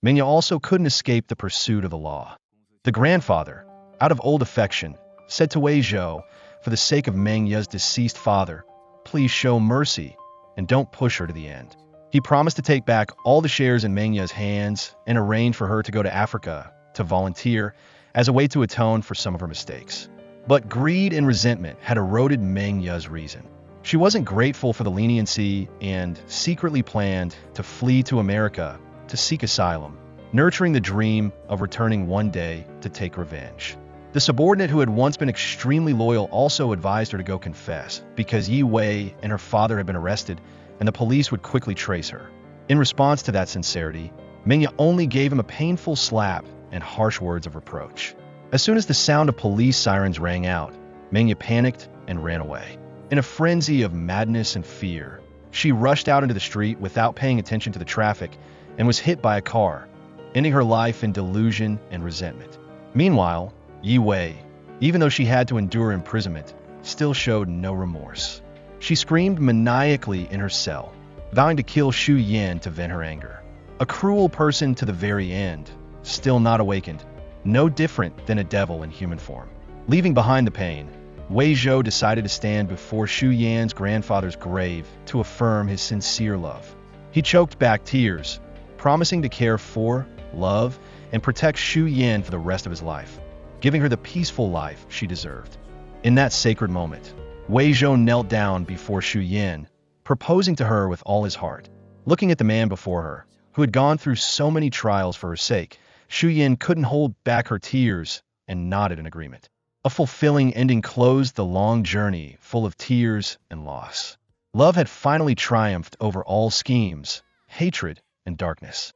Mengya also couldn't escape the pursuit of the law. The grandfather, out of old affection, said to Wei Zhou, "For the sake of Mengya's deceased father, please show mercy and don't push her to the end." He promised to take back all the shares in Mengya's hands and arrange for her to go to Africa to volunteer as a way to atone for some of her mistakes. But greed and resentment had eroded Mengya's reason. She wasn't grateful for the leniency and secretly planned to flee to America to seek asylum, nurturing the dream of returning one day to take revenge. The subordinate who had once been extremely loyal also advised her to go confess, because Yi Wei and her father had been arrested, and the police would quickly trace her. In response to that sincerity, Mingya only gave him a painful slap and harsh words of reproach. As soon as the sound of police sirens rang out, Mingya panicked and ran away. In a frenzy of madness and fear, she rushed out into the street without paying attention to the traffic and was hit by a car, ending her life in delusion and resentment. Meanwhile, Yi Wei, even though she had to endure imprisonment, still showed no remorse. She screamed maniacally in her cell, vowing to kill Xu Yan to vent her anger. A cruel person to the very end, still not awakened, no different than a devil in human form. Leaving behind the pain, Wei Zhou decided to stand before Xu Yan's grandfather's grave to affirm his sincere love. He choked back tears, promising to care for, love, and protect Xu Yan for the rest of his life, giving her the peaceful life she deserved. In that sacred moment, Wei Zhou knelt down before Xu Yan, proposing to her with all his heart. Looking at the man before her, who had gone through so many trials for her sake, Xu Yan couldn't hold back her tears and nodded in agreement. A fulfilling ending closed the long journey full of tears and loss. Love had finally triumphed over all schemes, hatred, and darkness.